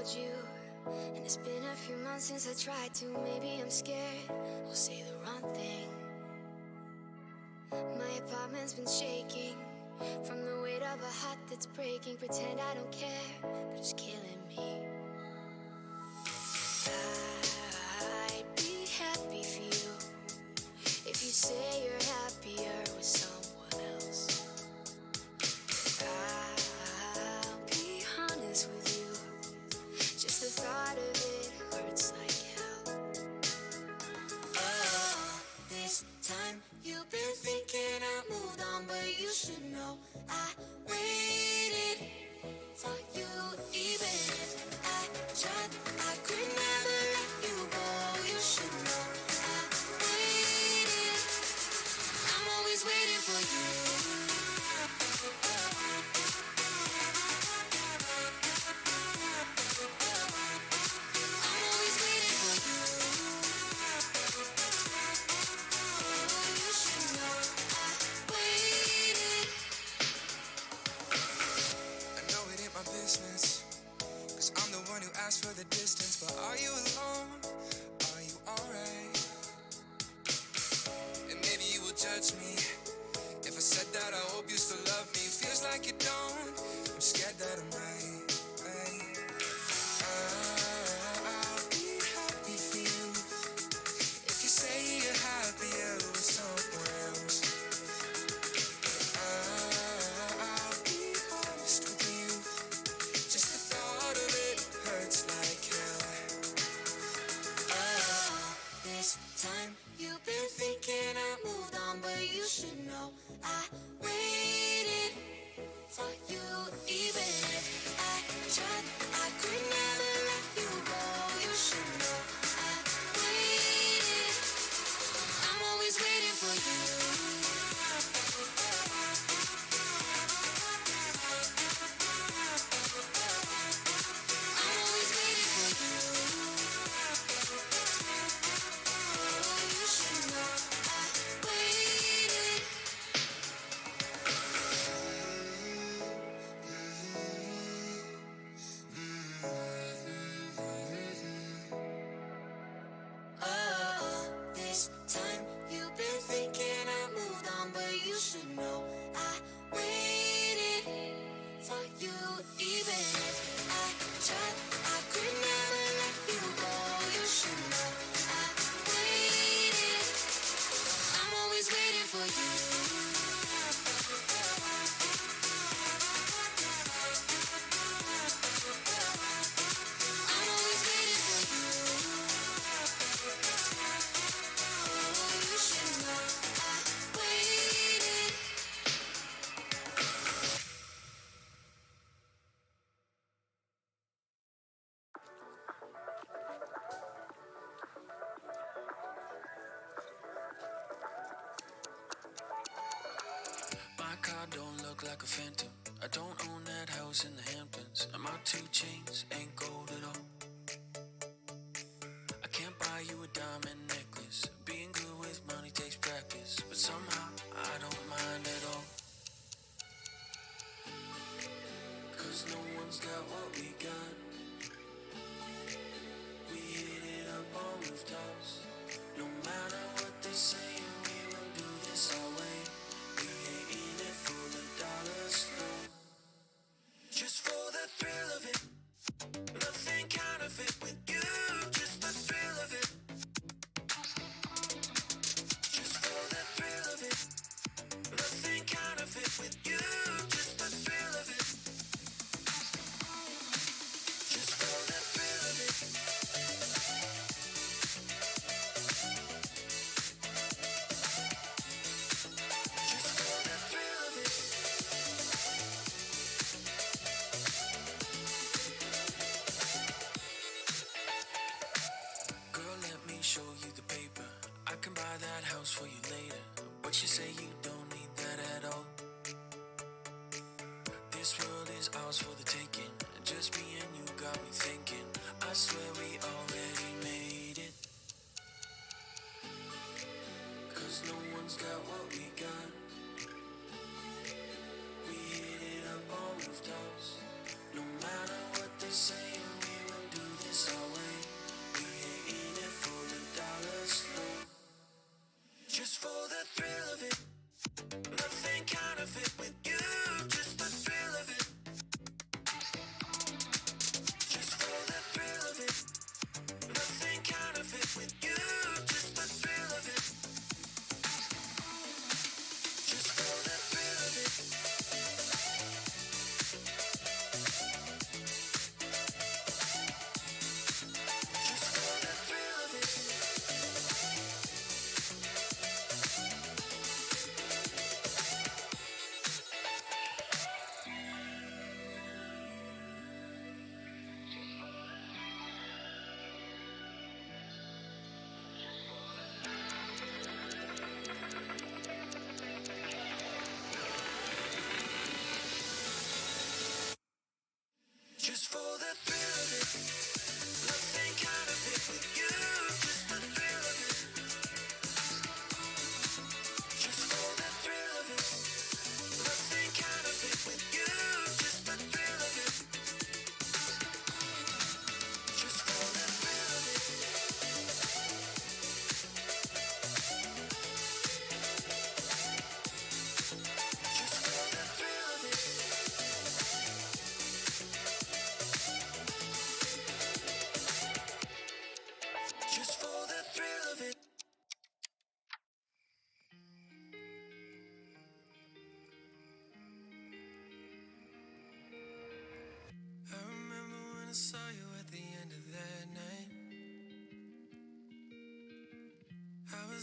called you. And it's been a few months since I tried to. Maybe I'm scared I'll say the wrong thing. My apartment's been shaking from the weight of a heart that's breaking. Pretend I don't care, but it's killing me. I'd be happy for you if you say you're happier with someone else. I'll be honest with you, just the thought of it hurts like hell. Oh, this time you've been thinking I moved on, but you should know I waited for you. Even if I tried, I could never let you go. You should know I waited. I'm always waiting for you. For the distance, but are you alone? Are you alright? And maybe you will judge me if I said that I hope you still love me. Feels like you don't. I'm scared that I'm right. I'll be happy for you if you say you're happier with someone else. I'll be honest with you, just the thought of it hurts like hell. Oh, this time you've been thinking I moved on, but you should know I waited for you. Even if I tried, I could never let you go. You should know I waited. I'm always waiting for you. Like a phantom, I don't own that house in the Hamptons, and my 2 chains ain't gold at all. I can't buy you a diamond necklace. Being good with money takes practice, but somehow I don't mind at all. 'Cause no one's got what we got. We hit it up on rooftops. No matter what they say, we will do this our way. We ain't in it for the dollars, no. Just for the thrill of it. Nothing counterfeit with you. Just the thrill of it. Just for the thrill of it. Nothing counterfeit with you. Just the thrill of it. Just for the thrill of it. Just for the thrill of it. Girl, let me show you the paper. I can buy that house for you later, but you say you don't need that at all. This world is ours for the taking. Just me and you got me thinking. I swear we already made it. 'Cause no one's got what we got. We hit it up on rooftops. No matter what they say, we will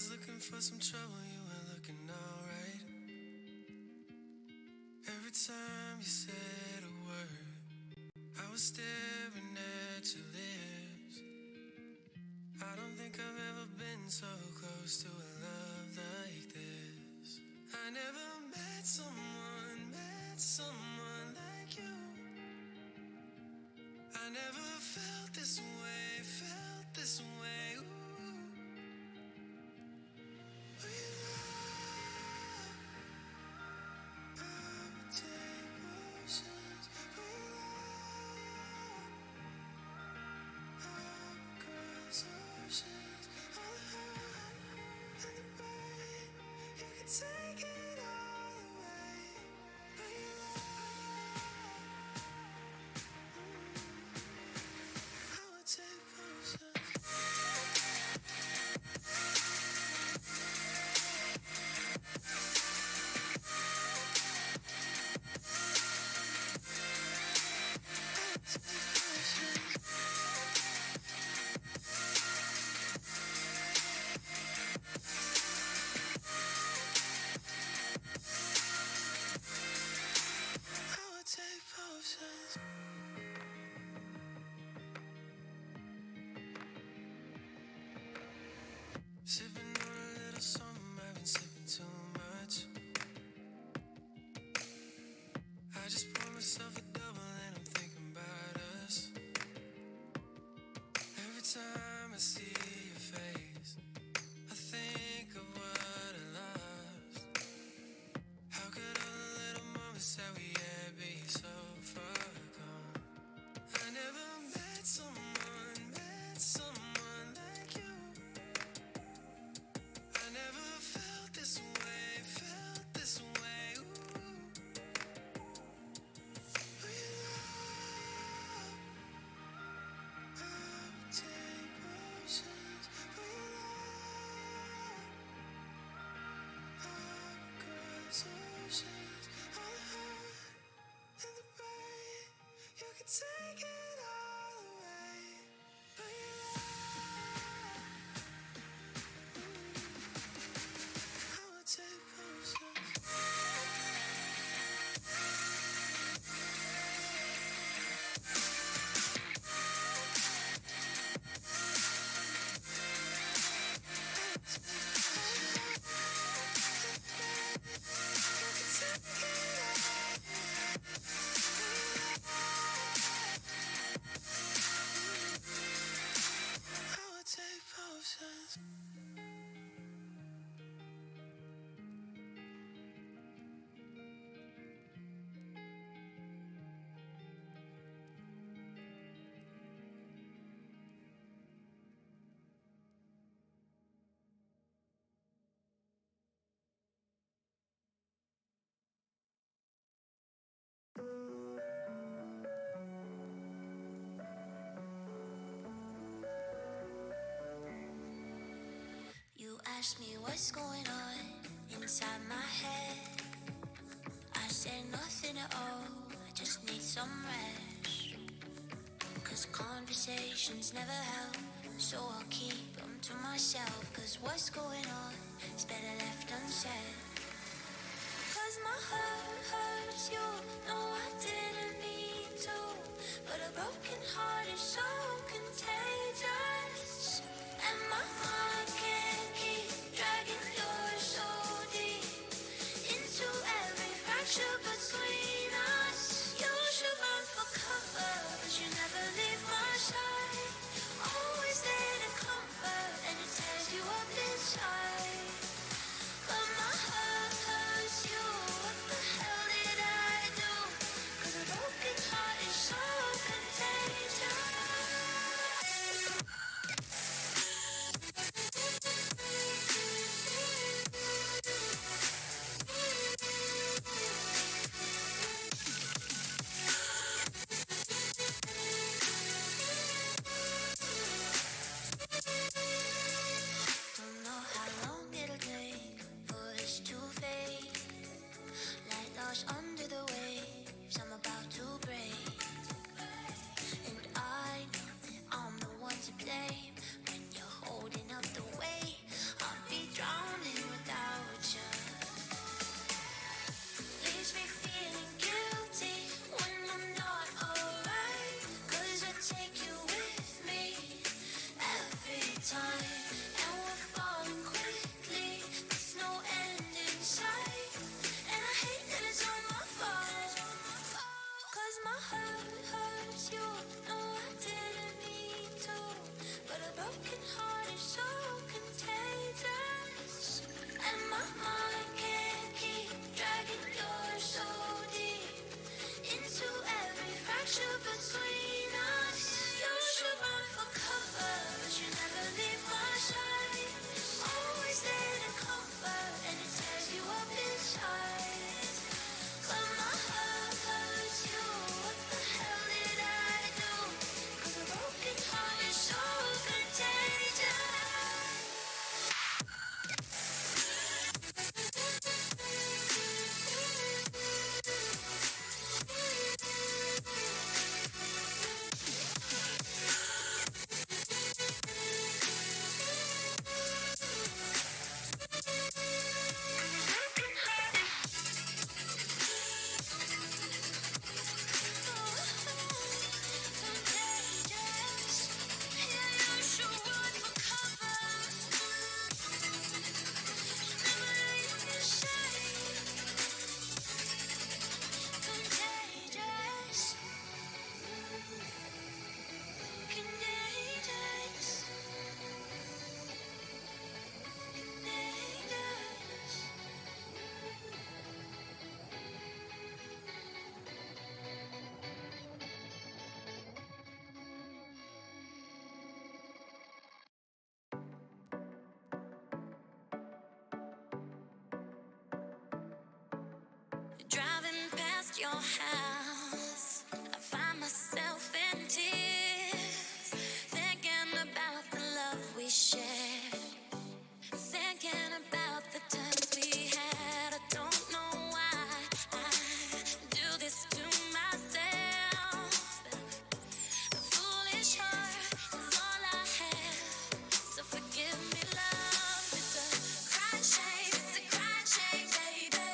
was looking for some trouble, you were looking alright. Every time you said a word, I was staring at your lips. I don't think I've ever been so close to a love like this. I never met someone like you. I never felt this way, ooh. We love, I would take potions. We love, I would cross oceans. All the hurt and the pain, you could take it all away. We love, I would take potions. I would take potions. Sipping on a little something, I've been sipping too much. I just pour myself a double and I'm thinking about us. Every time I see your face, I think of what I lost. How could all the little moments that we had be so far gone? I never met someone like you. I never felt this way, ooh. We love, I would take potions. We love, I would cross oceans. All the hurt and the pain, you could take it all away. We love, I would take potions. I would take potions. You ask me what's going on inside my head. I say nothing at all, I just need some rest. Cause conversations never help, so I'll keep them to myself. Cause what's going on is better left unsaid. Cause my heart hurts, you know I didn't mean to. But a broken heart is so contagious. And my mind can't keep dragging yours so deep into every fracture between us. You should run for cover, but you never leave my side. Always there to comfort, and it tears you up inside. But my heart hurts you, what the hell did I do? Cause a broken heart is so contagious. broken heart is so contagious, and my mind can't keep dragging yours so deep into every fracture between us. You should run for cover, but you never leave my side. Always there to comfort, and it tears you up inside. But my heart hurts you. What the hell did I do? 'Cause a broken heart is so contagious. Driving past your house, I find myself in tears, thinking about the love we shared, thinking about the times we had. I don't know why I do this to myself. A foolish heart is all I have, so forgive me, love. It's a crying shame, baby.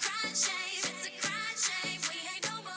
Crying shame, it's a crying shame. We ain't nobody.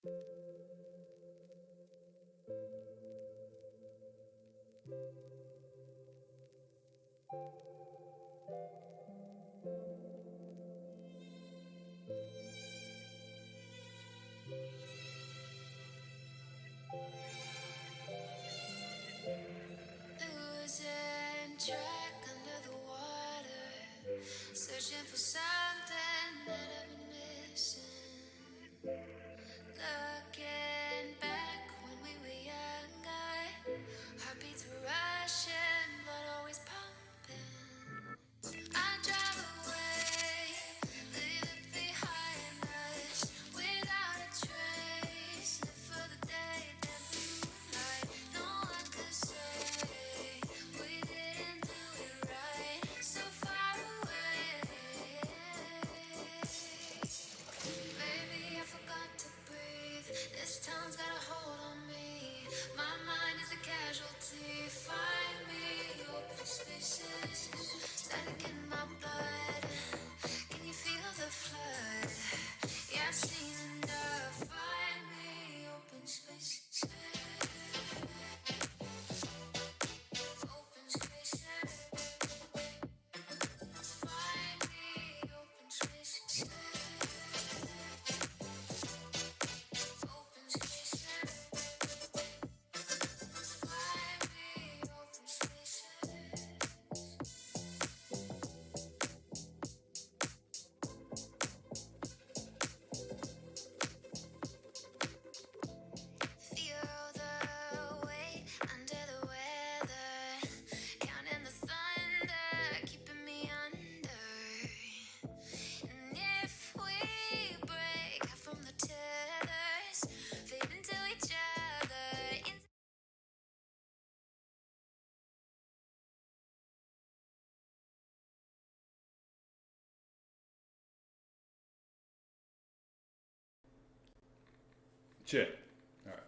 Losing track under the water, searching for something that I've been missing. Looking back when we were younger, heartbeats were rushing, blood always pumping. I drive away, leave it behind us, without a trace. Live for the day, dance in the moonlight. No one could say we didn't do it right. So far away, baby, I forgot to breathe. This town's got a hold on me. My mind is a casualty. Find me open spaces, static in my blood. Can you feel the flood? Yeah, I've seen enough. Find me open spaces. Open spaces. Find me open spaces. Open spaces. Find me open spaces. Feel the weight under the weather, counting the thunder, keeping me under. And if we break out from the tethers, fade into each other. Check. All right.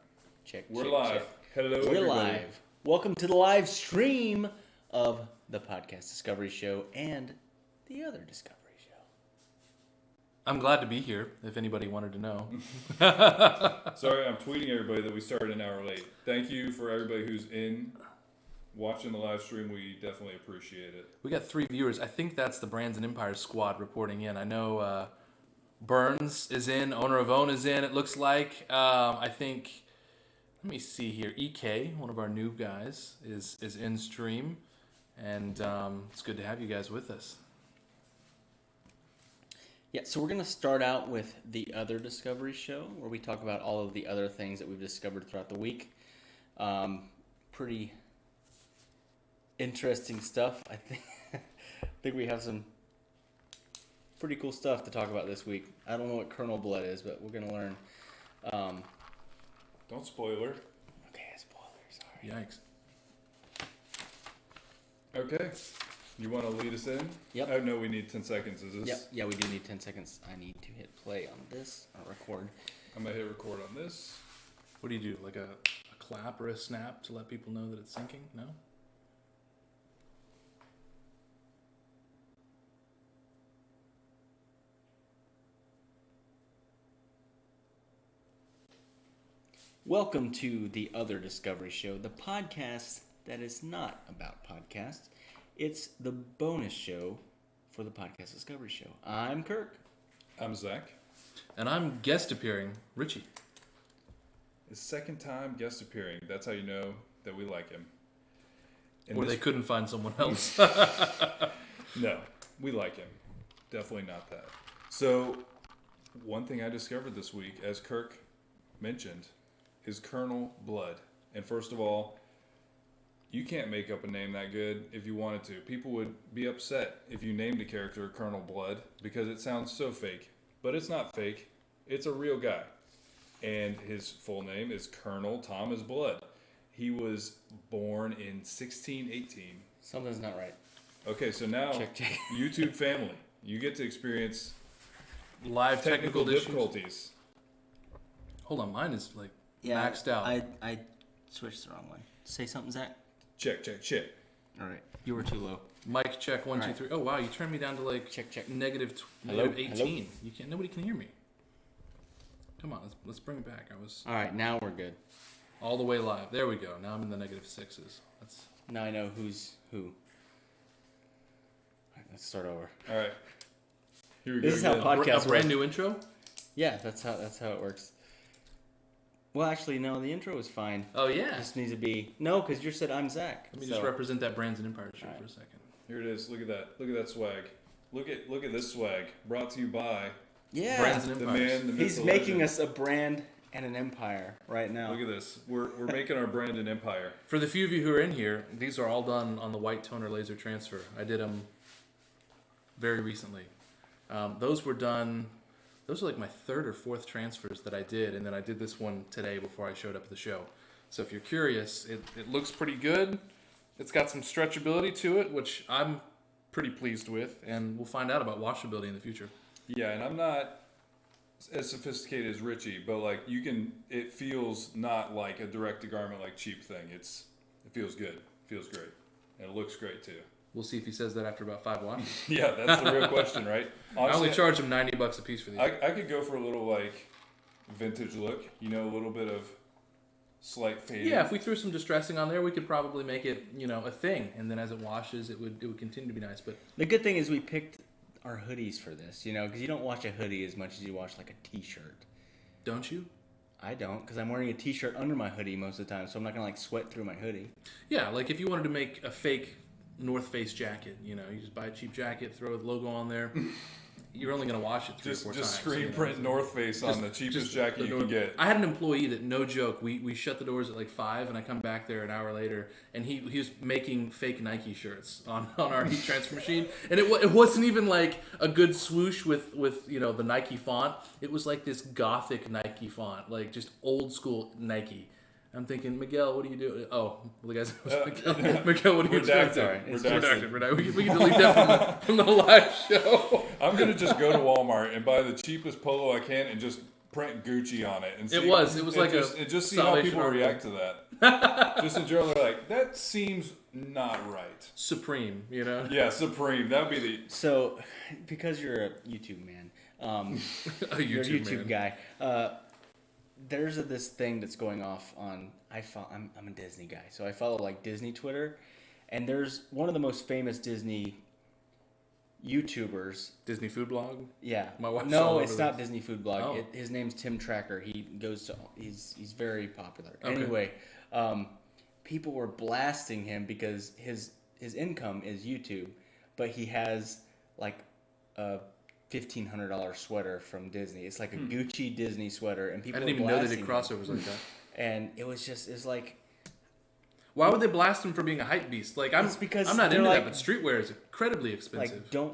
Check. We're check, live. check. Hello, We're everybody. live. Welcome to the live stream of the Podcast Discovery Show and the other Discovery Show. I'm glad to be here, if anybody wanted to know. Sorry, I'm tweeting everybody that we started an hour late. Thank you for everybody who's in watching the live stream. We definitely appreciate it. We got 3 viewers. I think that's the Brands and Empires squad reporting in. I know Burns is in, Owner of Own is in, it looks like. I think, let me see here, EK, one of our new guys, is in stream. And it's good to have you guys with us. Yeah, so we're going to start out with the other Discovery Show, where we talk about all of the other things that we've discovered throughout the week. Pretty interesting stuff. I think we have some pretty cool stuff to talk about this week. I don't know what Colonel Blood is, but we're going to learn. Don't spoiler. Okay, spoiler, sorry. Yikes. Okay. You want to lead us in? Yep. Oh, no, we need 10 seconds. Is this? Yep, yeah, we do need 10 seconds. I need to hit play on this, or record. I'm going to hit record on this. What do you do, like a clap or a snap to let people know that it's syncing? No? Welcome to the other Discovery Show, the podcast that is not about podcasts. It's the bonus show for the Podcast Discovery Show. I'm Kirk. I'm Zach. And I'm guest appearing, Richie. His second time guest appearing. That's how you know that we like him. And Or this- they couldn't find someone else. No, we like him. Definitely not that. So, one thing I discovered this week, as Kirk mentioned, is Colonel Blood. And first of all, you can't make up a name that good if you wanted to. People would be upset if you named a character Colonel Blood because it sounds so fake. But it's not fake. It's a real guy. And his full name is Colonel Thomas Blood. He was born in 1618. Something's not right. Okay, so now, Check. YouTube family, you get to experience Live technical issues. difficulties. Hold on, mine is like maxed out. I switched the wrong one. Say something, Zach. Check. All right, you were too low. Mic check, 1, 2, Alright. 3. Oh wow, you turned me down to like Check. negative Hello? 18. You can't. Nobody can hear me. Come on, let's bring it back. I was All right, now we're good. all the way live. There we go. Now I'm in the -6s. That's Now I know who's who. All right, let's start over. All right. Here we This go. is how again. podcast a brand works. new intro. Yeah, that's how it works. Well, actually, no, the intro was fine. Oh It yeah. just needs to be because you said I'm Zach. Let me just represent that Brands and Empire shirt All right. for a second. Here it is. Look at that. Look at that swag. Look at this swag. Brought to you by Yeah, Brands and the Empires. man, the myth, he's the making legend. us a brand and an empire right now. Look at this. We're making our brand an empire. For the few of you who are in here, these are all done on the white toner laser transfer. I did them very recently. Those were done. Those are like my third or fourth transfers that I did, and then I did this one today before I showed up at the show. So if you're curious, it looks pretty good. It's got some stretchability to it, which I'm pretty pleased with, and we'll find out about washability in the future. Yeah, and I'm not as sophisticated as Richie, but like it feels not like a direct-to-garment like cheap thing. It feels good. It feels great. And it looks great too. We'll see if he says that after about 5 washes. Yeah, that's the real question, right? I only charge him $90 a piece for these. I could go for a little like vintage look, a little bit of slight fading. Yeah, if we threw some distressing on there, we could probably make it, a thing. And then as it washes, it would continue to be nice. But The good thing is we picked our hoodies for this, because you don't wash a hoodie as much as you wash like a t-shirt. don't you? I don't, because I'm wearing a t-shirt under my hoodie most of the time, so I'm not gonna like sweat through my hoodie. Yeah, like if you wanted to make a fake North Face jacket, you just buy a cheap jacket, throw the logo on there. You're only going to wash it three or four times. Just screen print North Face on the cheapest jacket you can get. I had an employee that, no joke, we shut the doors at like 5, and I come back there an hour later, and he was making fake Nike shirts on our heat transfer machine, and it wasn't even like a good swoosh with the Nike font. It was like this gothic Nike font, like just old school Nike. I'm thinking, Miguel, what are you doing? Oh, well, the guy's Miguel, what are you doing? Sorry, It's redacted. We can delete that from the live show. I'm gonna just go to Walmart and buy the cheapest polo I can and just print Gucci on it. And see, It was like just see how Salvation people Army. react to that. Just in general, they're like, that seems not right. Supreme, Yeah, Supreme. That would be the. So, because you're a YouTube man, a you're a YouTube man. guy. There's this thing that's going off on. I'm a Disney guy, so I follow like Disney Twitter, and there's one of the most famous Disney YouTubers. Disney food blog. Yeah. My wife's all No, over it's not this. Disney Food Blog. Oh. His name's Tim Tracker. He's very popular. Okay. Anyway, people were blasting him because his income is YouTube, but he has like a $1,500 sweater from Disney. It's like a Gucci Disney sweater, and people I didn't were even know they blasting did him. crossovers like that. And it's like, Why would they blast him for being a hype beast? Like I'm It's because not they're into like- that, but streetwear is incredibly expensive. they're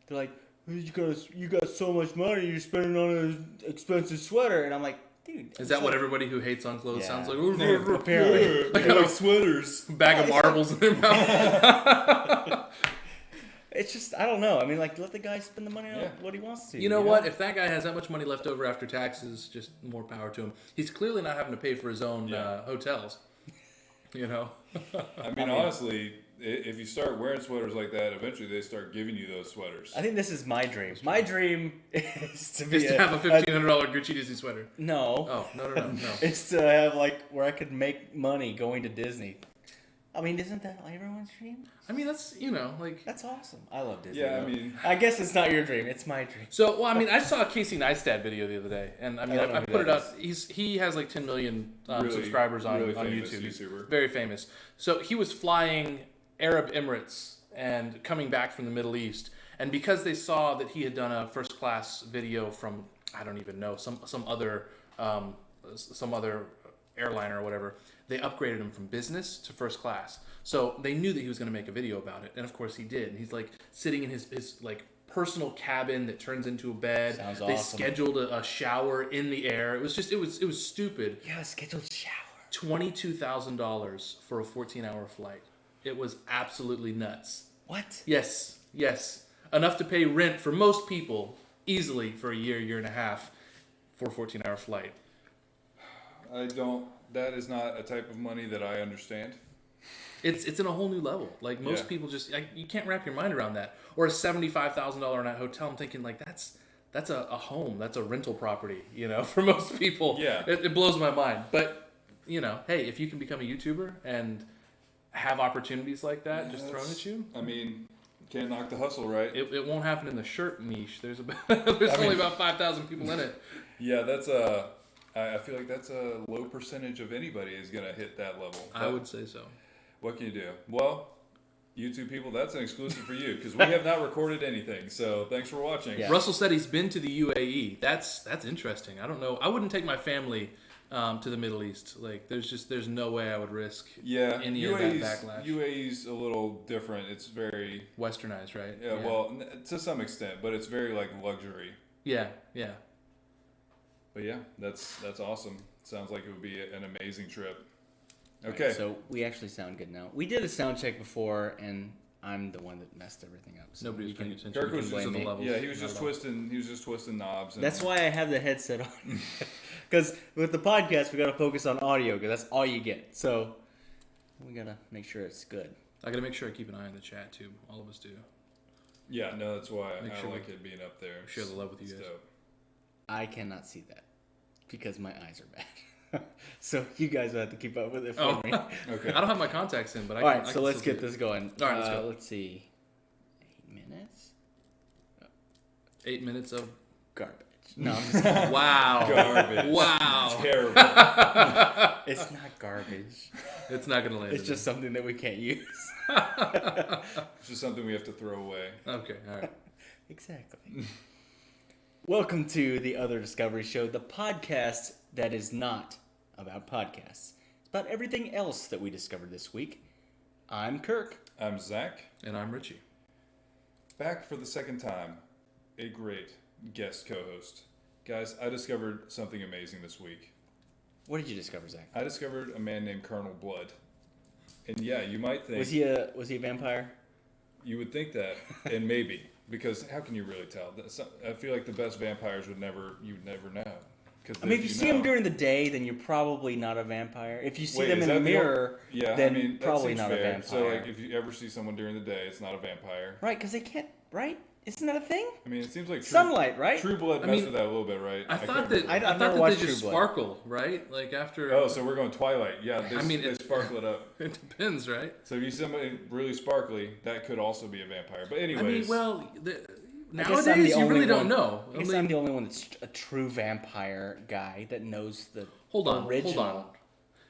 like, you got so much money you're spending on an expensive sweater, and I'm like, dude, Is that what everybody who hates on clothes Yeah. sounds like? apparently? Like a sweaters, bag of marbles in their mouth. It's just, I don't know. I mean, like, let the guy spend the money on Yeah. what he wants to. You know what? If that guy has that much money left over after taxes, just more power to him. He's clearly not having to pay for his own hotels. I mean, honestly, if you start wearing sweaters like that, eventually they start giving you those sweaters. I think this is my dream. My dream is to be Just to have a $1,500 Gucci Disney sweater. no. Oh, no. It's to have like where I could make money going to Disney. I mean, isn't that like everyone's dream? I mean, that's, like... That's awesome. I love Disney. Yeah, I though. mean- I guess it's not your dream. It's my dream. So, well, I mean, I saw a Casey Neistat video the other day, and I mean, I don't know I who put it that up. He has like 10 million Really- subscribers on really famous YouTube. He's YouTuber. very famous. So he was flying Arab Emirates and coming back from the Middle East, and because they saw that he had done a first class video from, I don't even know, some other airliner or whatever, they upgraded him from business to first class. So they knew that he was going to make a video about it, and of course he did. And he's like sitting in his like personal cabin that turns into a bed. Sounds They awesome. scheduled a shower in the air. It was stupid. Yeah, scheduled shower. $22,000 for a 14-hour flight. It was absolutely nuts. What? Yes. Enough to pay rent for most people easily for a year and a half for a 14-hour flight. That is not a type of money that I understand. It's in a whole new level. Like most Yeah. people you can't wrap your mind around that. Or a $75,000 night hotel. I'm thinking like that's that's a home. That's a rental property, for most people. Yeah. It blows my mind. But, hey, if you can become a YouTuber and have opportunities like that just thrown at you. I mean, can't knock the hustle, right? It won't happen in the shirt niche. There's only about 5,000 people in it. Yeah, I feel like that's a low percentage of anybody is going to hit that level. I would say so. What can you do? Well, YouTube people, that's an exclusive for you because we have not recorded anything. So thanks for watching. Yeah. Russell said he's been to the UAE. That's interesting. I don't know. I wouldn't take my family to the Middle East. Like, there's no way I would risk any of that backlash. UAE's a little different. It's very westernized, right? Yeah, well, to some extent, but it's very like luxury. Yeah. But yeah, that's awesome. Sounds like it would be an amazing trip. Okay. Right, so we actually sound good now. We did a sound check before, and I'm the one that messed everything up. So Nobody's paying attention. Kirk was blame just me. Yeah, he was just twisting. He was just twisting knobs. That's why I have the headset on. Because with the podcast, we got to focus on audio because that's all you get. So we got to make sure it's good. I got to make sure I keep an eye on the chat too. All of us do. Yeah, no, that's why Make I sure like it being up there. Share the love with you guys. Dope. I cannot see that because my eyes are bad. So you guys will have to keep up with it for me. Okay. I don't have my contacts in, but All right, so let's get this going. All right, let's go. Let's see. 8 minutes? 8 minutes of Garbage. No, I'm just kidding. wow, Garbage. wow. Terrible. It's not garbage. It's not gonna land. It's just something that we can't use. It's just something we have to throw away. Okay, all right. Exactly. Welcome to the Other Discovery Show, the podcast that is not about podcasts. It's about everything else that we discovered this week. I'm Kirk. I'm Zach. And I'm Richie. Back for the second time. A great guest co-host. Guys, I discovered something amazing this week. What did you discover, Zach? I discovered a man named Colonel Blood. And yeah, you might think... Was he a vampire? You would think that, and maybe. Because how can you really tell? I feel like the best vampires you'd never know. I mean, if you see them during the day, then you're probably not a vampire. If you see Wait, them is in a that the mirror, then that probably seems not fair. a vampire. So, like, if you ever see someone during the day, it's not a vampire. Right, because they can't, right? Isn't that a thing? I mean, it seems like Sunlight, right? True Blood I messed mean, with that a little bit, right? I thought that I've I thought never that watched they just True Blood. sparkle, right? Like after. Oh, so we're going Twilight. Yeah, they it- sparkle it up. It depends, right? So if you see somebody really sparkly, that could also be a vampire. But anyways, I mean, well, I guess I'm nowadays the you really only don't one- know. I guess I'm the only one that's a true vampire guy that knows the Hold on.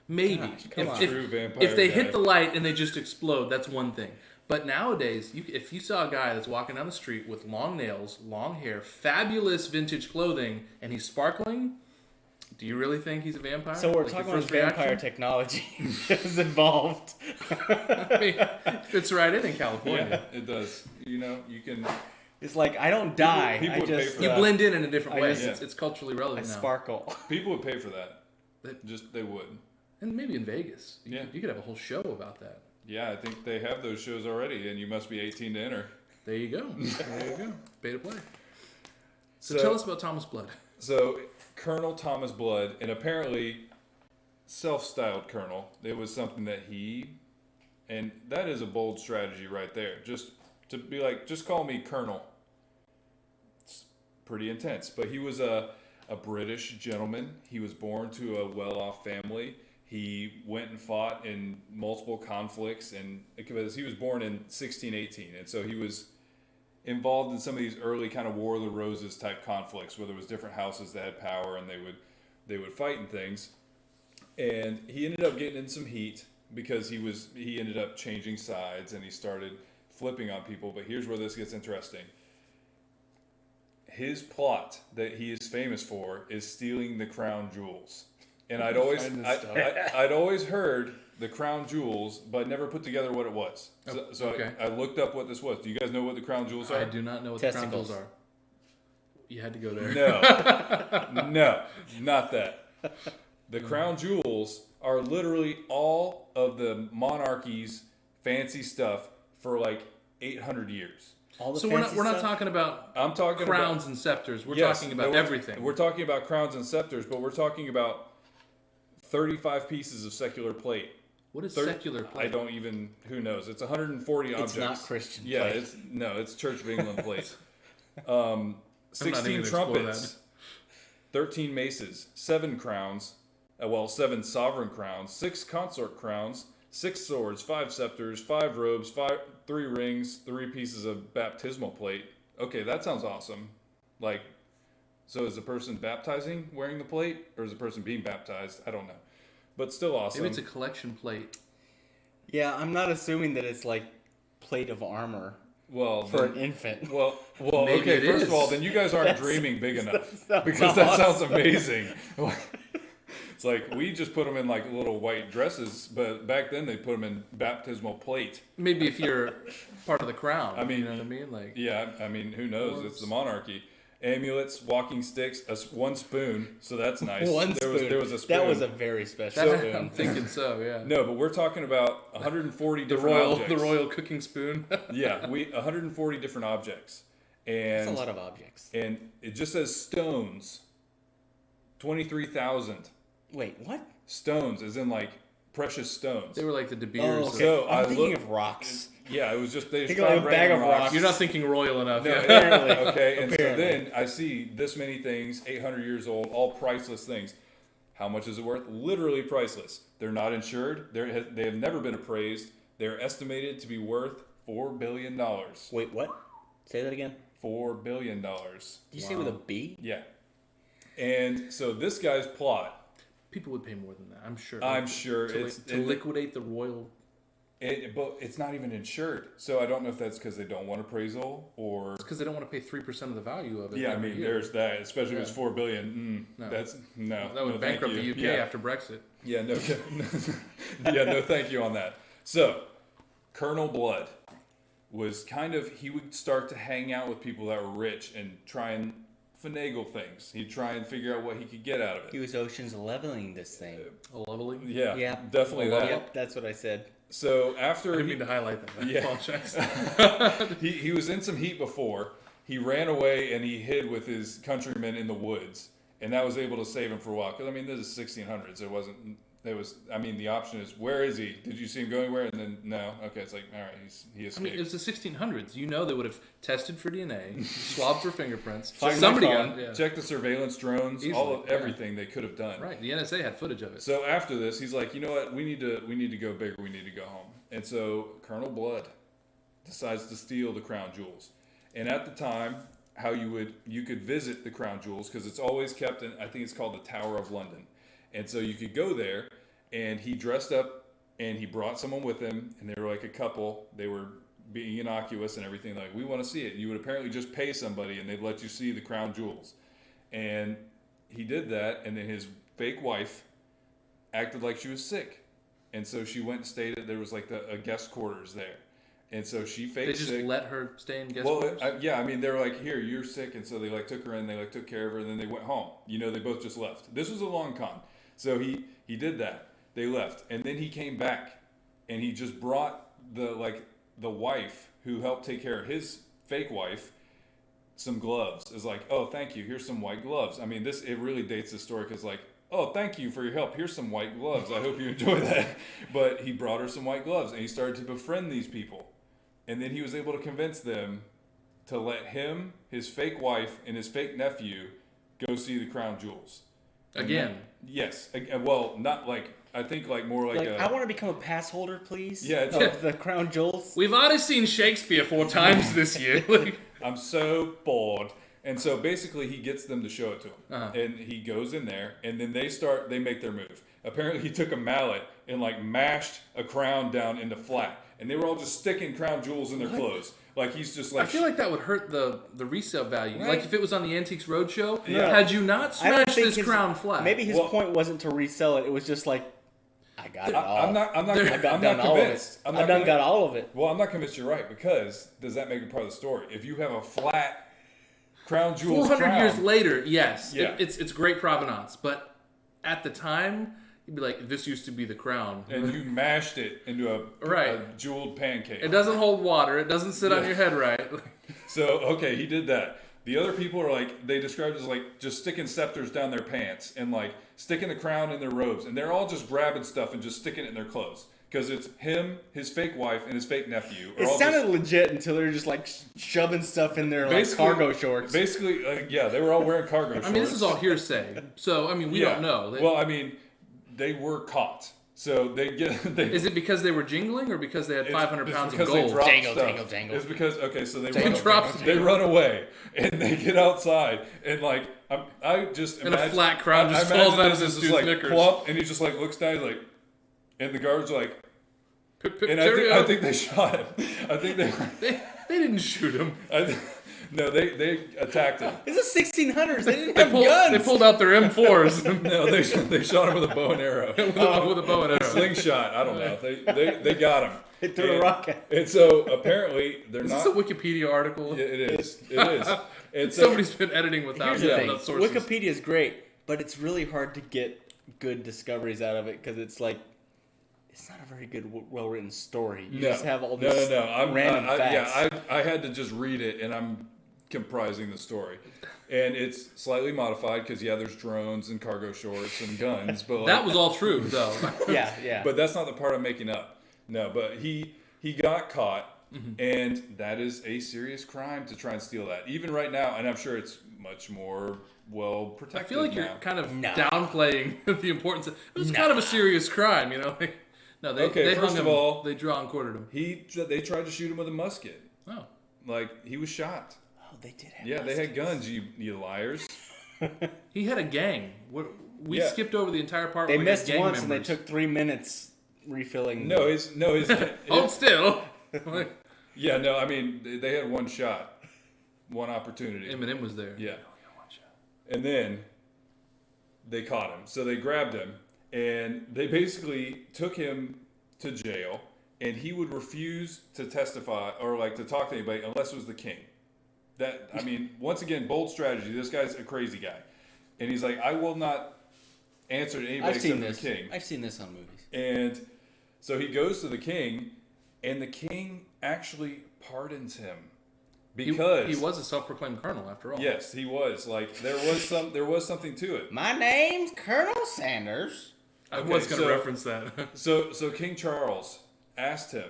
Maybe Gosh, come on. True vampire if they guy. hit the light and they just explode, that's one thing. But nowadays, if you saw a guy that's walking down the street with long nails, long hair, fabulous vintage clothing, and he's sparkling, do you really think he's a vampire? So we're Like, talking your about first vampire reaction? technology is involved. I mean, it fits right in California. Yeah, it does. You know, you can. It's like I don't die. people I would pay just for You that. blend in a different I way. just- It's culturally relevant now. sparkle. People would pay for that. They would. And maybe in Vegas. Yeah. You could have a whole show about that. Yeah, I think they have those shows already, and you must be 18 to enter. There you go. There you go. Pay to play. So tell us about Thomas Blood. So Colonel Thomas Blood, and apparently self-styled Colonel, it was something that and that is a bold strategy right there. Just to be like, just call me Colonel. It's pretty intense. But he was a British gentleman. He was born to a well-off family. He went and fought in multiple conflicts, and because he was born in 1618, and so he was involved in some of these early kind of War of the Roses type conflicts, where there was different houses that had power, and they would fight and things. And he ended up getting in some heat because he ended up changing sides, and he started flipping on people. But here's where this gets interesting. His plot that he is famous for is stealing the crown jewels. And I'd always heard the crown jewels, but never put together what it was. So okay. I looked up what this was. Do you guys know what the crown jewels are? I do not know what the crown Testicles. jewels are. You had to go there. No, not that. The crown jewels are literally all of the monarchy's fancy stuff for like 800 years. All the So we're fancy not stuff? talking about I'm talking crowns about and scepters. We're Yes, talking about no, everything. We're talking about crowns and scepters, but we're talking about 35 pieces of secular plate. What is secular plate? I don't even. Who knows? It's 140 objects. It's not Christian Yeah, plate. it's Church of England plate. I'm not 16 even gonna explore trumpets, 13 maces, 7 crowns, 7 sovereign crowns, 6 consort crowns, 6 swords, 5 scepters, 5 robes, 3 rings, 3 pieces of baptismal plate. Okay, that sounds awesome. Like, so is the person baptizing wearing the plate, or is the person being baptized? I don't know, but still awesome. Maybe it's a collection plate. Yeah, I'm not assuming that it's like plate of armor well for then, an infant. Well, Maybe okay. it First is. of all, then you guys aren't That's- dreaming big enough sounds because that sounds awesome. amazing. It's like we just put them in like little white dresses, but back then they put them in baptismal plate. Maybe if you're part of the crown. I mean, you know what I mean? Like, Yeah, I mean, who knows? Orbs. It's the monarchy. Amulets, walking sticks, 1 spoon, so that's nice. One there spoon. There was a spoon. That was a very special that, spoon. I'm thinking so. Yeah. No, but we're talking about 140 The different royal, objects. the royal cooking spoon. Yeah, 140 different objects, and That's a lot of objects. and it just says stones. 23,000 Wait, what? stones, as in like precious stones. They were like the De Beers. Oh, of- okay. So I'm I thinking look- of rocks. Yeah, it was just they Think just of found a bag random of rocks. You're not thinking royal enough. No, yeah. Apparently. okay, and Apparently. so then I see this many things, 800 years old, all priceless things. How much is it worth? Literally priceless. They're not insured. They have never been appraised. They're estimated to be worth $4 billion. Wait, what? Say that again. $4 billion. Did you say with a B? Yeah. And so this guy's plot, People would pay more than that. I'm sure. I'm sure to, it's to liquidate the royal. but it's not even insured. So I don't know if that's because they don't want appraisal or Because they don't want to pay 3% of the value of it. yeah. I every mean, year. there's that. Especially if it's Yeah. $4 billion. No. That's no. That would no, bankrupt thank the you. UK Yeah. after Brexit. Yeah, no, yeah, no, thank you on that. So, Colonel Blood was he would start to hang out with people that were rich and try and finagle things. He'd try and figure out what he could get out of He it. was Ocean's leveling this thing. A leveling. Yeah, Yeah. definitely that. Yep, that's what I said. So I after didn't mean to highlight that. I Yeah. apologize. he was in some heat before, he ran away and he hid with his countrymen in the woods, and that was able to save him for a while. Because I mean, this is 1600s. The option is, where is he? Did you see him go anywhere? And then no. Okay, it's like, all right, he I escaped. mean, it was the 1600s. You know, they would have tested for DNA, swabbed for fingerprints. Find my Somebody phone. got yeah. Check the surveillance drones, all Easily, of everything they could have done. Right. The NSA had footage of it. So after this, he's like, you know what? We need to go bigger. We need to go home. And so Colonel Blood decides to steal the crown jewels. And at the time, how you could visit the crown jewels, because it's always kept in, I think it's called the Tower of London. And so you could go there, and he dressed up and he brought someone with him, and they were like a couple. They were being innocuous and everything, like, we want to see it. You would apparently just pay somebody and they'd let you see the crown jewels. And he did that, and then his fake wife acted like she was sick. And so she went and stayed there was like a guest quarters there. And so she faked They just sick. let her stay in guest Well, quarters? they were like, here, you're sick. And so they like took her in, they like took care of her, and then they went home. You know, they both just left. This was a long con. So he did that. They left. And then he came back and he just brought the wife who helped take care of his fake wife some gloves. Is like, oh, thank you. Here's some white gloves. I mean, it really dates the story because like, oh, thank you for your help. Here's some white gloves. I hope you enjoy that. But he brought her some white gloves and he started to befriend these people. And then he was able to convince them to let him, his fake wife, and his fake nephew go see the crown jewels. Again. Yes. Well, not like, I think like more like I want to become a pass holder, please. Yeah, it's- of the crown jewels. We've already seen Shakespeare 4 times this year. I'm so bored. And so basically he gets them to show it to him. Uh-huh. And he goes in there and then they make their move. Apparently he took a mallet and like mashed a crown down into flat. And they were all just sticking crown jewels in their clothes. Like he's just like... I feel like that would hurt the resale value. Right. Like if it was on the Antiques Roadshow, Yeah. had you not I don't smashed think this his- crown flat. Maybe his Well- point wasn't to resell it. It was just like, I got it all. I'm not I got I'm done not all of it. convinced. I'm I not done convinced. got all of it. Well, I'm not convinced you're right, because does that make it part of the story? If you have a flat crown jewels 400 crown, years later, yes, Yeah. it's great provenance. But at the time, you'd be like, this used to be the crown. and you mashed it into a Right. jeweled pancake. It doesn't hold water. It doesn't sit on Yeah. your head right. So, okay, he did that. The other people are like, they described it as like just sticking scepters down their pants and like sticking the crown in their robes. And they're all just grabbing stuff and just sticking it in their clothes. because it's him, his fake wife, and his fake nephew. It sounded legit until they were just like shoving stuff in their like Basically- cargo shorts. Basically, yeah, they were all wearing cargo shorts. I mean, this is all hearsay. So, I mean, we don't know. Well, I mean, they were caught. So they get. Is it because they were jingling or because they had 500 pounds of because they gold? dropped Jangle, stuff. jangle, jangle. It's because so they Jangle, run, jangle, they run away and they get outside and like I just And a imagine, flat crown just I imagine falls out of this this is dude's like knickers. plump and he just like looks down like, and the guards are like, and Cheerio. I think they shot him. I think They didn't shoot him. no they attacked him. It's the 1600s. They didn't They have guns. They pulled out their M4s No, they shot him with a bow and arrow. with a bow and arrow. Slingshot. I don't know. They got him. They threw a rock at And so apparently they're Is not. this a Wikipedia article? Yeah, it is. It is. And so, Somebody's been editing without Here's the thing. enough sources. Wikipedia is great, but it's really hard to get good discoveries out of it because it's like it's not a very good, well-written story. You just have all these random facts. Yeah, I had to just read it, and I'm comprising the story, and it's slightly modified because there's drones and cargo shorts and guns, but like, That was all true, though. yeah. But that's not the part I'm making up. No, but he got caught, Mm-hmm. and that is a serious crime to try and steal that. Even right now, and I'm sure it's much more well protected. I feel like now. you're kind of Nah. downplaying the importance of it. Was kind of a serious crime, you know? No, they Okay, they first hung of him. all- They draw and quartered him. They tried to shoot him with a musket. Oh. Like he was shot. Oh, they did have. Yeah, they had guns. You liars. He had a gang. We Yeah. skipped over the entire part They where he had missed gang once, members. and they took 3 minutes refilling. No, his Hold still. yeah, no. I mean, they had one shot, one opportunity. Eminem was there. Yeah, and then they caught him. So they grabbed him, and they basically took him to jail. And he would refuse to testify or like to talk to anybody unless it was the king. That I mean, once again, bold strategy. This guy's a crazy guy, and he's like, I will not answer to anybody I've seen except this. for the king. I've seen this on movies. And so he goes to the king, and the king actually pardons him because He was a self-proclaimed colonel, after all. Yes, he was. Like there was something to it. My name's Colonel Sanders. I Okay, was going to so- reference that. So King Charles asked him,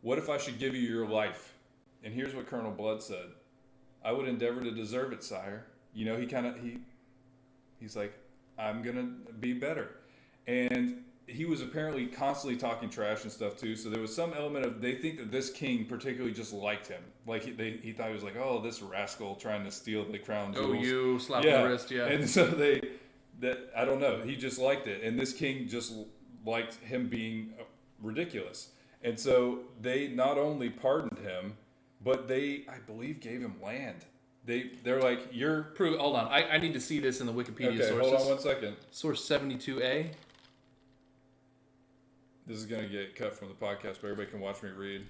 "What if I should give you your life?" And here's what Colonel Blood said: "I would endeavor to deserve it, sire." You know, he's like, "I'm gonna be better," and he was apparently constantly talking trash and stuff too. So there was some element of they think that this king particularly just liked him. Like he thought he was like, "Oh, this rascal trying to steal the crown jewels." Oh, you slap on the wrist, yeah. And so I don't know. He just liked it, and this king just liked him being ridiculous. And so they not only pardoned him, but they, I believe, gave him land. They're like, you're Hold on. I need to see this in the Wikipedia okay. sources. Hold on 1 second. Source 72A. This is gonna get cut from the podcast, but everybody can watch me read.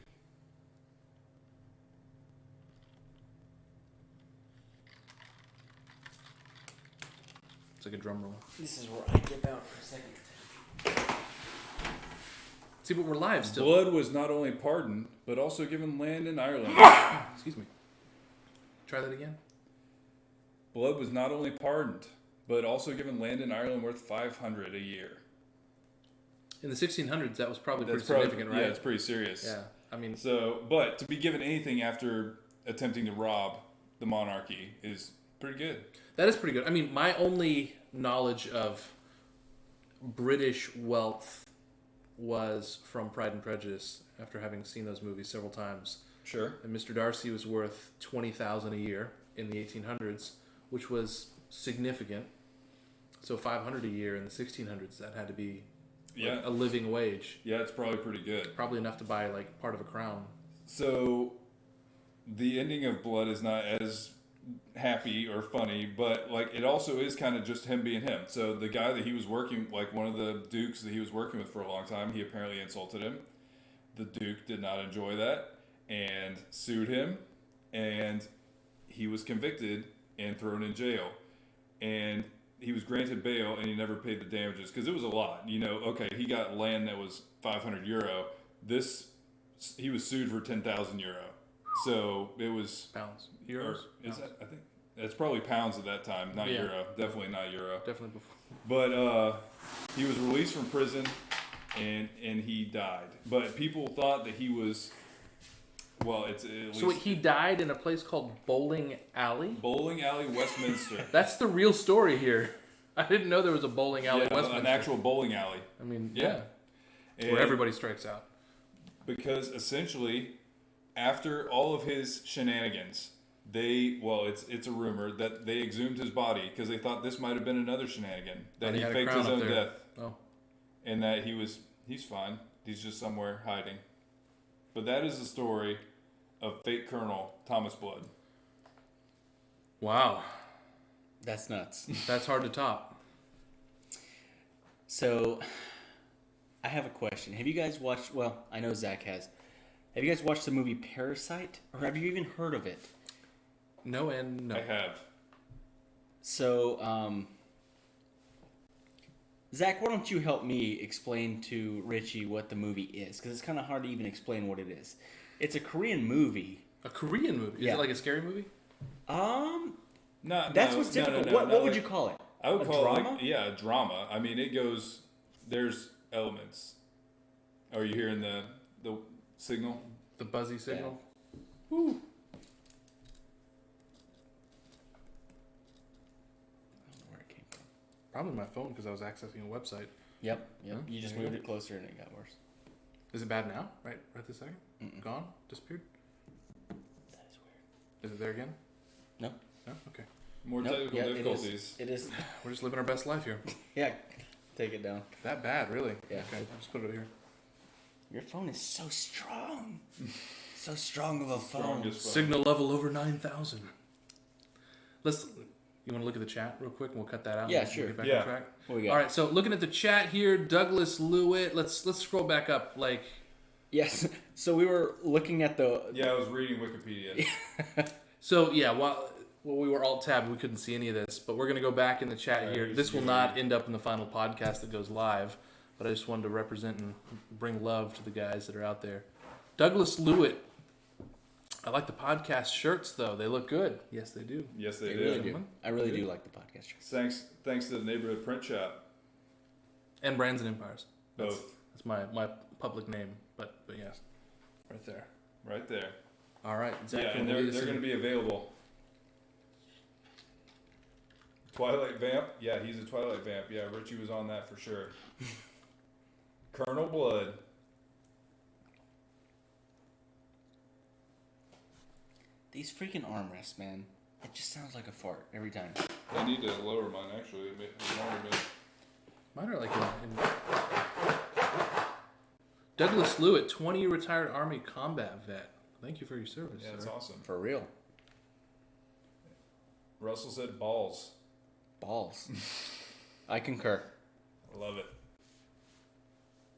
It's like a drum roll. This is where I dip out for a second. See, but we're live still. Blood was not only pardoned, but also given land in Ireland. Excuse me. Try that again. Blood was not only pardoned, but also given land in Ireland worth 500 a year. In the 1600s, that was probably pretty That's probably, significant, right? Yeah, it's pretty serious. Yeah. I mean, So, but to be given anything after attempting to rob the monarchy is pretty good. that is pretty good. I mean, my only knowledge of British wealth was from Pride and Prejudice after having seen those movies several times. Sure. And Mr. Darcy was worth $20,000 a year in the 1800s, which was significant. So $500 a year in the 1600s, that had to be like a living wage. Yeah, it's probably pretty good. Probably enough to buy like part of a crown. So, the ending of Blood is not as happy or funny, but like it also is kind of just him being him. So the guy that he was working, like one of the dukes that he was working with for a long time, he apparently insulted him. The duke did not enjoy that and sued him, and he was convicted and thrown in jail. And he was granted bail, and he never paid the damages because it was a lot. You know, okay, he got land that was 500 euro. He was sued for 10,000 euro. So it was Pounds. or Euros? is Pounds. that? I think it's probably pounds at that time, not Yeah. euro. Definitely not euro. Definitely before. But he was released from prison, and he died. But people thought that he was. Well, it's at least So he died in a place called Bowling Alley? Bowling Alley, Westminster. That's the real story here. I didn't know there was a bowling alley in Westminster. An actual bowling alley. I mean, Yeah. It's where everybody strikes out. Because essentially, after all of his shenanigans, it's a rumor that they exhumed his body because they thought this might have been another shenanigan, that he had a faked crown his up own there. death, Oh. and that he's fine. He's just somewhere hiding. But that is the story of fake Colonel Thomas Blood. Wow. That's nuts. That's hard to top. So, I have a question. Have you guys watched, well, I know Zach has. Have you guys watched the movie Parasite? Or have you even heard of it? No and no. I have. So, Zach, why don't you help me explain to Richie what the movie is? Because it's kind of hard to even explain what it is. It's a Korean movie. A Korean movie? Is Yeah. it like a scary movie? That's what's typical. What would you call it? I would A call drama? it a drama. I mean, it goes. There's elements. Are you hearing the signal? The buzzy signal? Woo. I don't know where it came from. Probably my phone because I was accessing a website. Yep. Huh? You just There you moved go. it closer and it got worse. Is it bad now? Right this second? Mm-mm. Gone? Disappeared? That is weird. Is it there again? No. No? Okay. More Nope. technical Yeah, difficulties. It is. We're just living our best life here. Yeah. Take it down. That bad, really? Yeah. Okay, I'll just put it over here. Your phone is so strong. So strong of a phone. Strongest phone. Signal level over 9,000. You want to look at the chat real quick and we'll cut that out? Yeah, and sure. We'll get back Yeah. on track. What we got? All right, so looking at the chat here, Douglas Lewitt. Let's scroll back up. Like, Yes. So we were looking at the. Yeah, I was reading Wikipedia. so yeah, while we were alt tabbed, we couldn't see any of this, but we're gonna go back in the chat Right, here. here's This will the- not end up in the final podcast that goes live, but I just wanted to represent and bring love to the guys that are out there. Douglas Lewitt. I like the podcast shirts though; they look good. Yes, they do. Yes, they I do. really do. I really do like the podcast. Thanks to the neighborhood print shop. And Brands and Empires. Both. That's my public name, but yes, right there. Right there. All right, Zach, Yeah, you and wanna lead they're us going in? to be available. Twilight Vamp? Yeah, he's a Twilight Vamp. Yeah, Richie was on that for sure. Colonel Blood. These freaking armrests, man. It just sounds like a fart every time. I need to lower mine, actually. It reminded me. Mine are like in Douglas Lewitt, 20-year retired Army combat vet. Thank you for your service, Yeah, sir. it's awesome. For real. Russell said balls. Balls. I concur. I love it.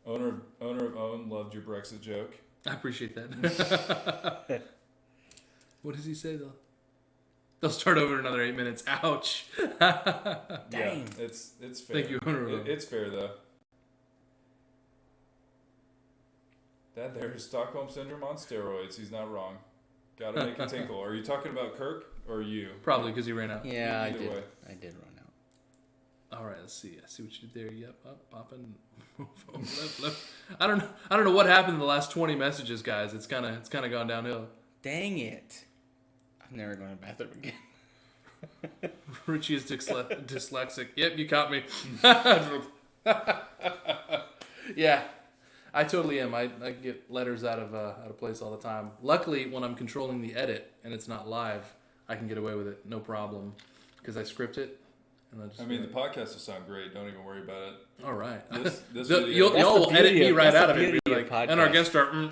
Owner of Own loved your Brexit joke. I appreciate that. What does he say though? They'll start over in another 8 minutes. Ouch. Dang. Yeah, it's fair. Thank you, Owner of Own. It's fair though. That there is Stockholm Syndrome on steroids. He's not wrong. Gotta make it tinkle. Are you talking about Kirk or you? Probably because he ran out. Yeah, I Either did. way. I did run out. All right, let's see. I see what you did there. Yep, up, popping, left. I don't know what happened in the last 20 messages, guys. It's kind of gone downhill. Dang it. I'm never going to the bathroom again. Richie is dyslexic. Yep, you caught me. Yeah, I totally am. I get letters out of place all the time. Luckily, when I'm controlling the edit and it's not live, I can get away with it, no problem, because I script it. And I mean, the podcast will sound great. Don't even worry about it. all right. This Y'all video, That's the will edit beauty me of- right that's the out of it. beauty Be of like, and our podcasts. guest star.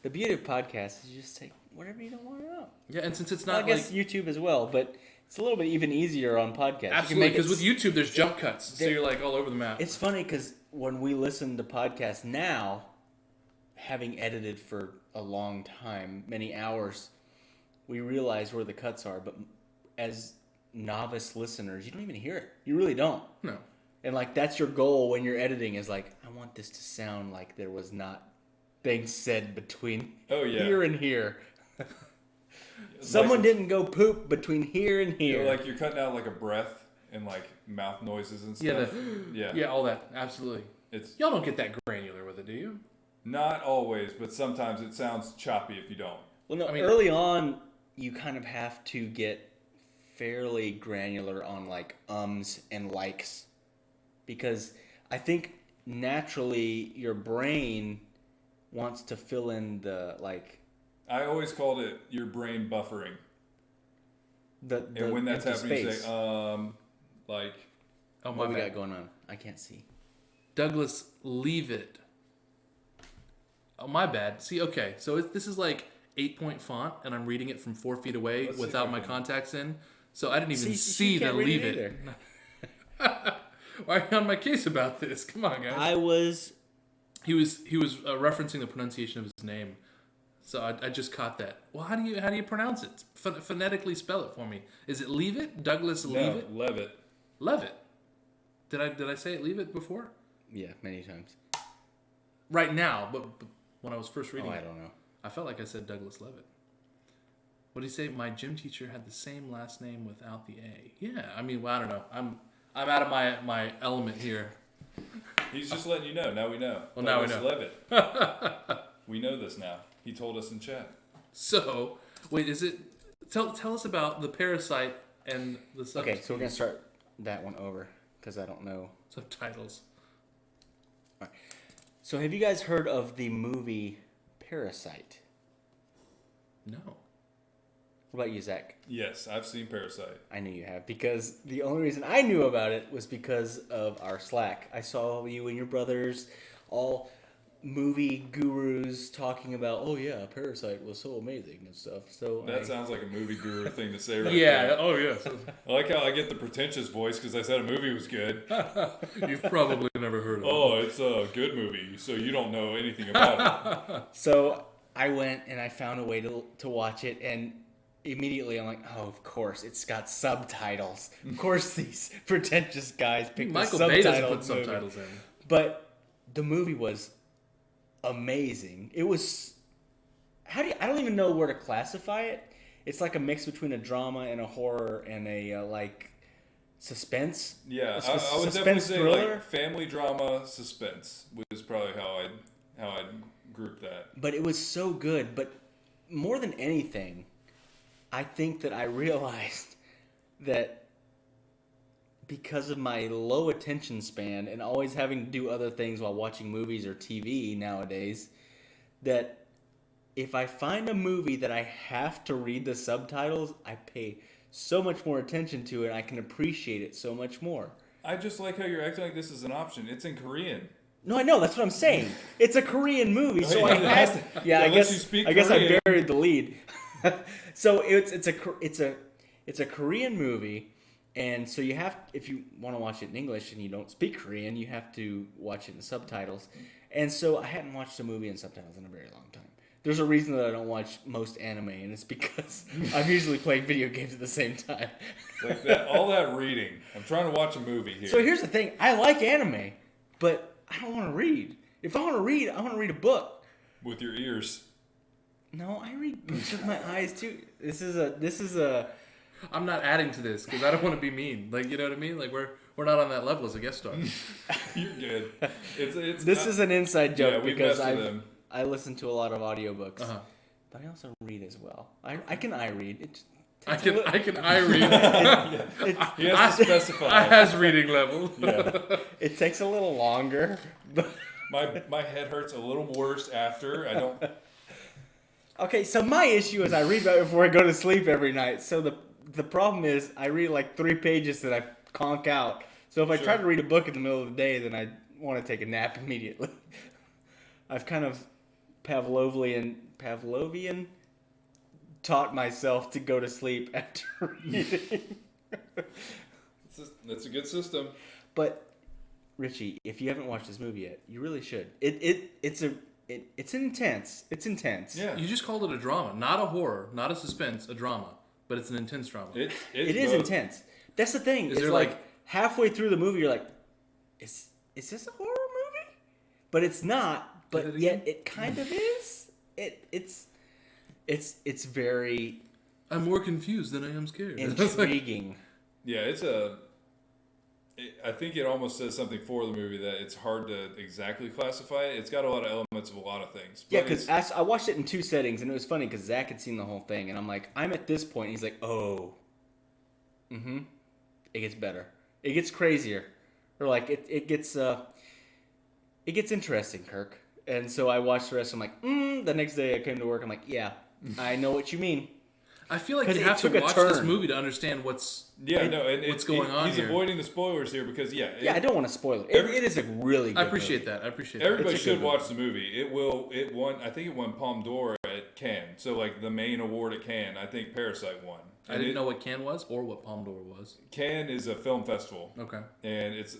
The beauty of podcasts is you just take whatever you don't want out. Yeah, and since it's Well, I not guess like YouTube as well, but it's a little bit even easier on podcasts. absolutely, You can because make with YouTube there's jump cuts, so they- you're like all over the map. It's funny because when we listen to podcasts now, having edited for a long time, many hours, we realize where the cuts are. But as novice listeners, you don't even hear it. You really don't. No. And like that's your goal when you're editing is like, I want this to sound like there was not things said between Oh, yeah. here and here. Someone like, didn't go poop between here and here. Like you're cutting out like a breath and like mouth noises and Yeah, stuff. Yeah. Yeah, all that. Absolutely. It's Y'all don't get that granular with it, do you? not always, but sometimes it sounds choppy if you don't. Well, no, I mean- early on, you kind of have to get fairly granular on like ums and likes, because I think naturally your brain wants to fill in the like I always called it your brain buffering. the And when that's empty happening, you space. say, like, Oh, my What we bad. got going on? I can't see. Douglas, leave it. Oh, my bad. See, okay, so this is like 8-point font, and I'm reading it from 4 feet away Let's see if without I my can- contacts in, so I didn't even See, see you the can't read leave it it. either. Why are you on my case about this? Come on, guys. I was He was referencing the pronunciation of his name, so I just caught that. Well, how do you pronounce it? Phonetically spell it for me. Is it leave it? Douglas leave no, it? Levitt. Levitt. Did I say it leave it before? yeah many times. Right now, but when I was first Oh, reading I it, don't know. I felt like I said Douglas Levitt. What did he say? My gym teacher had the same last name without the A. Yeah, I mean, well, I don't know. I'm out of my element here. He's just letting you know. Now we know. Well, now we Douglas know. Levitt. We know this now. He told us in chat. So, wait, is it? Tell us about the parasite and the Okay, so we're gonna start that one over because I don't know. subtitles. So have you guys heard of the movie Parasite? No. What about you, Zach? Yes, I've seen Parasite. I knew you have, because the only reason I knew about it was because of our Slack. I saw you and your brothers, all movie gurus, talking about, oh yeah, Parasite was so amazing and stuff. So That sounds like a movie guru thing to say right Yeah. there. Oh, yeah. I like how I get the pretentious voice because I said a movie was good. You've probably never heard of it. Oh, it's a good movie, so you don't know anything about it. So I went and I found a way to watch it, and immediately I'm like, oh, of course, it's got subtitles. Of course, these pretentious guys picked Michael the Bay doesn't subtitled put movie. subtitles in. But the movie was amazing. It was I don't even know where to classify it. It's like a mix between a drama and a horror and a like suspense. Yeah, A I would definitely suspense say thriller. like family drama suspense was probably how I'd group that. But it was so good. But more than anything, I think that I realized that because of my low attention span and always having to do other things while watching movies or TV nowadays, that if I find a movie that I have to read the subtitles, I pay so much more attention to it. I can appreciate it so much more. I just like how you're acting like this is an option. It's in Korean. No, I know. That's what I'm saying. It's a Korean movie, so I yeah. had to. Yeah, Unless you speak I guess Korean. I buried the lead. So it's a Korean movie, and so you have, if you want to watch it in English and you don't speak Korean, you have to watch it in subtitles. And so I hadn't watched a movie in subtitles in a very long time. There's a reason that I don't watch most anime, and it's because I'm usually playing video games at the same time. Like that, all that reading. I'm trying to watch a movie here. So here's the thing: I like anime, but I don't want to read. If I want to read, I want to read a book. With your ears. No, I read books with my eyes too. This is a. I'm not adding to this because I don't want to be mean. Like, you know what I mean? Like, we're not on that level as a guest star. You're good. It's This is an inside joke Yeah, we've because messed with them. I listen to a lot of audiobooks, Uh-huh. but I also read as well. I can read. It I takes a li- can read. He has to specify. I has reading level. Yeah. It takes a little longer, but My head hurts a little worse after. I don't. okay. So my issue is I read right before I go to sleep every night. So the problem is I read like 3 pages that I conk out. So if I try Sure. to read a book in the middle of the day, then I want to take a nap immediately. I've kind of Pavlovian taught myself to go to sleep after reading. That's a good system. But Richie, if you haven't watched this movie yet, you really should. It's intense. It's intense. Yeah. You just called it a drama, not a horror, not a suspense, a drama. But it's an intense drama. It's It is both. intense. That's the thing. Is It's there, like like- halfway through the movie, you're like, is this a horror movie? But it's not. But it yet it kind of is. It's very I'm more confused than I am scared. intriguing. Yeah, I think it almost says something for the movie that it's hard to exactly classify it. It's got a lot of elements of a lot of things. Yeah, because I watched it in 2 settings, and it was funny because Zach had seen the whole thing, and I'm like, I'm at this point, and he's like, oh. Mm-hmm. It gets better. It gets crazier. Or like, it gets interesting, Kirk. And so I watched the rest, I'm like, the next day I came to work, I'm like, yeah, I know what you mean. I feel like 'Cause you it have to took a watch this turn. movie to understand what's what's going on He's here. avoiding the spoilers here because I don't want to spoil it. It is a really good I appreciate movie. that. I appreciate everybody that. should watch the movie. It won. I think it won Palme d'Or at Cannes. So like the main award at Cannes, I think Parasite won. I didn't know what Cannes was or what Palme d'Or was. Cannes is a film festival. Okay. And it's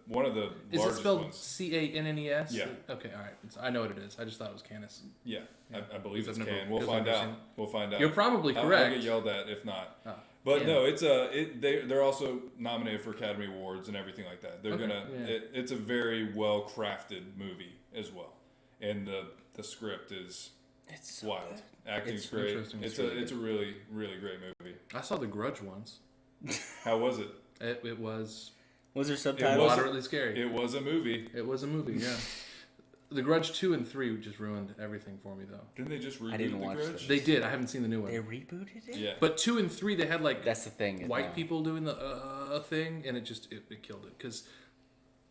one of the Is it largest spelled ones. Cannes? Yeah. Okay, all right. I know what it is. I just thought it was Canis. Yeah, I believe it's I've never- Cannes. We'll because find I've never out. seen it. We'll find out. You're probably I'll correct. get yelled at if not. Oh, But yeah. no, they're also nominated for Academy Awards and everything like that. They're Okay, it's a very well crafted movie as well, and the script is It's so wild. good. Acting's It's great. interesting. It's It's a really really great movie. I saw The Grudge once. How was it? It was Was there It subtitles? was- moderately scary. It was a movie. It was a movie, yeah. The Grudge 2 and 3 just ruined everything for me, though. Didn't they just reboot didn't The watch Grudge? They did. I haven't seen the new one. They rebooted it? Yeah. But 2 and 3, they had like That's the thing. white people doing the thing, and it killed it. Because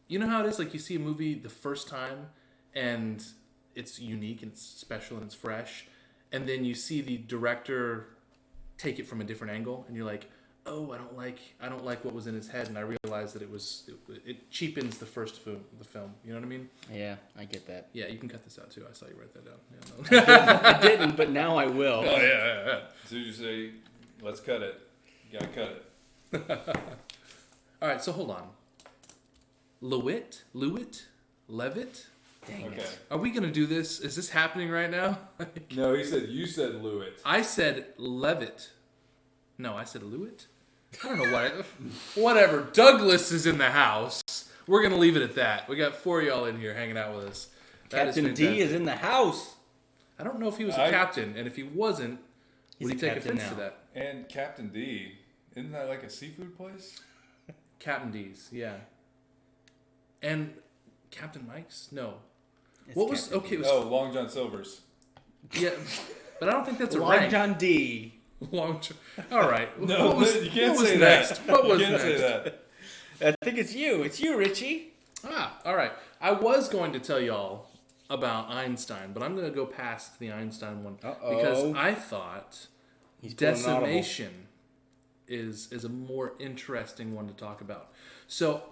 you know how it is? Like, you see a movie the first time, and it's unique, and it's special, and it's fresh. And then you see the director take it from a different angle, and you're like, oh, I don't like what was in his head, and I realized that it cheapens the film. You know what I mean? Yeah, I get that. Yeah, you can cut this out too. I saw you write that down. Yeah, no. I didn't, but now I will. Oh yeah. As soon as you say, "Let's cut it," you gotta cut it. All right, so hold on. Lewitt, Levitt. Dang Okay. it. Are we gonna do this? Is this happening right now? No, you said Lewitt. I said Levitt. No, I said Lewitt. I don't know why. Whatever. Douglas is in the house. We're gonna leave it at that. We got 4 of y'all in here hanging out with us. That is Captain D fantastic. is in the house. I don't know if he was a captain, and if he wasn't, would he He's a take captain offense to now. that? And Captain D, isn't that like a seafood place? Captain D's, yeah. And Captain Mike's? No. It's What was Captain okay? It was Oh, Long John Silver's. yeah, but I don't think that's a Long rank. John D. Long John. All right. No, What was- you can't what was say next? that. What was you can't next? say that. I think it's you. It's you, Richie. All right. I was going to tell y'all about Einstein, but I'm going to go past the Einstein one because I thought He's pulling an audible. decimation is a more interesting one to talk about. So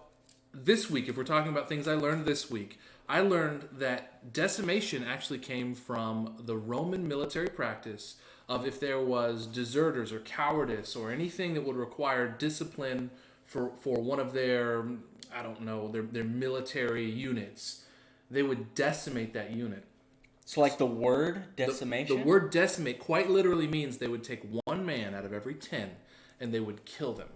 this week, if we're talking about things I learned this week, I learned that decimation actually came from the Roman military practice of if there was deserters or cowardice or anything that would require discipline for one of their, I don't know, their military units, they would decimate that unit. So, like the word decimation? The word decimate quite literally means they would take one man out of every 10 and they would kill them.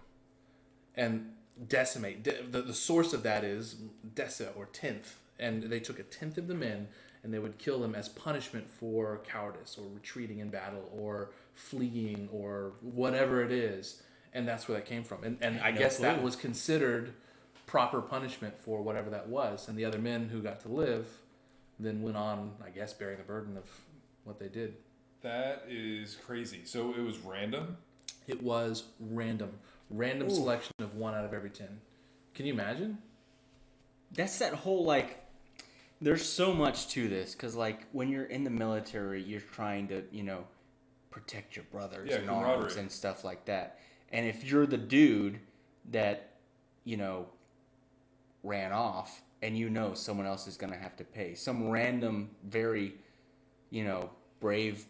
And decimate, the source of that is deci or tenth. And they took a tenth of the men and they would kill them as punishment for cowardice or retreating in battle or fleeing or whatever it is. And that's where that came from. And I guess that was considered proper punishment for whatever that was. And the other men who got to live then went on, I guess, bearing the burden of what they did. That is crazy. So it was random? It was random. Random selection of 1 out of every 10. Can you imagine? That's that whole, like, there's so much to this. Because, like, when you're in the military, you're trying to, protect your brothers and arms camaraderie. and stuff like that. And if you're the dude that, ran off and someone else is going to have to pay, some random, very, brave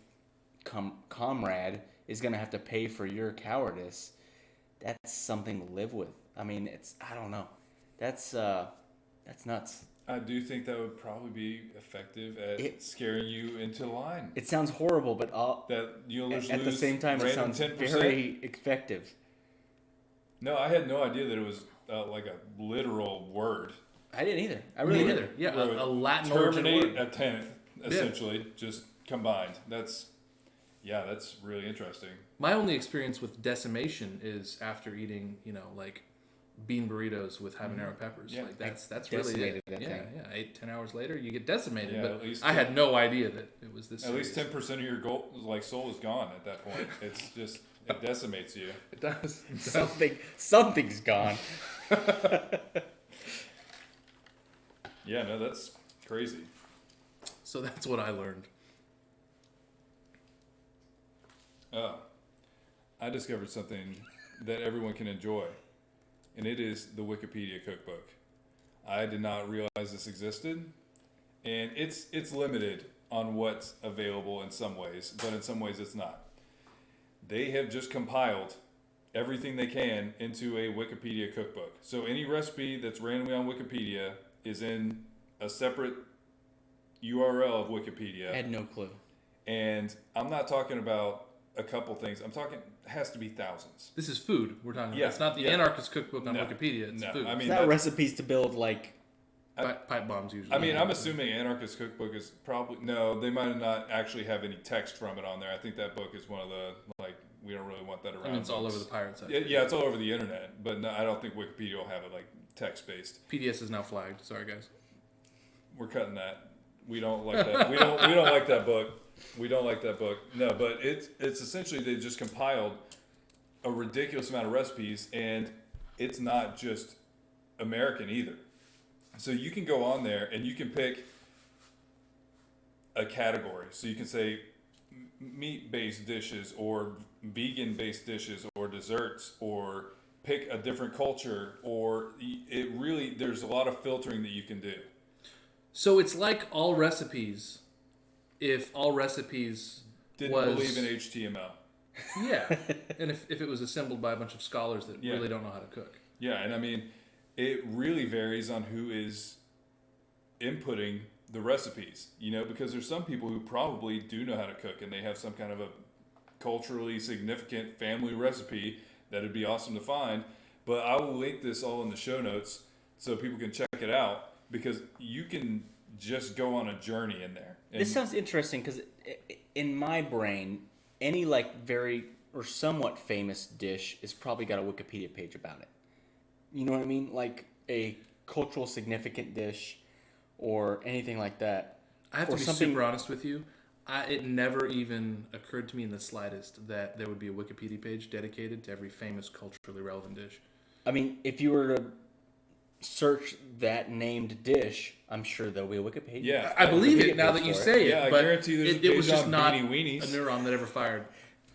comrade is going to have to pay for your cowardice, that's something to live with. I mean, I don't know. That's nuts. I do think that would probably be effective at scaring you into line. It sounds horrible, but That you'll just at the lose same time, it random sounds 10%. very effective. No, I had no idea that it was like a literal word. I didn't either. I really Me didn't. neither. Yeah, Where a Latin origin terminate word. a tenth, essentially, just combined. That's really interesting. My only experience with decimation is after eating, like bean burritos with habanero peppers. Yeah. Like that's really Decimated it. that Yeah, thing. yeah. 8-10 hours later, you get decimated. Yeah, but at least I had no idea that it was this. At least serious. 10% of your soul is gone at that point. It's just it decimates you. It does. Something's gone. Yeah, no, that's crazy. So that's what I learned. I discovered something that everyone can enjoy, and it is the Wikipedia cookbook. I did not realize this existed, and it's limited on what's available in some ways, but in some ways it's not. They have just compiled everything they can into a Wikipedia cookbook. So any recipe that's randomly on Wikipedia is in a separate URL of Wikipedia. I had no clue. And I'm not talking about a couple things. I'm talking, it has to be thousands. This is food we're talking Yeah, about. It's not the yeah. anarchist cookbook on No, Wikipedia. It's no, food. I mean, Is that that's- recipes to build like? Pipe bombs usually. I mean, I'm assuming Anarchist Cookbook is probably, no, they might not actually have any text from it on there. I think that book is one of the, like, we don't really want that around. I mean, it's all books. over the pirate site. Yeah, it's all over the internet, but no, I don't think Wikipedia will have it, like, text-based. PDS is now flagged. Sorry, guys. We're cutting that. We don't like that. We don't like that book. We don't like that book. No, but it's essentially they just compiled a ridiculous amount of recipes, and it's not just American either. So you can go on there and you can pick a category. So you can say meat-based dishes or vegan-based dishes or desserts, or pick a different culture, or it really, there's a lot of filtering that you can do. So it's like all recipes. If all recipes Didn't was believe in HTML. yeah, and if it was assembled by a bunch of scholars that Yeah. really don't know how to cook. Yeah, and I mean, it really varies on who is inputting the recipes, you know, because there's some people who probably do know how to cook and they have some kind of a culturally significant family recipe that would be awesome to find. But I will link this all in the show notes so people can check it out, because you can just go on a journey in there. And This sounds interesting because in my brain, any like very or somewhat famous dish is probably got a Wikipedia page about it. You know what I mean? Like a cultural significant dish or anything like that. I have Or to be something- super honest with you. It never even occurred to me in the slightest that there would be a Wikipedia page dedicated to every famous culturally relevant dish. I mean, if you were to search that named dish, I'm sure there'll be a Wikipedia. Yeah. I believe Wikipedia it now page that you for it. say it. Yeah, I but guarantee there's a it was page just on not Beanie Weenies. a neuron that ever fired.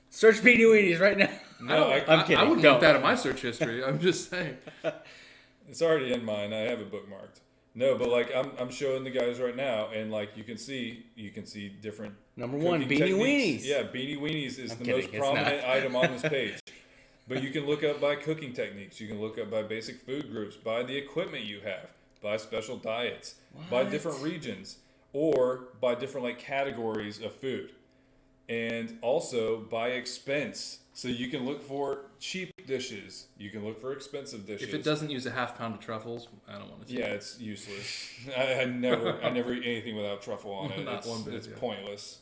Search Beanie Weenies right now. No, I'm kidding. I wouldn't Don't. want that in my search history. I'm just saying. it's already in mine. I have it bookmarked. No, but like I'm showing the guys right now, and like you can see different. Number one, cooking Beanie techniques. Weenies. Yeah, Beanie Weenies is I'm the kidding, most it's prominent not. item on this page. But you can look up by cooking techniques. You can look up by basic food groups, by the equipment you have, by special diets, by What? different regions, or by different like categories of food, and also by expense. So you can look for cheap dishes. You can look for expensive dishes. If it doesn't use a half pound of truffles, I don't want to see Yeah, it. it's useless. I never eat anything without truffle on it. Not one bit, It's yeah. pointless.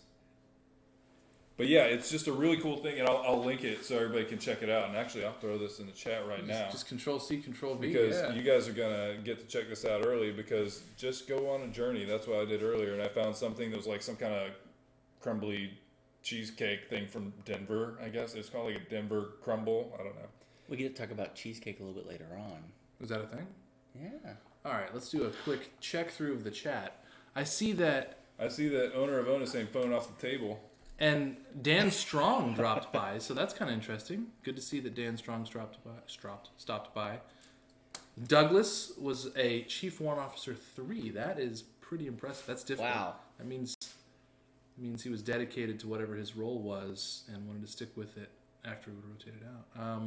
But yeah, it's just a really cool thing, and I'll link it so everybody can check it out. And actually, I'll throw this in the chat right now, Just Control C, Control V. because yeah. you guys are gonna get to check this out early. Because just go on a journey. That's what I did earlier, and I found something that was like some kind of crumbly cheesecake thing from Denver. I guess it's called like a Denver crumble. I don't know. We get to talk about cheesecake a little bit later on. Was that a thing? Yeah. All right, let's do a quick check through of the chat. I see that, I see that owner of Ona saying phone off the table. and Dan Strong dropped by, so that's kind of interesting. Good to see that Dan Strong stopped by. Douglas was a Chief Warrant Officer 3. That is pretty impressive. That's different. Wow. That means he was dedicated to whatever his role was and wanted to stick with it after we rotated out.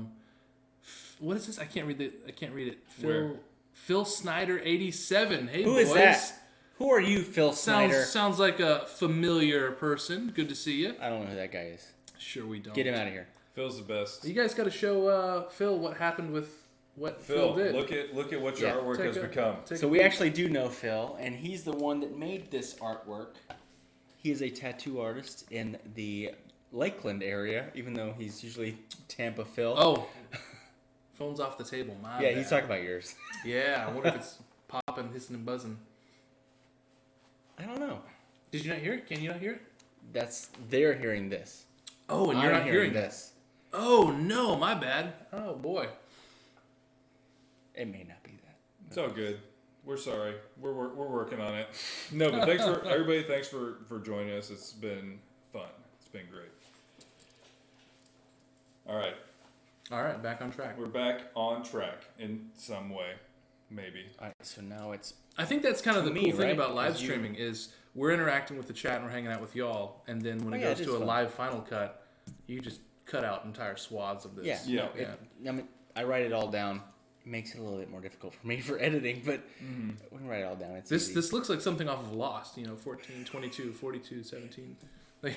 What is this? I can't read it. Where? Phil Snyder 87. Hey, Who boys. is that? Who are you, Phil Snyder? Sounds like a familiar person. Good to see you. I don't know who that guy is. Sure we don't. Get him out of here. Phil's the best. You guys got to show Phil what happened with what Phil Phil, did. look at what your Yeah. artwork has become. So we actually do know Phil, and he's the one that made this artwork. He is a tattoo artist in the Lakeland area, even though he's usually Tampa Phil. Oh, Phone's off the table. My Yeah, bad. he's talking about yours. Yeah, I wonder if it's popping, hissing, and buzzing. I don't know. Did you not hear it? Can you not hear it? They're hearing this. Oh, and you're I'm not hearing this. Oh, no, my bad. Oh, boy. It may not be that. It's all good. We're sorry. We're working on it. No, but thanks for everybody. Thanks for joining us. It's been fun. It's been great. All right, Back on track. we're back on track in some way, maybe. All right, so now it's I think that's kind of To the me, cool thing right? about live 'Cause you- streaming is we're interacting with the chat and we're hanging out with y'all, and then when Oh, it yeah, goes it to is a fun. live final cut, you just cut out entire swaths of this. Yeah. I mean, I write it all down. It makes it a little bit more difficult for me for editing, but we can write it all down. It's This easy. this looks like something off of Lost, 14, 22, 42, 17. Like,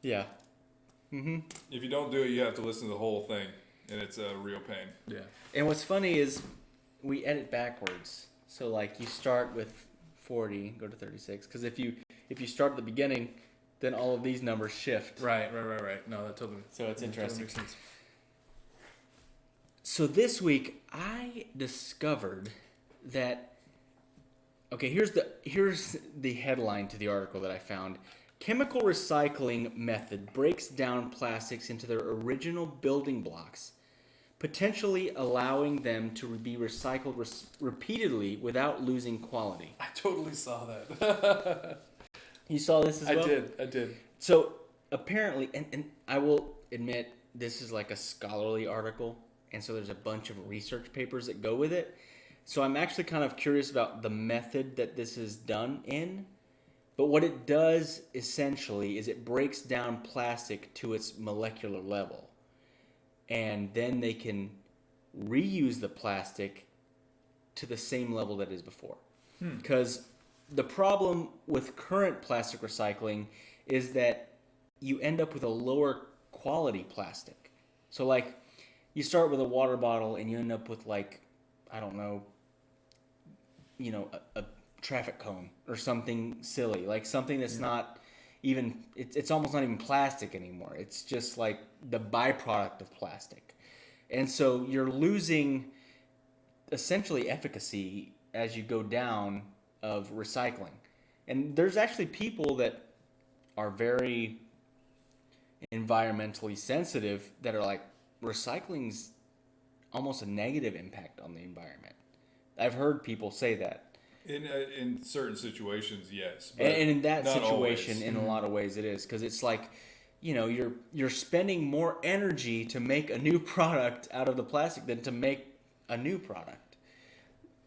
Yeah. If you don't do it, you have to listen to the whole thing, and it's a real pain. yeah. And what's funny is we edit backwards. So like you start with 40, go to 36. Because if you start at the beginning, then all of these numbers shift. Right. No, that totally. So it's that totally interesting. makes sense. So this week I discovered that. Okay, here's the headline to the article that I found. Chemical recycling method breaks down plastics into their original building blocks, potentially allowing them to be recycled repeatedly without losing quality. I totally saw that. You saw this as well? I did. So apparently, and I will admit, this is like a scholarly article, and so there's a bunch of research papers that go with it. So I'm actually kind of curious about the method that this is done in. But what it does essentially is it breaks down plastic to its molecular level. And then they can reuse the plastic to the same level that is before. Because the problem with current plastic recycling is that you end up with a lower quality plastic. So like you start with a water bottle and you end up with like, I don't know, a traffic cone or something silly, like something that's not even, it's almost not even plastic anymore. It's just like the byproduct of plastic. And so you're losing essentially efficacy as you go down of recycling. And there's actually people that are very environmentally sensitive that are like, recycling's almost a negative impact on the environment. I've heard people say that. In certain situations, yes. But And in that not situation, always. in a lot of ways, it is. Because it's like, you're spending more energy to make a new product out of the plastic than to make a new product.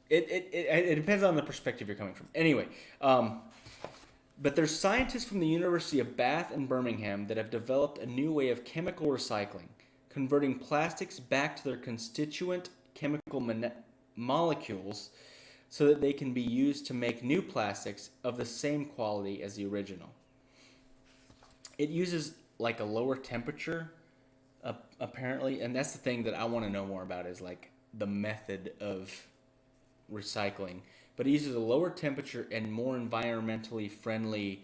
It depends on the perspective you're coming from. Anyway, but there's scientists from the University of Bath and Birmingham that have developed a new way of chemical recycling, converting plastics back to their constituent chemical molecules so that they can be used to make new plastics of the same quality as the original. It uses like a lower temperature, apparently, and that's the thing that I want to know more about is like the method of recycling. But it uses a lower temperature and more environmentally friendly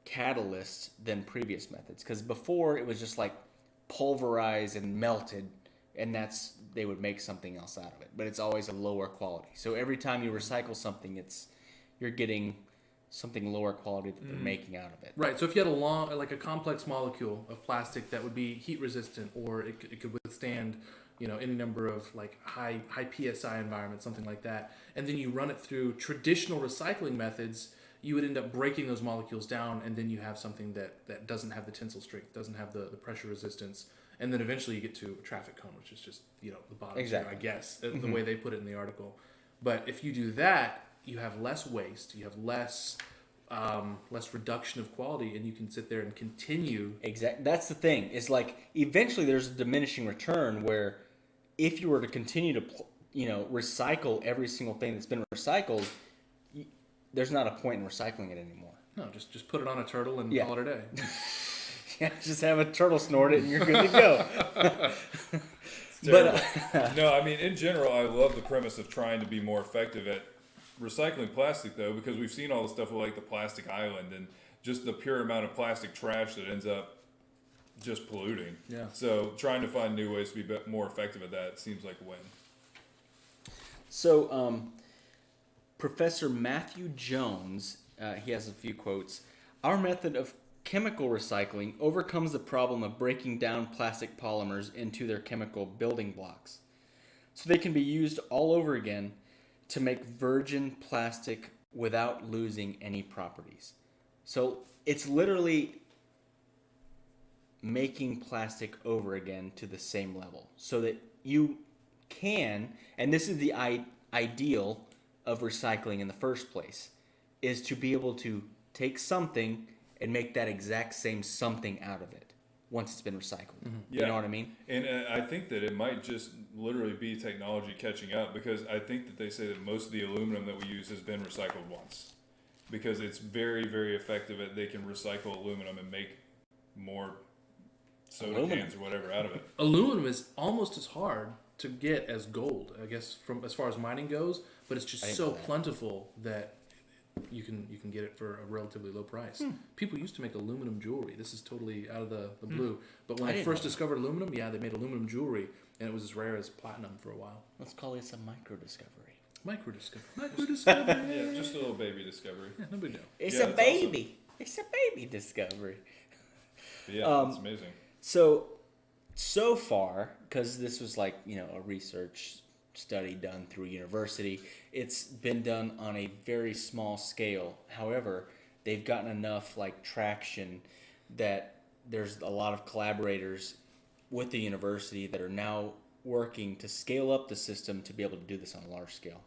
catalysts than previous methods. Because before it was just like pulverized and melted, and they would make something else out of it. But it's always a lower quality. So every time you recycle something, you're getting something lower quality that they're making out of it. Right. So if you had a complex molecule of plastic that would be heat resistant, or it could withstand, any number of like high PSI environments, something like that, and then you run it through traditional recycling methods, you would end up breaking those molecules down, and then you have something that doesn't have the tensile strength, doesn't have the pressure resistance, and then eventually you get to a traffic cone, which is just the bottom Exactly. tier, I guess, the way they put it in the article. But if you do that, you have less waste, you have less reduction of quality, and you can sit there and continue. Exactly. That's the thing. It's like eventually there's a diminishing return where if you were to continue to recycle every single thing that's been recycled, there's not a point in recycling it anymore. No, just put it on a turtle and Yeah. call it a day. Yeah, just have a turtle snort it and you're good to go. But no, I mean, in general, I love the premise of trying to be more effective at recycling plastic, though, because we've seen all the stuff with like the plastic island and just the pure amount of plastic trash that ends up just polluting. Yeah. So trying to find new ways to be more effective at that seems like a win. So, Professor Matthew Jones, he has a few quotes. Our method of chemical recycling overcomes the problem of breaking down plastic polymers into their chemical building blocks, so they can be used all over again to make virgin plastic without losing any properties. So it's literally making plastic over again to the same level, so that you can, and this is the ideal of recycling in the first place, is to be able to take something and make that exact same something out of it once it's been recycled. Yeah. You know what I mean? And I think that it might just literally be technology catching up, because I think that they say that most of the aluminum that we use has been recycled once, because it's very, very effective at they can recycle aluminum and make more soda cans or whatever out of it. Aluminum is almost as hard to get as gold, I guess, from as far as mining goes, but it's just so plentiful that you can get it for a relatively low price. People used to make aluminum jewelry. This is totally out of the blue. But when I first discovered aluminum, they made aluminum jewelry, and it was as rare as platinum for a while. Let's call this a micro-discovery. Micro-discovery. Yeah, just a little baby discovery. Yeah, no big deal. It's Yeah, a that's baby. It's a baby discovery. But yeah, it's amazing. So far, because this was like, a research study done through university, it's been done on a very small scale. However, they've gotten enough traction that there's a lot of collaborators with the university that are now working to scale up the system to be able to do this on a large scale.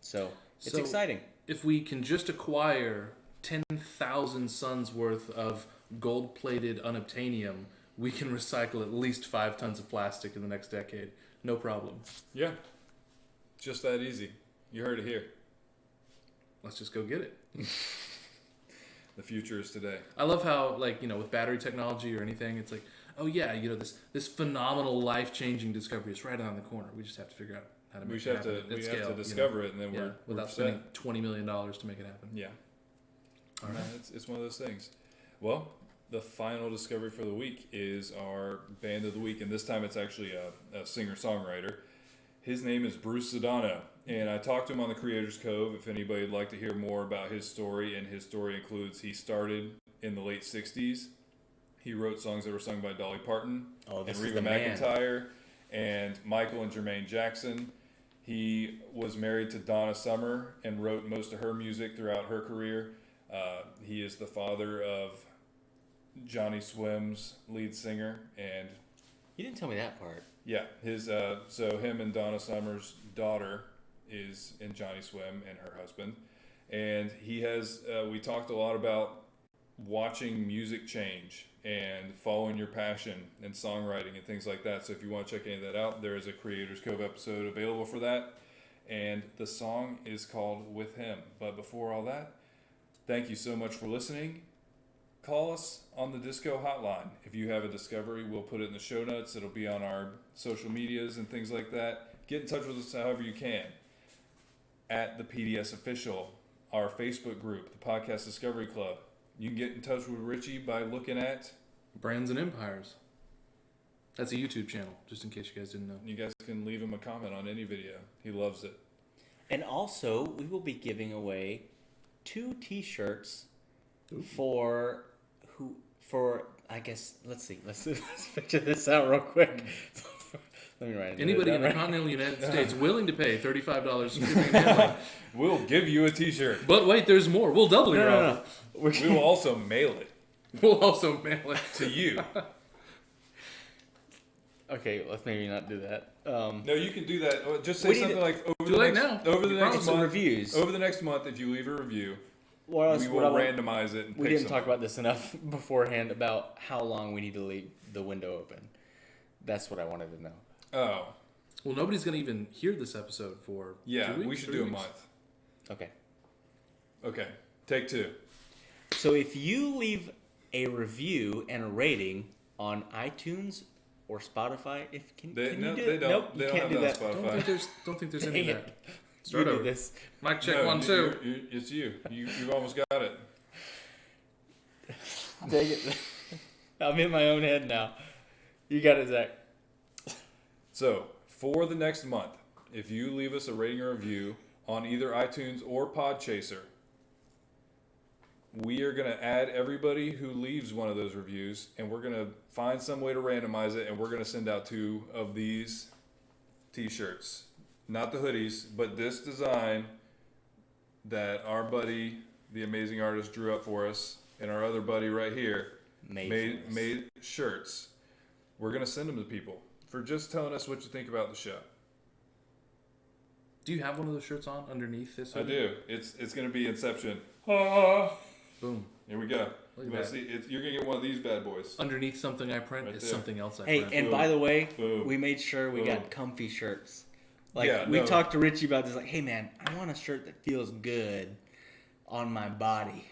So it's exciting. If we can just acquire 10,000 sons worth of gold-plated unobtainium, we can recycle at least 5 tons of plastic in the next decade. No problem. Yeah. Just that easy. You heard it here. Let's just go get it. The future is today. I love how, with battery technology or anything, it's like, oh yeah, this phenomenal life-changing discovery is right around the corner. We just have to figure out how to make it happen at scale. We have to discover it, and then we're without spending $20 million to make it happen. Yeah. All right. It's one of those things. Well, the final discovery for the week is our band of the week, and this time it's actually a singer-songwriter. His name is Bruce Sedano, and I talked to him on the Creators Cove if anybody would like to hear more about his story, and his story includes he started in the late 60s. He wrote songs that were sung by Dolly Parton and Reba McEntire and Michael and Jermaine Jackson. He was married to Donna Summer and wrote most of her music throughout her career. He is the father of Johnny Swim's lead singer, and You didn't tell me that part. yeah, his so him and Donna Summer's daughter is in Johnny Swim, and her husband, and he has. We talked a lot about watching music change and following your passion and songwriting and things like that. So if you want to check any of that out, there is a Creators Cove episode available for that, and the song is called "With Him." But before all that, thank you so much for listening. Call us on the Disco hotline. If you have a discovery, we'll put it in the show notes. It'll be on our social medias and things like that. Get in touch with us however you can. At the PDS Official, our Facebook group, the Podcast Discovery Club. You can get in touch with Richie by looking at Brands and Empires. That's a YouTube channel, just in case you guys didn't know. You guys can leave him a comment on any video. He loves it. And also, we will be giving away 2 T-shirts for I guess, let's see, let's picture this out real quick. Let me write it. Anybody in the continental United States willing to pay $35 shipping and handling. We'll give you a T-shirt. But wait, there's more. We'll double your offer. We will also mail it We'll also mail it to you. Okay, let's maybe not do that. No, you can do that. Just say We need something to- like over Do the it next now. over the You next promised some month. reviews. Over the next month, if you leave a review, What else? we will randomize it. And We pick didn't talk someone. about this enough beforehand about how long we need to leave the window open. That's what I wanted to know. Oh, Well, nobody's going to even hear this episode for yeah. 2 weeks, We should 3 do a weeks. month. Okay. Okay, take 2. So if you leave a review and a rating on iTunes or Spotify, can They you don't. do They it? don't. Nope, They you don't can't have do that that. on Don't think Spotify. there's any Dang of that. it. Start You over. did this. Mic check No, 1, 2. It's you. You've almost got it. Dang it. I'm in my own head now. You got it, Zach. So, for the next month, if you leave us a rating or review on either iTunes or Podchaser, we are going to add everybody who leaves one of those reviews, and we're going to find some way to randomize it, and we're going to send out 2 of these t-shirts. Not the hoodies, but this design that our buddy, the amazing artist, drew up for us, and our other buddy right here made shirts. We're going to send them to people for just telling us what you think about the show. Do you have one of those shirts on underneath this? I hoodie? do. It's going to be Inception. Boom. Here we go. Look You at wanna that. see? You're going to get one of these bad boys. Underneath something I print Right is there. something else I Hey, print. and Boom. by the way, Boom. we made sure we Boom. got comfy shirts. Like, Yeah, we no. talked to Richie about this. Like, hey, man, I want a shirt that feels good on my body.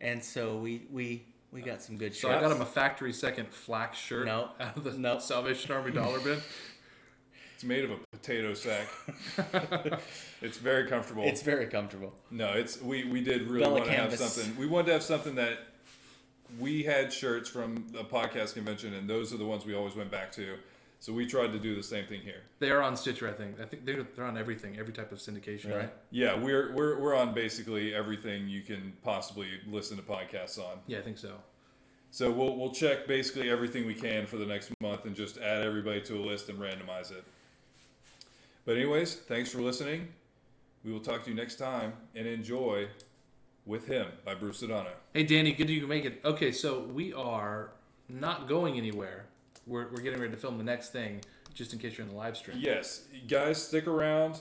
And so we got some good So shirts. I got him a factory second flax shirt No. out of the No. Salvation Army dollar bin. It's made of a potato sack. It's very comfortable. It's very comfortable. No, we did really Bella want to have canvas. something. We wanted to have something that we had shirts from a podcast convention, and those are the ones we always went back to. So we tried to do the same thing here. They are on Stitcher, I think. I think they're on everything, every type of syndication, Really? right? Yeah, we're on basically everything you can possibly listen to podcasts on. Yeah, I think so. So we'll check basically everything we can for the next month and just add everybody to a list and randomize it. But anyways, thanks for listening. We will talk to you next time, and enjoy With Him by Bruce Sedano. Hey, Danny, good you can make it. Okay, so we are not going anywhere. We're getting ready to film the next thing, just in case you're in the live stream. Yes, guys, stick around.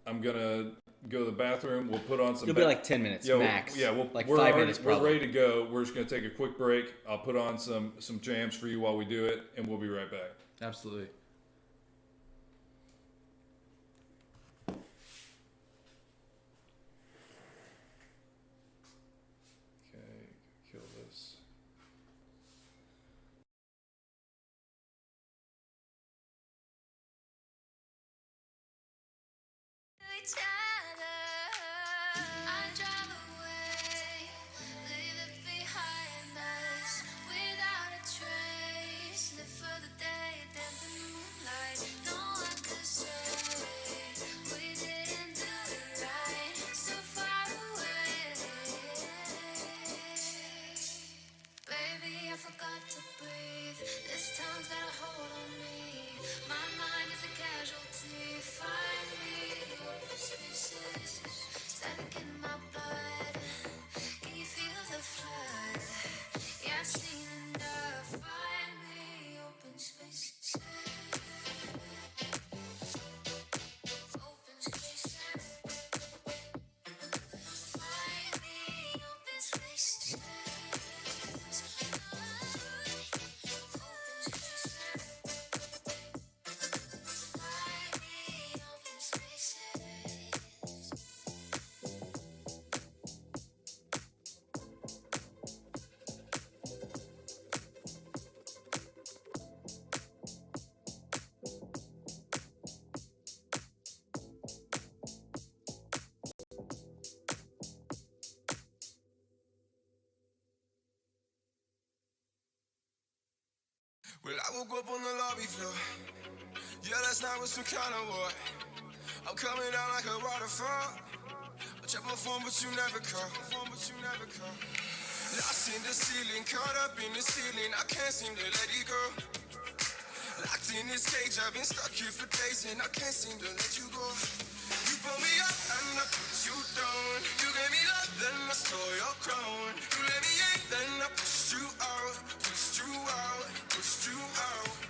I'm gonna go to the bathroom. We'll put on some. It'll be like 10 minutes Yeah, max. we'll, like we're 5 already- minutes probably. We're ready to go. We're just gonna take a quick break. I'll put on some jams for you while we do it, and we'll be right back. Absolutely. Okay, kill this. each other. I drive away, leave it behind us without a trace. Live for the day, dance in the moonlight. No one could say we didn't do it right. So far away, baby, I forgot to breathe. This town's got a hold on me. My mind is a casualty. Find me open spaces, static in my blood. Can you feel the flood? Yeah, I've seen enough. Find me open spaces. Open spaces. Find me open spaces. Well, I woke up on the lobby floor. Yeah, last night was some kind of war. I'm coming down like a waterfall. I check my phone, but you never call. Lost in the ceiling, caught up in the ceiling. I can't seem to let it go. Locked in this cage, I've been stuck here for days, and I can't seem to let you go. You pull me up and I put you down. You gave me love, then I stole your crown. You let me in, then I pushed you out.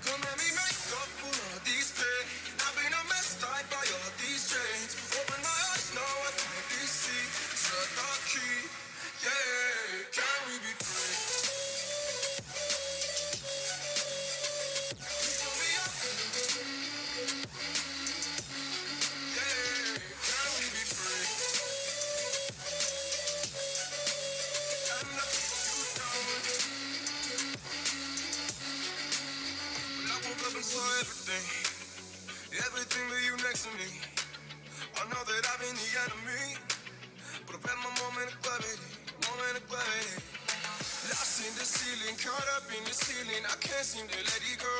Come let me make up for all these pain. I've been a mess, tied by all these chains. Open my eyes, now I finally see. Shut the key, yeah. Can we be free? You pull me up, yeah. Can we be free? And I put you down. Well, I woke up and saw everything but you next to me. I know that I've been the enemy, but I've had my moment of gravity. Lost in the ceiling, caught up in the ceiling, I can't seem to let it go.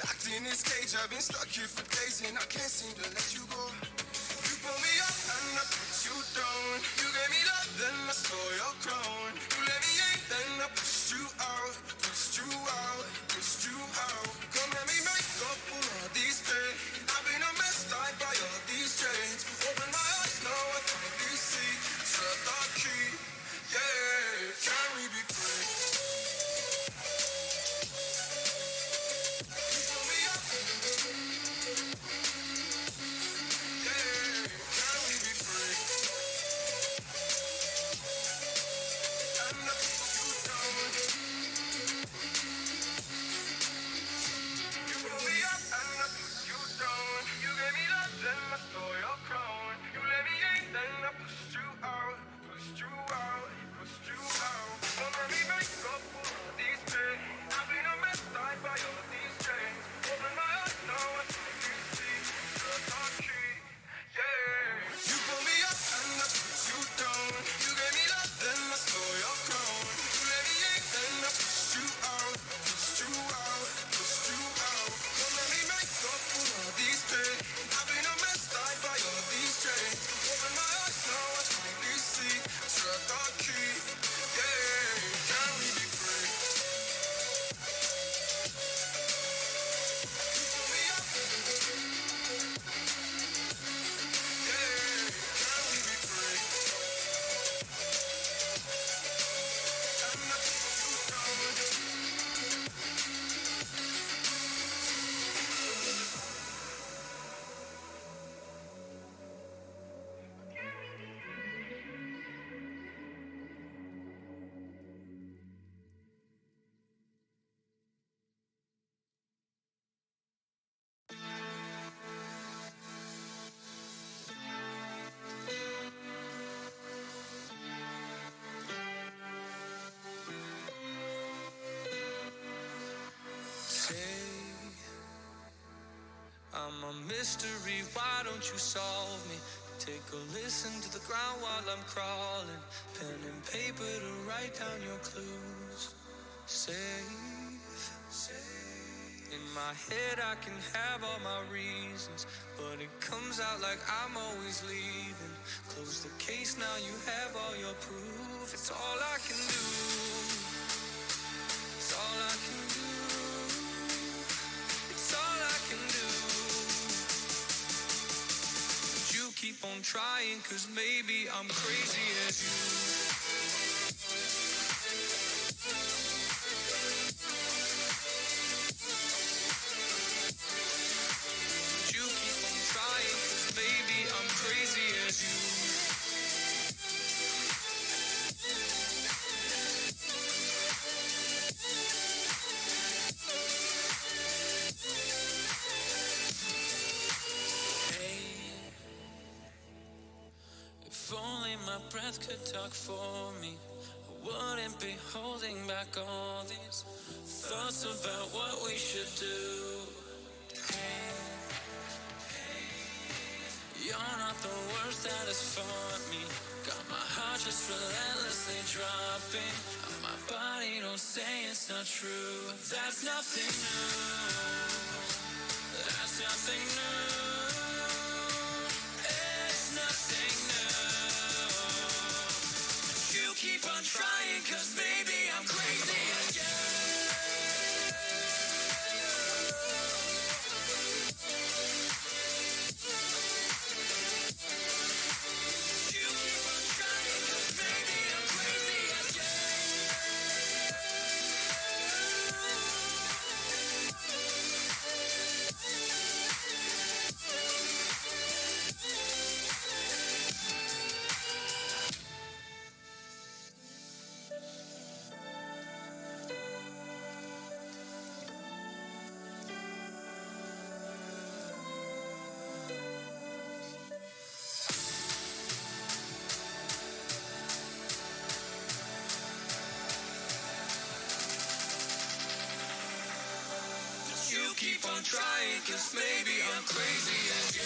Locked in this cage, I've been stuck here for days and I can't seem to let you go. You pull me up and I put you down. You gave me love, then I stole your crown. You let me in, then I pushed you out. Pushed you out, pushed you out. Come let me make up for all these pain. I've been a mess, tied by all these chains. Open my eyes, now I finally see. Shut the key, yeah. Can we be free? You pull me up, yeah. Can we be free? And I put you down. You pull me up and I put you down. You gave me love, then I stole your crown. You let me in, then I pushed you out. Pushed you out, pushed you out. Don't let me make up for all these pain. I've been a mess, tied by all these chains. Open my eyes, now I finally see. The dark key, yeah. You pull me up and I put you down. You gave me love, then I stole your crown. You let me in, then I pushed you out. Pushed you out, pushed you out. Don't let me make up for all these pain. I've been a mess, tied by all these chains. Open my eyes, now I finally see. Struck the key, yeah. Can we be free? You pull me up, yeah. Can we be free? And I put you down. Say I'm a mystery, why don't you solve me? Take a listen to the ground while I'm crawling. Pen and paper to write down your clues. Safe. In my head I can have all my reasons, but it comes out like I'm always leaving. Close the case, now you have all your proof. It's all I can do. It's all I can do. It's all I can do. But you keep on trying, 'cause maybe I'm crazy as you. But you keep on trying, 'cause maybe I'm crazy as you. If only my breath could talk for me, I wouldn't be holding back all these thoughts about what we should do. You're not the worst that has fought me. Got my heart just relentlessly dropping. My body don't say it's not true. That's nothing new. That's nothing new. It's nothing new. You keep on trying, 'cause maybe I'm crazy as you. You keep on trying, 'cause maybe I'm crazy as you. You keep on trying, 'cause maybe I'm crazy as you.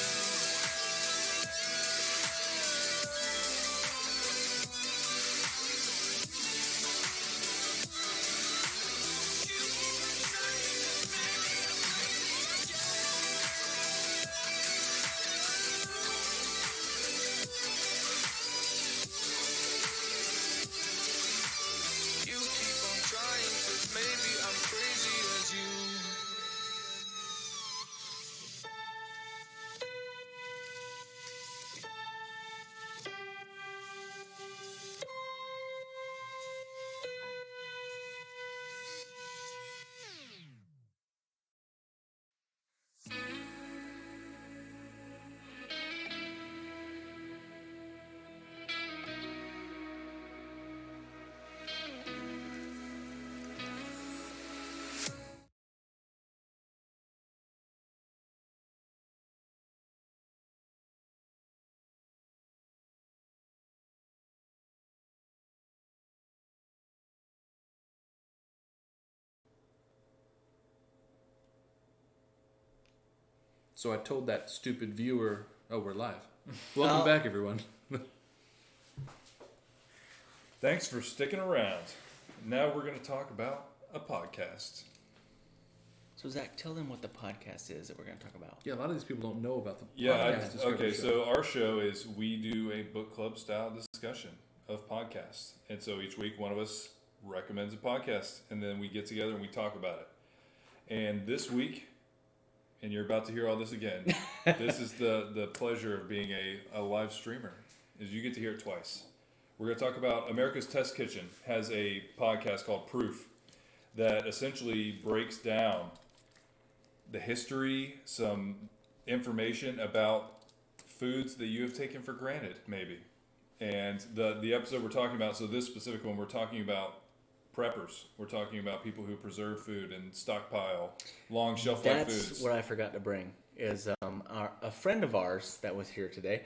So I told that stupid viewer, oh, we're live. Welcome back, everyone. Thanks for sticking around. Now we're going to talk about a podcast. So Zach, tell them what the podcast is that we're going to talk about. Yeah, a lot of these people don't know about the Yeah, podcast. Discovery okay, Show. so our show is we do a book club style discussion of podcasts. And so each week one of us recommends a podcast and then we get together and we talk about it. And this week, and you're about to hear all this again, this is the pleasure of being a live streamer, is you get to hear it twice. We're going to talk about America's Test Kitchen has a podcast called Proof that essentially breaks down the history, some information about foods that you have taken for granted, maybe. And the episode we're talking about, so this specific one, we're talking about preppers. We're talking about people who preserve food and stockpile long shelf life foods. That's what I forgot to bring, is a friend of ours that was here today,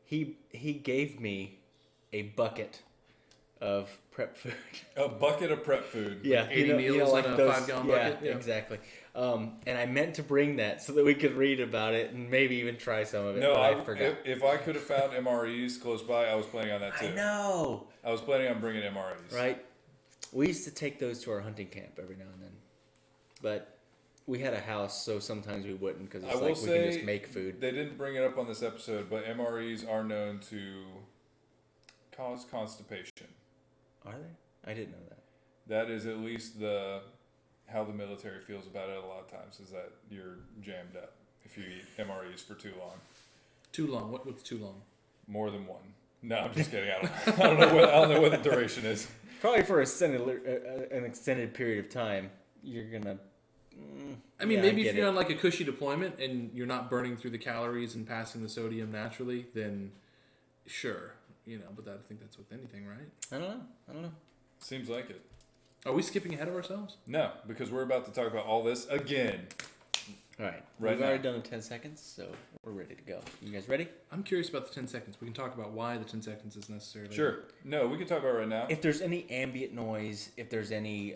he gave me a bucket of prep food. A bucket of prep food. Yeah, 80 meals in a 5-gallon bucket? Yeah, Yeah. exactly. And I meant to bring that so that we could read about it and maybe even try some of it. No, but I forgot. If I could have found MREs close by, I was planning on that too. I know, I was planning on bringing MREs. right? We used to take those to our hunting camp every now and then, but we had a house, so sometimes we wouldn't because I it's will like we say can just make food. They didn't bring it up on this episode, but MREs are known to cause constipation. Are they? I didn't know that. That is at least how the military feels about it a lot of times, is that you're jammed up if you eat MREs for too long. Too long. What's too long? More than one. No, I'm just kidding. I don't know what the duration is. Probably for an extended period of time, you're gonna. I mean, yeah, maybe I if get you're it. on like a cushy deployment and you're not burning through the calories and passing the sodium naturally, then sure, but I think that's with anything, right? I don't know. Seems like it. Are we skipping ahead of ourselves? No, because we're about to talk about all this again. All right. Right We've now. already done the 10 seconds, so we're ready to go. You guys ready? I'm curious about the 10 seconds. We can talk about why the 10 seconds is necessary. Sure. No, we can talk about it right now. If there's any ambient noise, if there's any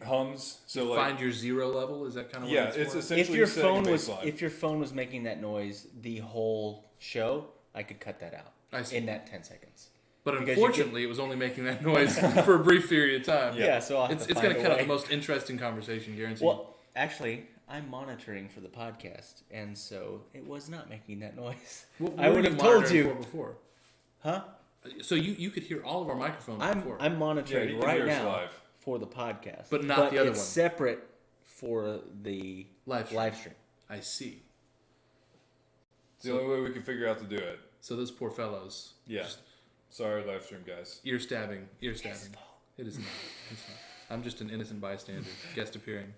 Hums. So like, Find your zero level. Is that kind of what yeah, it's it's for? essentially if setting your phone was making that noise the whole show, I could cut that out I see. in that 10 seconds. But because you unfortunately, it was only making that noise for a brief period of time. Yeah. So I'll have It's to going to find cut a out the way. most interesting conversation, guaranteed. Well, actually, I'm monitoring for the podcast, and so it was not making that noise. What I were would you have told monitoring you. for before. Huh? So you could hear all of our microphones before. I'm Yeah, monitoring you can right hear us now live. for the podcast, But not the other it's one. separate for the Live stream. I see. It's the only way we can figure out to do it. So those poor fellows. Yeah. Sorry, live stream guys. Ear stabbing. It is not. It's not. I'm just an innocent bystander, guest appearing.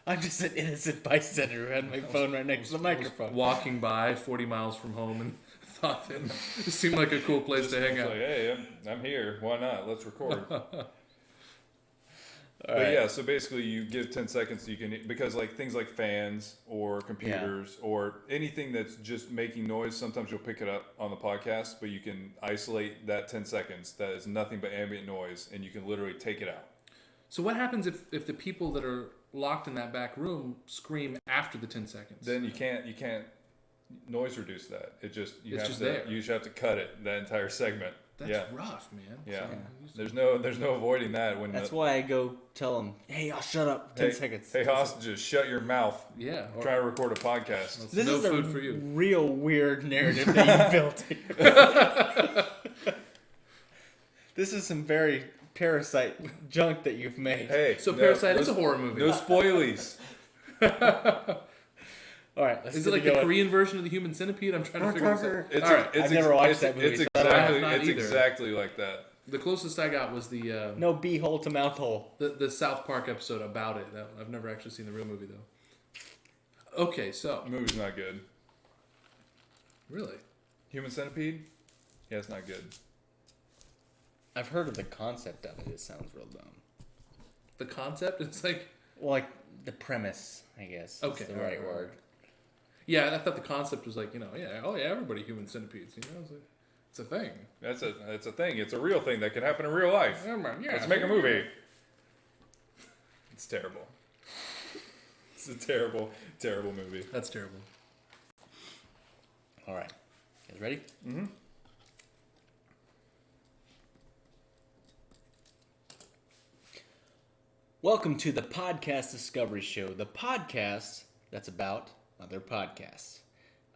I'm just an innocent bystander who had my phone right next to the microphone. Walking by 40 miles from home and thought that it seemed like a cool place to hang It's out. like, hey, I'm here. Why not? Let's record. All But right. yeah, so basically you give 10 seconds so you can, because like things like fans or computers or anything that's just making noise, sometimes you'll pick it up on the podcast, but you can isolate that 10 seconds. That is nothing but ambient noise and you can literally take it out. So what happens if the people that are locked in that back room scream after the 10 seconds? Then you can't noise reduce that. It just, you It's have just to, there. you just have to cut it, that entire segment. That's yeah. rough, man. Yeah. So- There's no avoiding that when That's why I go tell them, hey, I'll shut up 10 seconds. Hey hostages, shut your mouth. Yeah. I'm trying to record a podcast. It's This no is a food for you. real weird narrative that you built here. This is some very Parasite junk that you've made. Hey, So Parasite is a horror movie. No spoilies. All right, let's Is it like the Korean version of the Human Centipede? I'm trying to figure this out. It's All right. it's I've never watched it's, that movie, It's so I don't exactly, know. I have it's not either. exactly like that. The closest I got was the No beehole to mouth hole. the South Park episode about it. I've never actually seen the real movie though. Okay, so The movie's not good. really, Human Centipede? Yeah, it's not good. I've heard of the concept of it. It sounds real dumb. the concept, it's like, Well, like the premise, I guess. Okay, is the all right right, word. yeah, I thought the concept was like, everybody human centipedes, it's a thing. It's a thing. It's a real thing that can happen in real life. Yeah, Let's make a movie. It's terrible. It's a terrible, terrible movie. That's terrible. All right. You guys ready? Mm-hmm. Welcome to the Podcast Discovery Show, the podcast that's about other podcasts.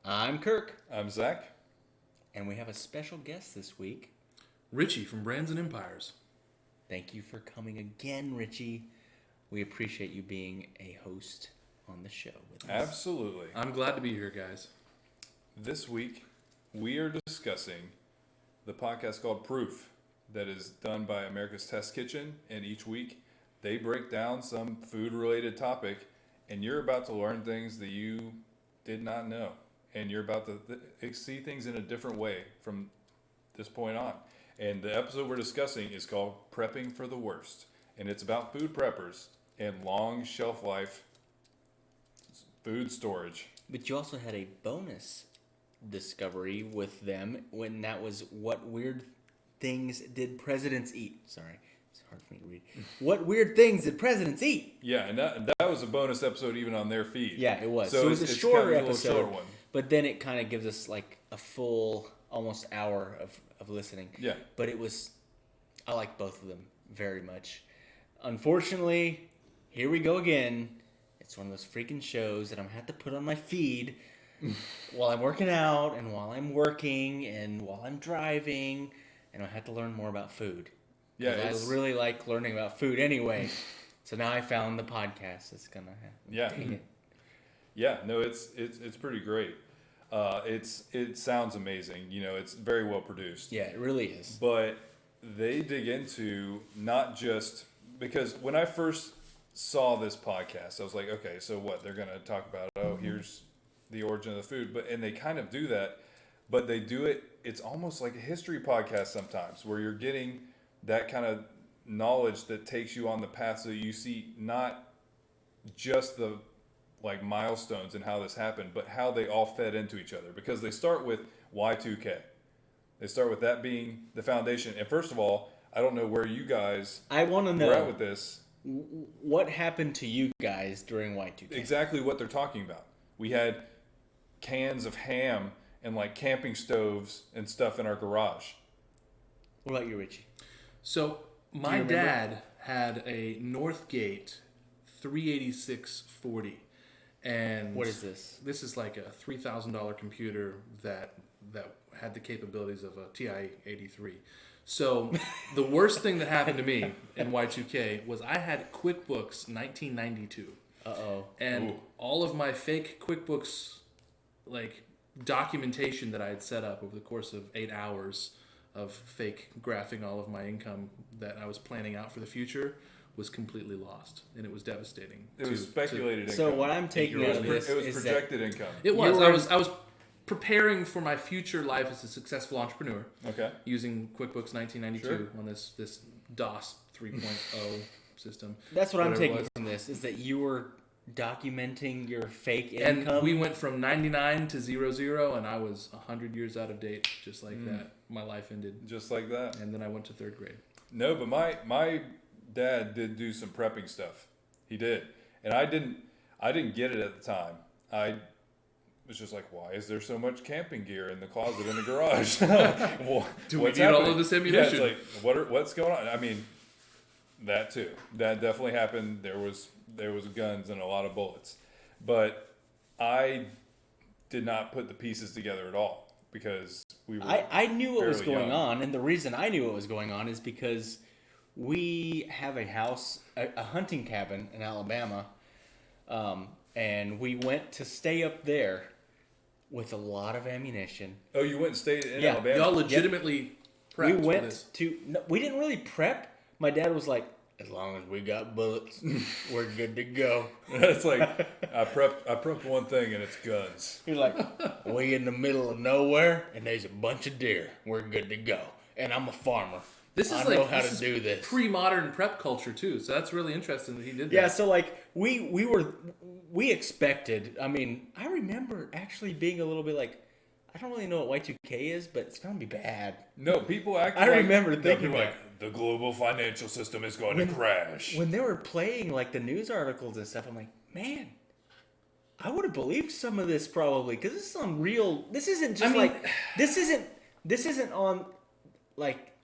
I'm Kirk, I'm Zach. and we have a special guest this week. Richie from Brands and Empires. Thank you for coming again, Richie. We appreciate you being a host on the show with us. Absolutely. I'm glad to be here, guys. This week, we are discussing the podcast called Proof that is done by America's Test Kitchen, and each week they break down some food-related topic, and you're about to learn things that you did not know, and you're about to see things in a different way from this point on. And the episode we're discussing is called Prepping for the Worst, and it's about food preppers and long shelf life food storage. But you also had a bonus discovery with them when that was what weird things did presidents eat? Sorry, it's hard for me to read. What weird things did presidents eat? Yeah, and that was a bonus episode even on their feed. Yeah, it was. So So it was a it's shorter kind of a little episode, short one. but then it kind of gives us like a full, almost hour of listening. Yeah. But I like both of them very much. Unfortunately, here we go again. It's one of those freaking shows that I'm going to have to put on my feed while I'm working out and while I'm working and while I'm driving, and I have to learn more about food. Yeah, 'Cause I really like learning about food anyway. So now I found the podcast that's going to happen. Yeah. Dang it. Yeah, no, it's pretty great. It sounds amazing. You know, it's very well produced. Yeah, it really is. But they dig into not just because when I first saw this podcast, I was like, okay, so what? They're gonna talk about here's the origin of the food, and they kind of do that, but they do it. It's almost like a history podcast sometimes, where you're getting that kind of knowledge that takes you on the path, so you see not just the like milestones and how this happened, but how they all fed into each other. Because they start with Y2K. They start with that being the foundation. And first of all, I don't know where you guys I want to were at know with this. what happened to you guys during Y2K. Exactly what they're talking about. We had cans of ham and like camping stoves and stuff in our garage. What about you, Richie? So my remember? dad had a Northgate 38640, and What is this? This is like a $3,000 computer that had the capabilities of a TI-83. So the worst thing that happened to me in Y2K was I had QuickBooks 1992. Uh-oh. And Ooh. all of my fake QuickBooks like documentation that I had set up over the course of 8 hours of fake graphing all of my income that I was planning out for the future was completely lost, and it was devastating. It was speculated income. So what I'm taking out of this it was is projected income. It was. You were- I was preparing for my future life as a successful entrepreneur Okay. using QuickBooks 1992 Sure. on this DOS 3.0 system. that's what I'm whatever it taking was. from this is that you were documenting your fake And income. we went from 99 to 00, and I was 100 years out of date, just like that. My life ended, Just like that. and then I went to 3rd grade. No, but my dad did do some prepping stuff. He did, and I didn't get it at the time. I was just like, why is there so much camping gear in the closet in the garage? Well, Do we what's need all happening? of this Yeah, ammunition? it's like what's going on? I mean, that too. That definitely happened. There was guns and a lot of bullets, but I did not put the pieces together at all because we were. I knew what was fairly going young. on, and the reason I knew what was going on is because we have a house, a hunting cabin in Alabama, and we went to stay up there with a lot of ammunition. Oh, you went and stayed in Yeah, Alabama. Y'all legitimately prepped We for went this. to. No, we didn't really prep. My dad was like, "As long as we got bullets, we're good to go." It's like I prepped one thing and it's guns. He's like, "We in the middle of nowhere, and there's a bunch of deer. We're good to go." And I'm a farmer. This is I like know how this to is do this. pre-modern prep culture too, so that's really interesting that he did that. Yeah, so like we expected. I mean, I remember actually being a little bit like, I don't really know what Y2K is, but it's gonna be bad. No, people act. I remember thinking people that. like the global financial system is going to crash. When they were playing like the news articles and stuff, I'm like, man, I would have believed some of this probably because this is on real. This isn't just this isn't on like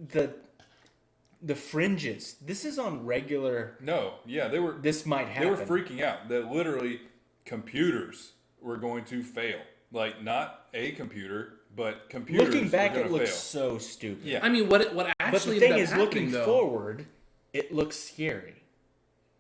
the fringes. This is on regular. No, yeah, they were. This might happen. They were freaking out that literally computers were going to fail. Like not a computer, but computers. Looking back, were it gonna looks fail. so stupid. Yeah. I mean, what But actually the thing ended is, up happening, looking though, forward, it looks scary.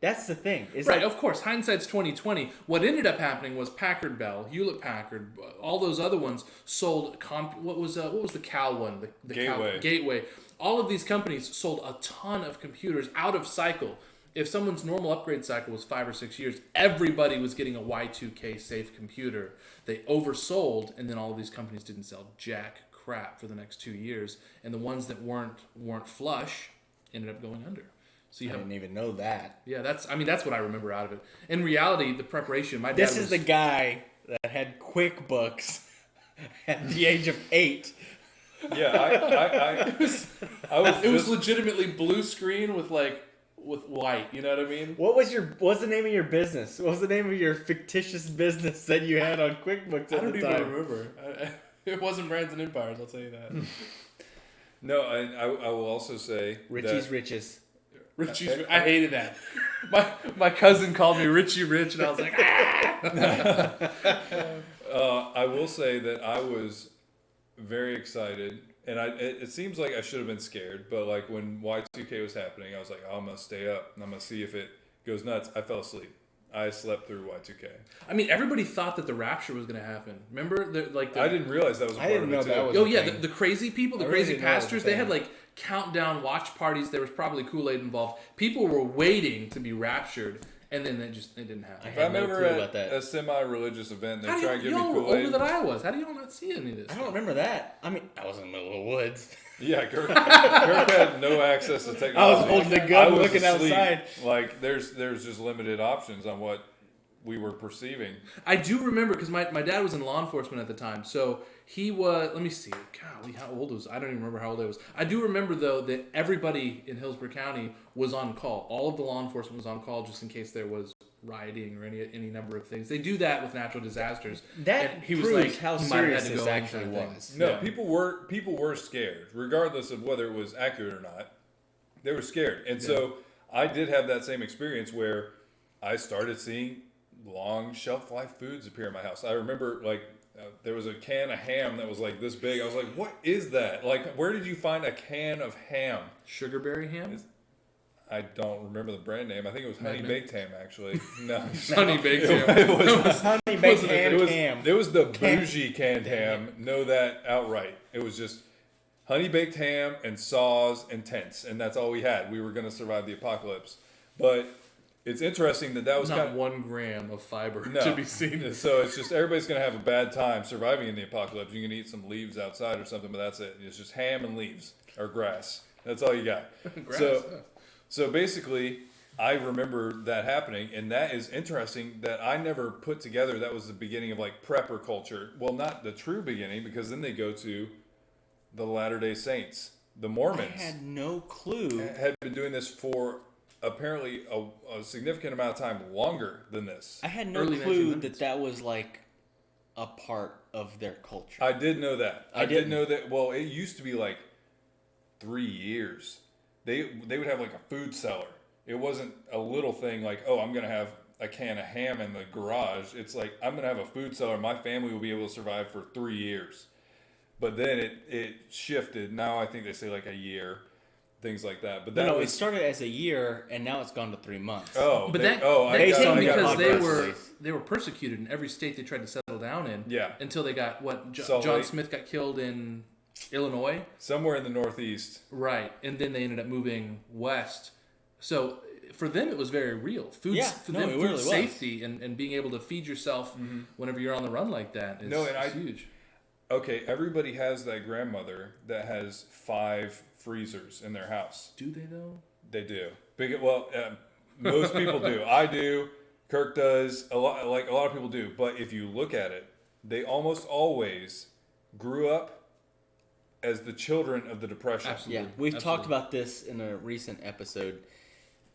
That's the thing. It's right, like, of course, hindsight's 2020. What ended up happening was Packard Bell, Hewlett Packard, all those other ones sold. What was the Cal one? The Gateway. Gateway. All of these companies sold a ton of computers out of cycle. If someone's normal upgrade cycle was 5 or 6 years, everybody was getting a Y2K safe computer. They oversold, and then all of these companies didn't sell jack crap for the next 2 years, and the ones that weren't flush ended up going under. So you I have didn't even know that. yeah, that's what I remember out of it. In reality, the preparation. My dad This was, is the guy that had QuickBooks at the age of 8. Yeah, It was legitimately blue screen with white. You know what I mean? What's the name of your business? What was the name of your fictitious business that you had on QuickBooks at the time? remember. It wasn't Brands and Empires. I'll tell you that. No, I will also say Richie's that, Riches. Richie's. I hated that. My cousin called me Richie Rich, and I was like, I will say that I was very excited, and it seems like I should have been scared, but like when Y2K was happening, I was like, oh, I'm gonna stay up and I'm gonna see if it goes nuts. I fell asleep. I slept through Y2K. I mean, everybody thought that the rapture was going to happen. Remember, I didn't realize that was a part of it too. Oh yeah, the crazy people, the I really crazy didn't know it was a pastors, they had thing. like countdown watch parties. There was probably Kool-Aid involved. People were waiting to be raptured, and then it didn't happen. If had I'm no ever clue at about that. a semi-religious event, they How do try and give me y'all were Kool-Aid. older than I was? How do y'all not see any of this? I don't remember that. I mean, I was in the middle of the woods. Yeah, Kirk had no access to technology. I was holding a gun I was looking asleep. outside. Like, there's just limited options on what we were perceiving. I do remember because my dad was in law enforcement at the time, so he was. Let me see. Golly, how old was I? Don't even remember how old I was. I do remember though that everybody in Hillsborough County was on call. All of the law enforcement was on call just in case there was rioting or any number of things. They do that with natural disasters. That And he was proves like, how he might have had serious to this go actually and kind of was. No, Yeah. people were scared, regardless of whether it was accurate or not. They were scared, and so I did have that same experience where I started seeing long shelf life foods appear in my house. I remember there was a can of ham that was like this big. I was like, "What is that? Like, where did you find a can of ham?" Sugarberry ham. I don't remember the brand name. I think it was Honey Magnum? Baked Ham, actually. No, Honey baked ham. It was. Honey baked It was, ham. it was the bougie canned ham. Know that outright. It was just honey baked ham and saws and tents, and that's all we had. We were going to survive the apocalypse. But it's interesting that was Not kind of 1 gram of fiber no. to be seen. So it's just everybody's going to have a bad time surviving in the apocalypse. You can eat some leaves outside or something, but that's it. It's just ham and leaves or grass. That's all you got. Grass, So basically, I remember that happening, and that is interesting that I never put together that was the beginning of like prepper culture. Well, not the true beginning, because then they go to the Latter-day Saints, the Mormons. I had no clue. Had been doing this for apparently a significant amount of time longer than this. I had no Early clue 1900s. that was like a part of their culture. I did know that. I did didn't. know that. Well, it used to be like 3 years. They would have like a food cellar. It wasn't a little thing like, oh, I'm gonna have a can of ham in the garage. It's like I'm gonna have a food cellar. My family will be able to survive for 3 years. But then it shifted. Now I think they say like a year, things like that. But that No, it was started as a year, and now it's gone to 3 months. oh, But they, that I came got because my breath. they were persecuted in every state they tried to settle down in. Yeah. Until they got Salt John Lake. Smith got killed in Illinois. Somewhere in the Northeast. Right, and then they ended up moving west. So for them, it was very real. Food, Yeah, for no, them, it food really was. safety and being able to feed yourself whenever you're on the run like that is, is huge. Okay, everybody has that grandmother that has 5 freezers in their house. Do they though? They do. Most people do. I do. Kirk does. A lot of people do. But if you look at it, they almost always grew up as the children of the Depression. Absolutely. Yeah, we've Absolutely. talked about this in a recent episode.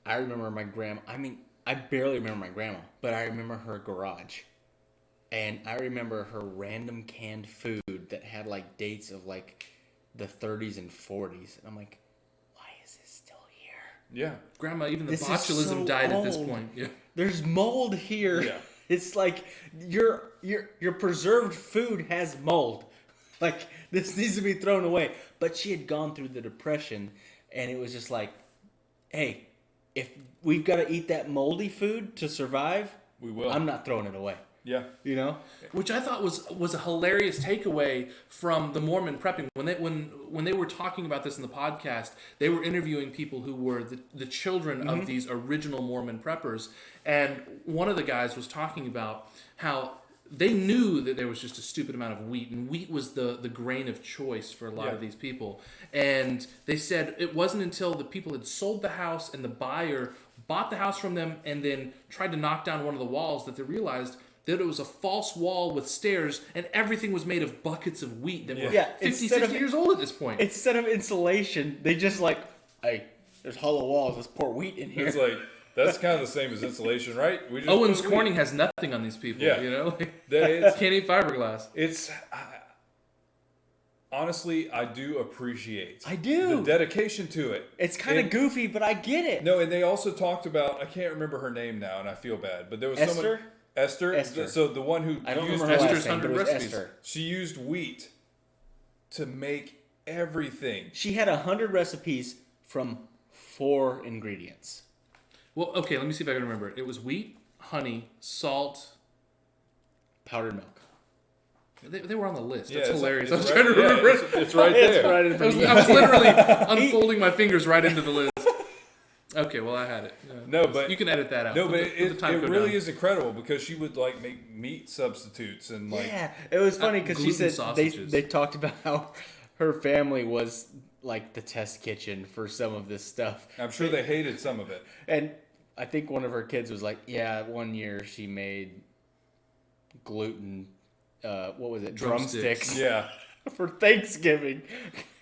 I remember my grandma. I mean, I barely remember my grandma, but I remember her garage. And I remember her random canned food that had like dates of like the 30s and 40s. And I'm like, why is this still here? Yeah. Grandma, even the This is botulism so died at this old. point. Yeah. There's mold here. Yeah. It's like your preserved food has mold. Like, this needs to be thrown away. But she had gone through the Depression, and it was just like, hey, if we've got to eat that moldy food to survive, We will. I'm not throwing it away. Yeah. You know? Which I thought was a hilarious takeaway from the Mormon prepping. When they were talking about this in the podcast, they were interviewing people who were the children of these original Mormon preppers, and one of the guys was talking about how they knew that there was just a stupid amount of wheat, and wheat was the grain of choice for a lot of these people. And they said it wasn't until the people had sold the house and the buyer bought the house from them and then tried to knock down one of the walls that they realized that it was a false wall with stairs, and everything was made of buckets of wheat that were 50, 60 years old at this point. Instead of insulation, they just like, hey, there's hollow walls, let's pour wheat in here. It's like, that's kind of the same as insulation, right? We just Owens put Corning wheat. has nothing on these people, Yeah. you know? Like, It's, can't eat fiberglass. honestly, I do appreciate I do. the dedication to it. It's kind of And- goofy, but I get it. No, and they also talked about, I can't remember her name now, and I feel bad, but there was Esther? someone... Esther? Esther. So the one who I don't used remember her Esther's last name, but it was 100 recipes. Esther. she used wheat to make everything. She had 100 recipes from 4 ingredients. Well, okay, let me see if I can remember it. It was wheat, honey, salt. Powdered milk. They were on the list. Yeah, That's it's- hilarious. it's I was right- trying to yeah, remember it. it's right there. It's right in I front was, of you. I was literally unfolding my fingers right into the list. Okay, well, I had it. Yeah. No, but you can edit that out. No, Put but the it time code really down. is incredible because she would like make meat substitutes and like Yeah, it was funny because she gluten said they sausages. talked about how her family was like the test kitchen for some of this stuff. I'm sure they hated some of it. And I think one of her kids was like, yeah, one year she made gluten, what was it, drumsticks Yeah. for Thanksgiving.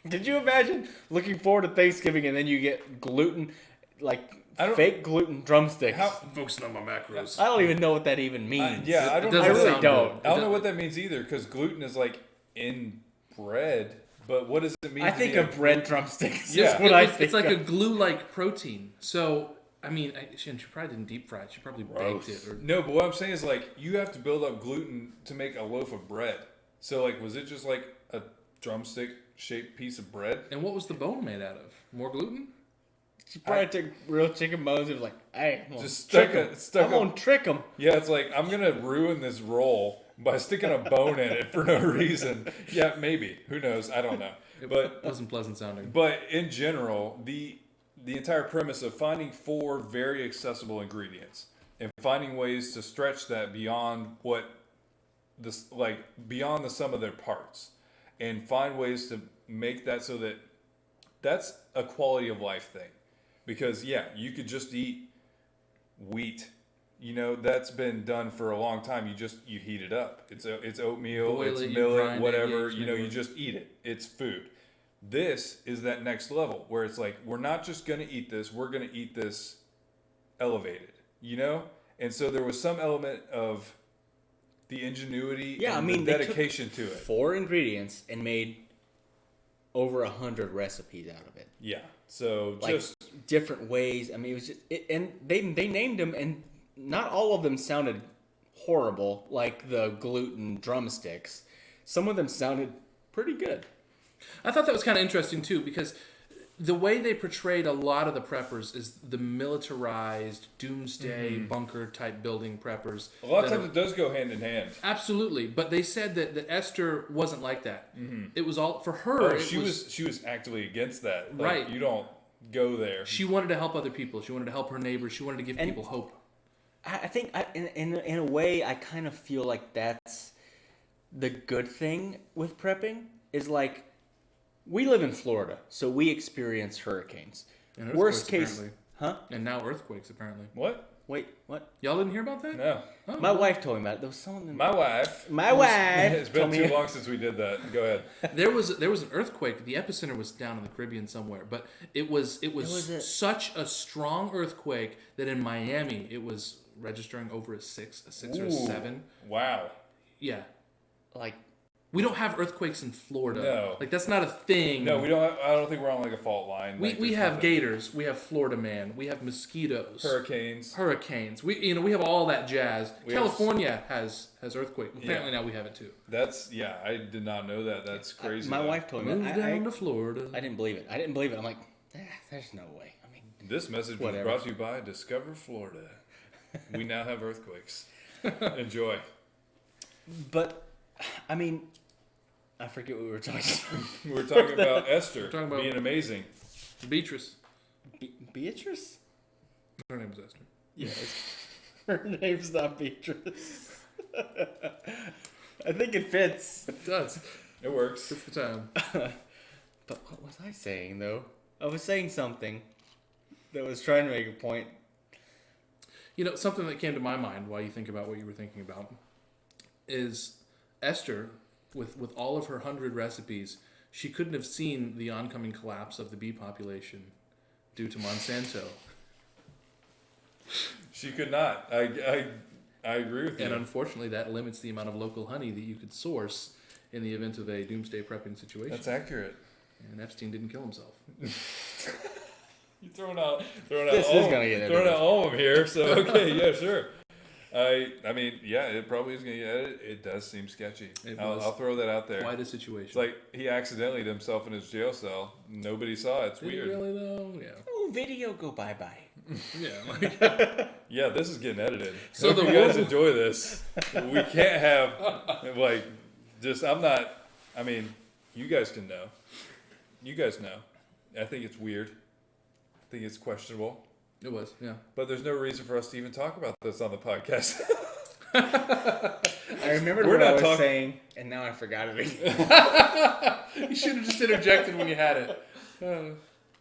Could you imagine looking forward to Thanksgiving and then you get gluten, like I don't- fake gluten drumsticks? How Focusing on my macros. I don't even know what that even means. yeah, I don't It know. I doesn't really sound don't. good. I don't know what that means either because gluten is like in bread, but what does it mean? I to think be a of bread drumsticks. Yeah. That's what I think It's like a of. glue-like protein. So, I mean, she probably didn't deep fry it. She probably baked it. Or, No, but what I'm saying is like you have to build up gluten to make a loaf of bread. So like, was it just like a drumstick shaped piece of bread? and what was the bone made out of? More gluten? She probably took real chicken bones and was like, hey, I'm gonna Just trick stuck a- 'em. stuck I'm a- going to trick them. Yeah, it's like I'm gonna ruin this roll by sticking a bone in it for no reason. Yeah, maybe. Who knows? I don't know. But It wasn't pleasant sounding. But in general, the entire premise of finding 4 very accessible ingredients and finding ways to stretch that beyond what this beyond the sum of their parts and find ways to make that so that that's a quality of life thing. Because yeah, you could just eat wheat. You know, that's been done for a long time. You heat it up. It's oatmeal, Boil it's it, you millet, grind it, whatever. yeah, You know, you whatever. just eat it. It's food. This is that next level where it's like we're not just going to eat this, we're going to eat this elevated, you know? And so there was some element of the ingenuity Yeah, and I mean, the they took dedication to it. 4 ingredients and made over 100 recipes out of it. Yeah. So Like just different ways. I mean, it was just, and they named them, and not all of them sounded horrible, like the gluten drumsticks. Some of them sounded pretty good. I thought that was kind of interesting too, because the way they portrayed a lot of the preppers is the militarized doomsday bunker type building preppers. a lot of that times it does go hand in hand. absolutely, but they said that Esther wasn't like that. It was all for her. Oh, it she was actively against that. Like, Right. You don't go there. She wanted to help other people. She wanted to help her neighbors. She wanted to give And- people hope. I think in a way, I kind of feel like that's the good thing with prepping is like, we live in Florida, so we experience hurricanes. And Worst earthquakes, case, apparently. huh? And now earthquakes apparently. What? Wait, what? Y'all didn't hear about that? No. Oh, My wife told me about it. There was someone. My wife. It's It's been too long since we did that. Go ahead. There was an earthquake. The epicenter was down in the Caribbean somewhere, but it was such a strong earthquake that in Miami it was registering over a six or a 7. Wow. Yeah. Like, We don't have earthquakes in Florida. No. Like, that's not a thing. No, we don't. I don't think we're on like a fault line. We, Like, we there's have nothing. gators. We have Florida man. We have mosquitoes. Hurricanes. We have all that jazz. We have- California has earthquake. Apparently now we have it too. I did not know that. That's crazy. my though. wife told me Move that. down to Florida. I didn't believe it. I'm like, there's no way. I mean, This message was Whatever. brought to you by Discover Florida. We now have earthquakes. Enjoy. but I mean, I forget what we were talking about. We're talking about Esther talking about- being amazing. Beatrice. Beatrice? Her name was Esther. Yes. Her name's not Beatrice. I think it fits. It does. It works. Good for time. But what was I saying, though? I was saying something that was trying to make a point. You know, something that came to my mind while you think about what you were thinking about is Esther, with all of her 100 recipes, she couldn't have seen the oncoming collapse of the bee population due to Monsanto. She could not. I agree with you. And unfortunately, that limits the amount of local honey that you could source in the event of a doomsday prepping situation. That's accurate. And Epstein didn't kill himself. You're throwing out This is gonna get throwing edited. out all of them here. So okay, yeah, sure. I mean, yeah, it probably is going to get edited. It does seem sketchy. I'll throw that out there. Quite a situation. It's like he accidentally did himself in his jail cell. Nobody saw it. It's Did he weird. really though? Yeah. Oh, video go bye-bye. Yeah. Like, Yeah, this is getting edited. So So the you guys world- enjoy this. We can't have like just. I'm not. I mean, you guys can know. You guys know. I think it's weird. I think it's questionable. it was. Yeah. But there's no reason for us to even talk about this on the podcast. I remembered We're what I not was talking- saying, and now I forgot it again. You should have just interjected when you had it.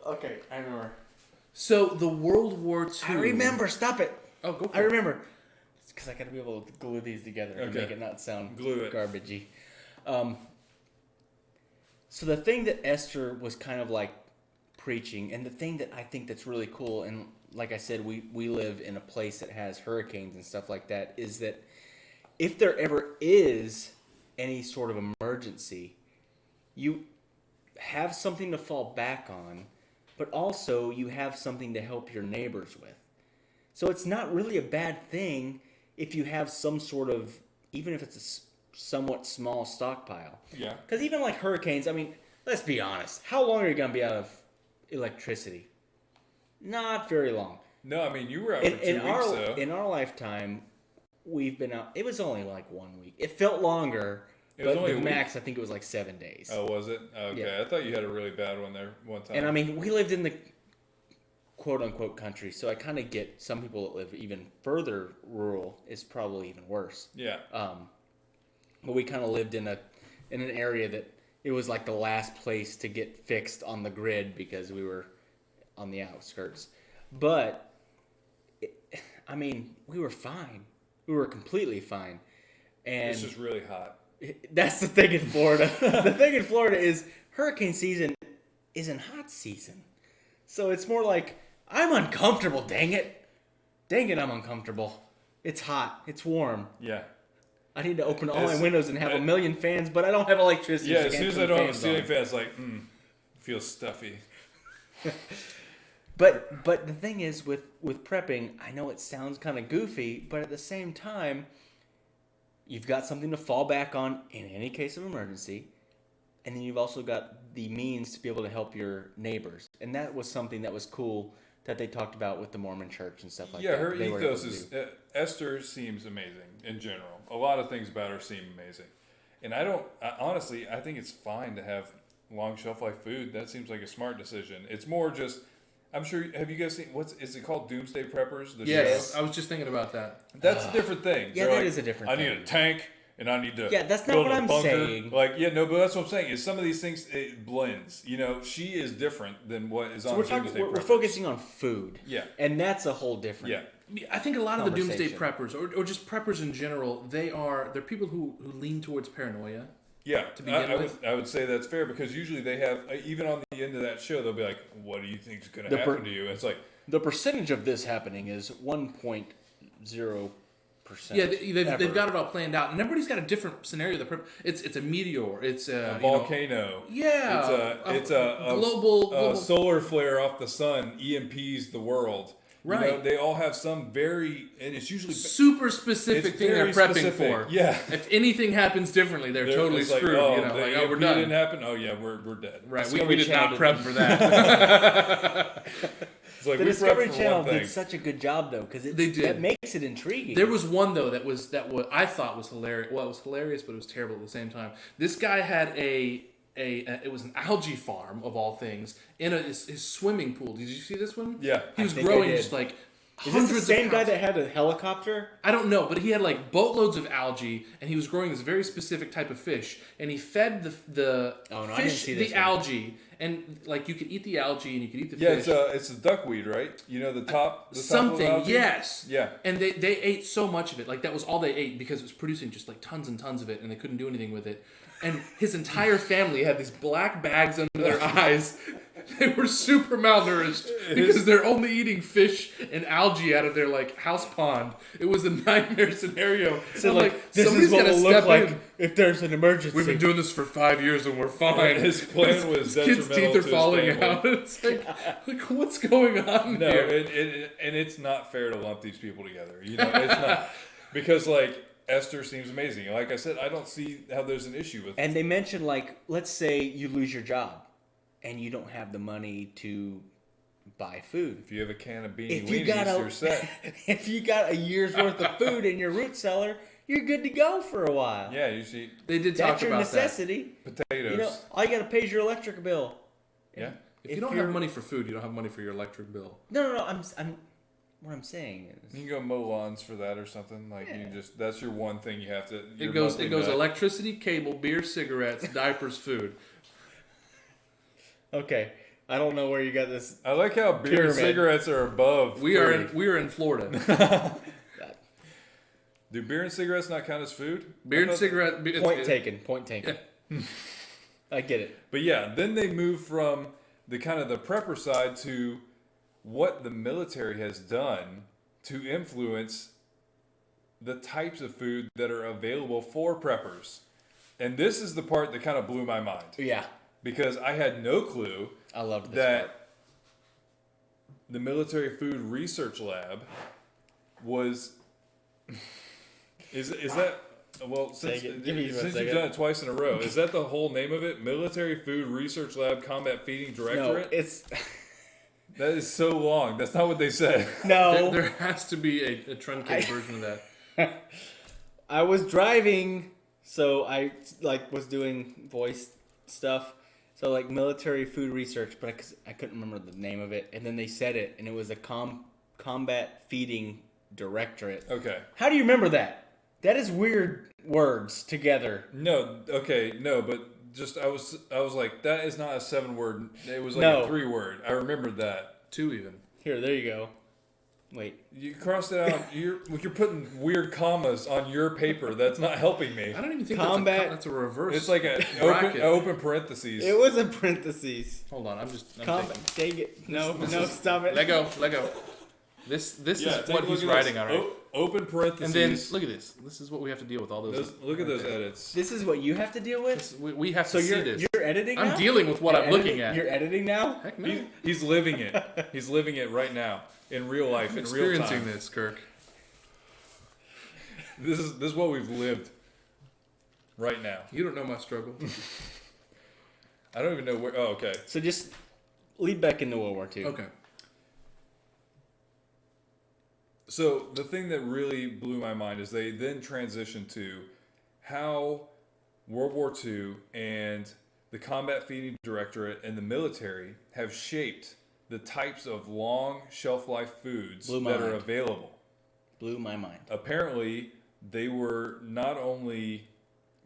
Okay, I remember. So the World War II. I remember. Stop it. Oh, go for I it. remember. It's because I got to be able to glue these together to Okay. make it not sound Glue it. garbagey. So the thing that Esther was kind of like preaching, and the thing that I think that's really cool, and like I said, we live in a place that has hurricanes and stuff like that, is that if there ever is any sort of emergency, you have something to fall back on, but also you have something to help your neighbors with. So it's not really a bad thing if you have some sort of, even if it's a somewhat small stockpile. Yeah. Because even like hurricanes, I mean, let's be honest. How long are you going to be out of electricity? Not very long. No, I mean, you were out for 2 weeks, though. In our lifetime, we've been out. It was only like 1 week. It felt longer. It was but only the a week? max, I think it was like 7 days. Oh, was it? Okay. Yeah. I thought you had a really bad one there one time. And I mean, we lived in the quote unquote country, so I kind of get some people that live even further rural is probably even worse. yeah. But we kind of lived in an area that it was like the last place to get fixed on the grid because we were on the outskirts. But I mean, we were fine. We were completely fine. And It's just really hot. that's the thing in Florida. The thing in Florida is hurricane season isn't hot season. So it's more like, I'm uncomfortable, dang it. Dang it, I'm uncomfortable. It's hot. It's warm. Yeah. I need to open all my As- windows and have a million fans, but I don't have electricity. Yeah, so I as can't soon as turn I don't have a fans ceiling on. fan, it's like, feels stuffy. But the thing is, with prepping, I know it sounds kind of goofy, but at the same time, you've got something to fall back on in any case of emergency, and then you've also got the means to be able to help your neighbors. And that was something that was cool that they talked about with the Mormon church and stuff like Yeah, that. her They were able ethos to is do. Esther seems amazing in general. A lot of things about her seem amazing, and honestly, I think it's fine to have long shelf life food. That seems like a smart decision. It's more just, I'm sure. Have you guys seen is it called Doomsday Preppers? The Yes, show? I was just thinking about that. That's a different thing. Yeah, They're that like, is a different I need thing. a tank. And I need to Yeah, that's not build what a I'm bunker. saying. Like, yeah, no, but that's what I'm saying. Is some of these things it blends. You know, she is different than what is So on we're Doomsday talking. We're Preppers. focusing on food. Yeah. And that's a whole different. Yeah. I think a lot of the doomsday conversation. preppers, or just preppers in general, they're people who lean towards paranoia. Yeah, To begin with. I would say that's fair because usually they have, even on the end of that show, they'll be like, "What do you think is going to happen to you?" It's like, The percentage of this happening is 1.0%. Yeah, they've got it all planned out, and everybody's got a different scenario. It's a meteor. It's a volcano. Yeah, it's a global solar flare off the sun EMPs the world. Right. You know, they all have some very, and it's usually super specific it's thing they're very prepping specific. for. Yeah. If anything happens differently, they're totally it's like, screwed. oh, you know, the like, EMP we're done. didn't happen. Oh yeah, we're dead. Right. We Discovery did Channel not prep didn't- for that. It's like The we Discovery prepped for Channel one thing. did such a good job though, because They did. that makes it intriguing. There was one though that was I thought was hilarious. Well, it was hilarious, but it was terrible at the same time. This guy had it was an algae farm of all things in his swimming pool. Did you see this one? Yeah. He was think I growing did. just like Is hundreds this the same of guy pounds. that had a helicopter? I don't know, but he had like boatloads of algae, and he was growing this very specific type of fish, and he fed the Oh, no, I fish didn't see this the one. algae, and like you could eat the algae and you could eat the Yeah, fish. it's a duckweed, right? You know the top of the Something, algae? yes. Yeah. And they ate so much of it, like that was all they ate because it was producing just like tons and tons of it, and they couldn't do anything with it. And his entire family had these black bags under their eyes. They were super malnourished because they're only eating fish and algae out of their like house pond. It was a nightmare scenario. So I'm like, this somebody's is what gotta it'll look step like in. if there's an emergency. We've been doing this for 5 years and we're fine. His plan was Kids' detrimental teeth to are his falling family. out. It's like what's going on No, here? and it's not fair to lump these people together. You know, it's not because like Esther seems amazing. Like I said, I don't see how there's an issue with. And they mentioned, like, let's say you lose your job and you don't have the money to buy food. If you have a can of beanie If you weenies, got you're set. if you got a year's worth of food in your root cellar, you're good to go for a while. Yeah, you see They did talk That's your about necessity. potatoes. You know, all you got to pay is your electric bill. yeah. that. If if you don't you're- have money for food, you don't have money for your electric bill. No. I'm. What I'm saying is, You can go mow lawns for that or something. Like you just that's your one thing you have to. your It goes monthly nut. electricity, cable, beer, cigarettes, diapers, food. okay, I don't know where you got this. I like how beer and Pyramid. cigarettes are above. We are food. in Florida. Do beer and cigarettes not count as food? Beer I and thought- cigarette. Point taken. Point taken. I get it. But yeah, then they move from the kind of the prepper side to what the military has done to influence the types of food that are available for preppers. And this is the part that kind of blew my mind Yeah, because I had no clue I loved this that part. the Military Food Research Lab was is that well since, Take it. Give me one since you've second. done it twice in a row, is that the whole name of it? Military Food Research Lab Combat Feeding No, Directorate? it's That is so long. That's not what they said. no. There has to be a truncated version of that. I was driving, so I was doing voice stuff. So like military food research, but I couldn't remember the name of it. And then they said it, and it was a combat feeding directorate. Okay. How do you remember that? That is weird words together. No, okay, no, but just I was like, that is not a 7-word. It was like No. a 3-word. I remembered that. 2 even. Here, there you go. Wait. You crossed it out. You're putting weird commas on your paper. That's not helping me. I don't even think Combat- that's a reverse. It's like a bracket. open parentheses. It was in parentheses. Hold on, I'm Combat. Dang it. No, stop it. Let go. This Yeah, is take what a he's look at writing this. on right. Open parentheses. And then look at this. This is what we have to deal with. All those. Look at those edits. This is what you have to deal with? We have So to see you're this. you're editing now? I'm dealing with what You're I'm looking editing- at. You're editing now? Heck no. He's living it. He's living it right now in real life, I'm in real experiencing time. this, Kirk. This is what we've lived right now. You don't know my struggle. I don't even know where. Oh, okay. So just lead back into World War II. Okay. So the thing that really blew my mind is they then transitioned to how World War II and the Combat Feeding Directorate and the military have shaped the types of long shelf life foods Blew my that are mind. available. Blew my mind. Apparently, they were not only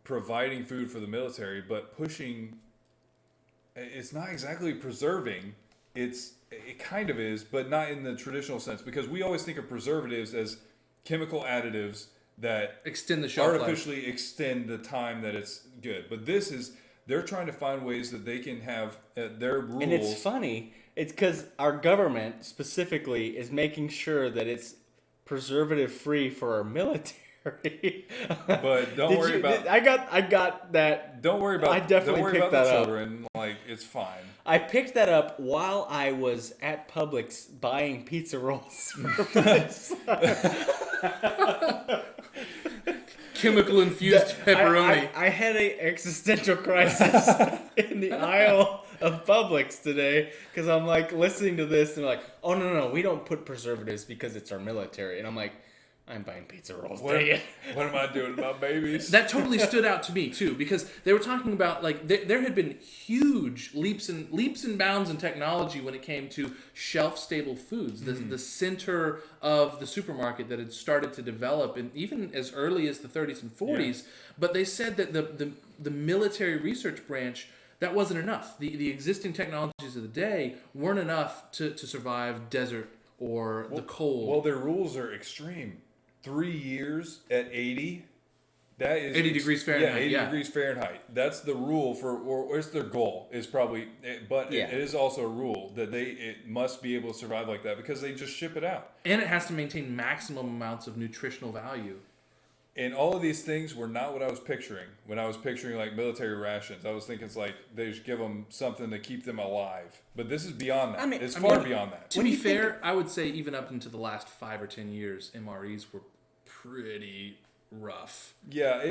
providing food for the military, but pushing. It's not exactly preserving, it kind of is, but not in the traditional sense, because we always think of preservatives as chemical additives that Extend the shelf life. artificially extend the time that it's good. But this is, they're trying to find ways that they can have their rules. And it's funny. It's because our government specifically is making sure that it's preservative free for our military. But don't worry about. I got that. Don't worry about. I definitely don't worry picked about that the up. children. Like, it's fine. I picked that up while I was at Publix buying pizza rolls for my son. Chemical infused pepperoni. I had an existential crisis in the aisle of Publix today because I'm like listening to this and like, oh no, we don't put preservatives because it's our military, and I'm like, I'm buying pizza rolls. What, Dang it. what am I doing about babies? That totally stood out to me too, because they were talking about like there had been huge leaps and bounds in technology when it came to shelf stable foods. The center of the supermarket that had started to develop, and even as early as the 30s and 40s. Yeah. But they said that the military research branch, that wasn't enough. The existing technologies of the day weren't enough to survive desert or the cold. Well, their rules are extreme. 3 years at 80. That is 80 degrees Fahrenheit. Yeah, 80 degrees Fahrenheit. That's the rule for, or it's their goal. Is probably, but it is also a rule that it must be able to survive like that because they just ship it out. And it has to maintain maximum amounts of nutritional value. And all of these things were not what I was picturing. When I was picturing like military rations, I was thinking it's like they just give them something to keep them alive. But this is beyond that. It's far beyond that. To be fair, I would say even up into the last 5 or 10 years, MREs were pretty rough. Yeah,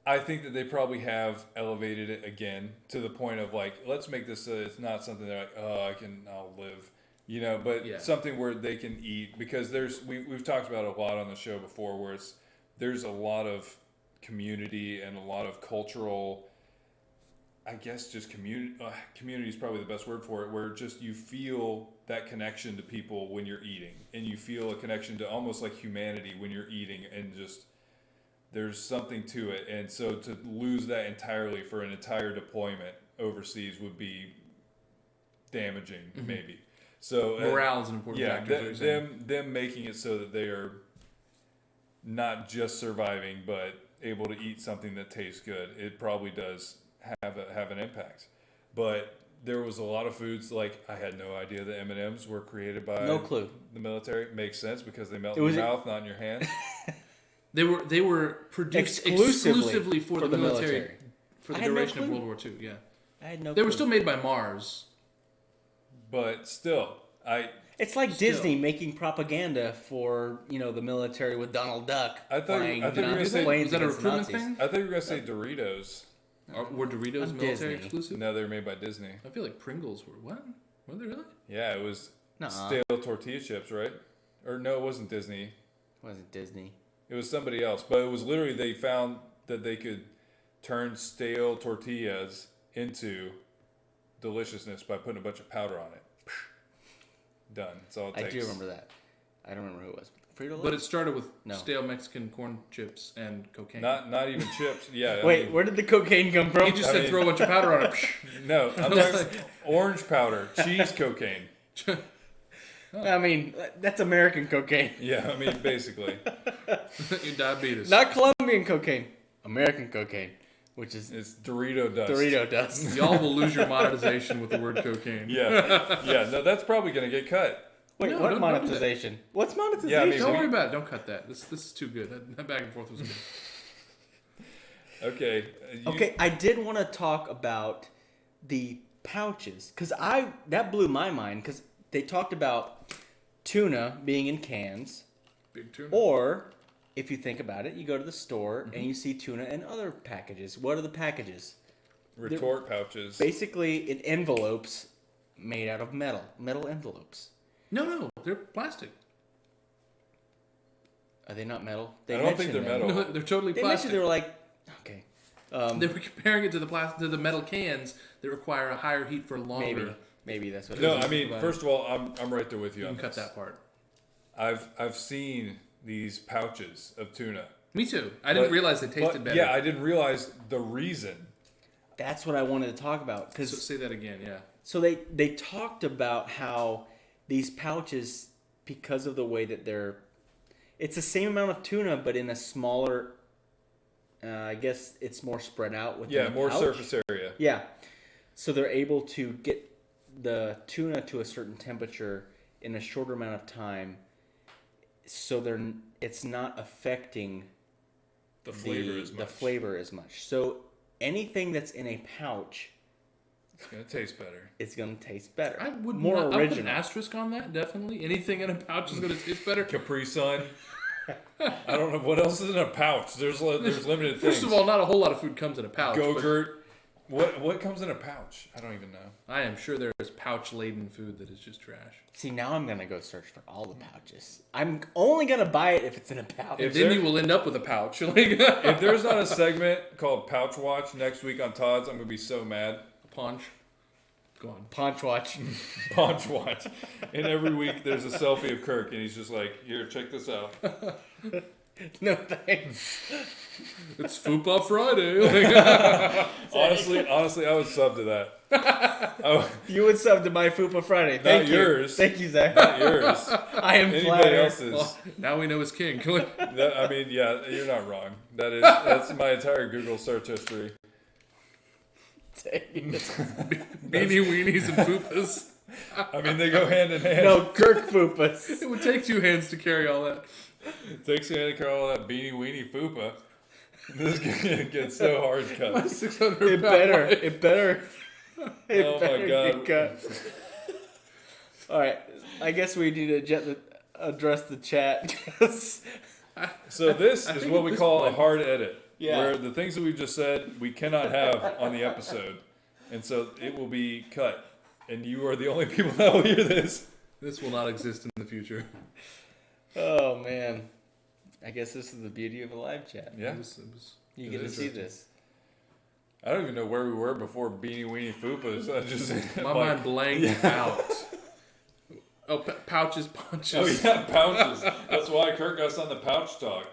I think that they probably have elevated it again to the point of like, let's make this it's not something they're like, oh, I'll live. You know, but something where they can eat, because we've talked about it a lot on the show before, where there's a lot of community and a lot of cultural, I guess just community is probably the best word for it, where just you feel that connection to people when you're eating, and you feel a connection to almost like humanity when you're eating, and just there's something to it. And so to lose that entirely for an entire deployment overseas would be damaging, maybe. So morale is an important factor. Them making it so that they are not just surviving, but able to eat something that tastes good, it probably does have an impact. But there was a lot of foods, like I had no idea that M&Ms were created by the military. Makes sense because they melt in your mouth, not in your hand. They were produced exclusively for the military for the duration of World War II. Yeah, I had no. They were still made by Mars, but still, It's like Disney making propaganda for the military with Donald Duck. I thought you were going to say, was that a recruitment thing? I thought you were going to say Doritos. Were Doritos military exclusive? No, they were made by Disney. I feel like Pringles were. What? Were they really? Yeah, it was stale tortilla chips, right? Or no, it wasn't Disney. It wasn't Disney. It was somebody else. But it was literally, they found that they could turn stale tortillas into deliciousness by putting a bunch of powder on it. Done. That's all it takes. I do remember that. I don't remember who it was. Frito-Lay? But it started with stale Mexican corn chips and cocaine. Not even chips. Yeah. Wait, where did the cocaine come from? You just said throw a bunch of powder on it. No, I'm talking orange powder, cheese cocaine. I mean, that's American cocaine. Yeah, I mean, basically. Diabetes. Not Colombian cocaine. American cocaine. Which is... It's Dorito dust. Dorito dust. Y'all will lose your monetization with the word cocaine. Yeah. Yeah, no, that's probably going to get cut. Wait, No, what monetization? What's monetization? Yeah, I mean, don't worry about it. Don't cut that. This is too good. That back and forth was good. Okay. Okay, I did want to talk about the pouches. Because that blew my mind. Because they talked about tuna being in cans. Big tuna. Or... if you think about it, you go to the store and you see tuna in other packages. What are the packages? Retort pouches. Basically, in envelopes made out of metal envelopes. No, they're plastic. Are they not metal? I don't think they're metal. No, they're totally They plastic. mentioned they were like, okay. They were comparing it to the metal cans that require a higher heat for longer. Maybe that's what. No, it is. I mean, first of all, I'm right there with you. You on can cut this. that part. I've seen these pouches of tuna. Me too. I didn't realize they tasted better. Yeah, I didn't realize the reason. That's what I wanted to talk about. So say that again. Yeah. So they talked about how these pouches, because of the way that it's the same amount of tuna, but in a smaller. I guess it's more spread out within the more pouch. surface area. Yeah, so they're able to get the tuna to a certain temperature in a shorter amount of time, so it's not affecting The flavor as much. So anything that's in a pouch, it's gonna taste better. it's gonna taste better. I would more not, original. I put an asterisk on that. Definitely, anything in a pouch is going to taste better. Capri Sun. I don't know what else is in a pouch. There's limited things. First of all, not a whole lot of food comes in a pouch. Go-Gurt. What comes in a pouch? I don't even know. I am sure there is pouch-laden food that is just trash. See, now I'm gonna go search for all the pouches. I'm only gonna buy it if it's in a pouch. If Then there- you will end up with a pouch. Like, If there's not a segment called Pouch Watch next week on Todd's, I'm gonna be so mad. Paunch. Go on. Paunch watch. Pouch Watch. And every week there's a selfie of Kirk, and he's just like, "Here, check this out." No thanks. It's Fupa Friday. Like, Honestly, I would sub to that. You would sub to my Fupa Friday. Thank Not you. yours. Thank you, Zach. Not yours. I am Anybody flattered. else's. well, now we know it's king. You're not wrong. That's my entire Google search history. Beanie weenies and fupas. I mean, they go hand in hand. No, Kirk Fupas. It would take 2 hands to carry all that. Takes you to carry all that beanie weenie fupa. This gets so hard cut. 600 It better. It better. It Oh my better God. get cut. All right. I guess we need to address the chat. 'cause So this is what we call a point- hard edit. Yeah. Where the things that we've just said, we cannot have on the episode. And so it will be cut. And you are the only people that will hear this. This will not exist in the future. Oh man. I guess this is the beauty of a live chat. Yeah. You It get to is see interesting. this. I don't even know where we were before Beanie Weenie Fupas. I just My mind blanked out. Oh, pouches, punches. Oh yeah, pouches. That's why Kirk got us on the pouch talk.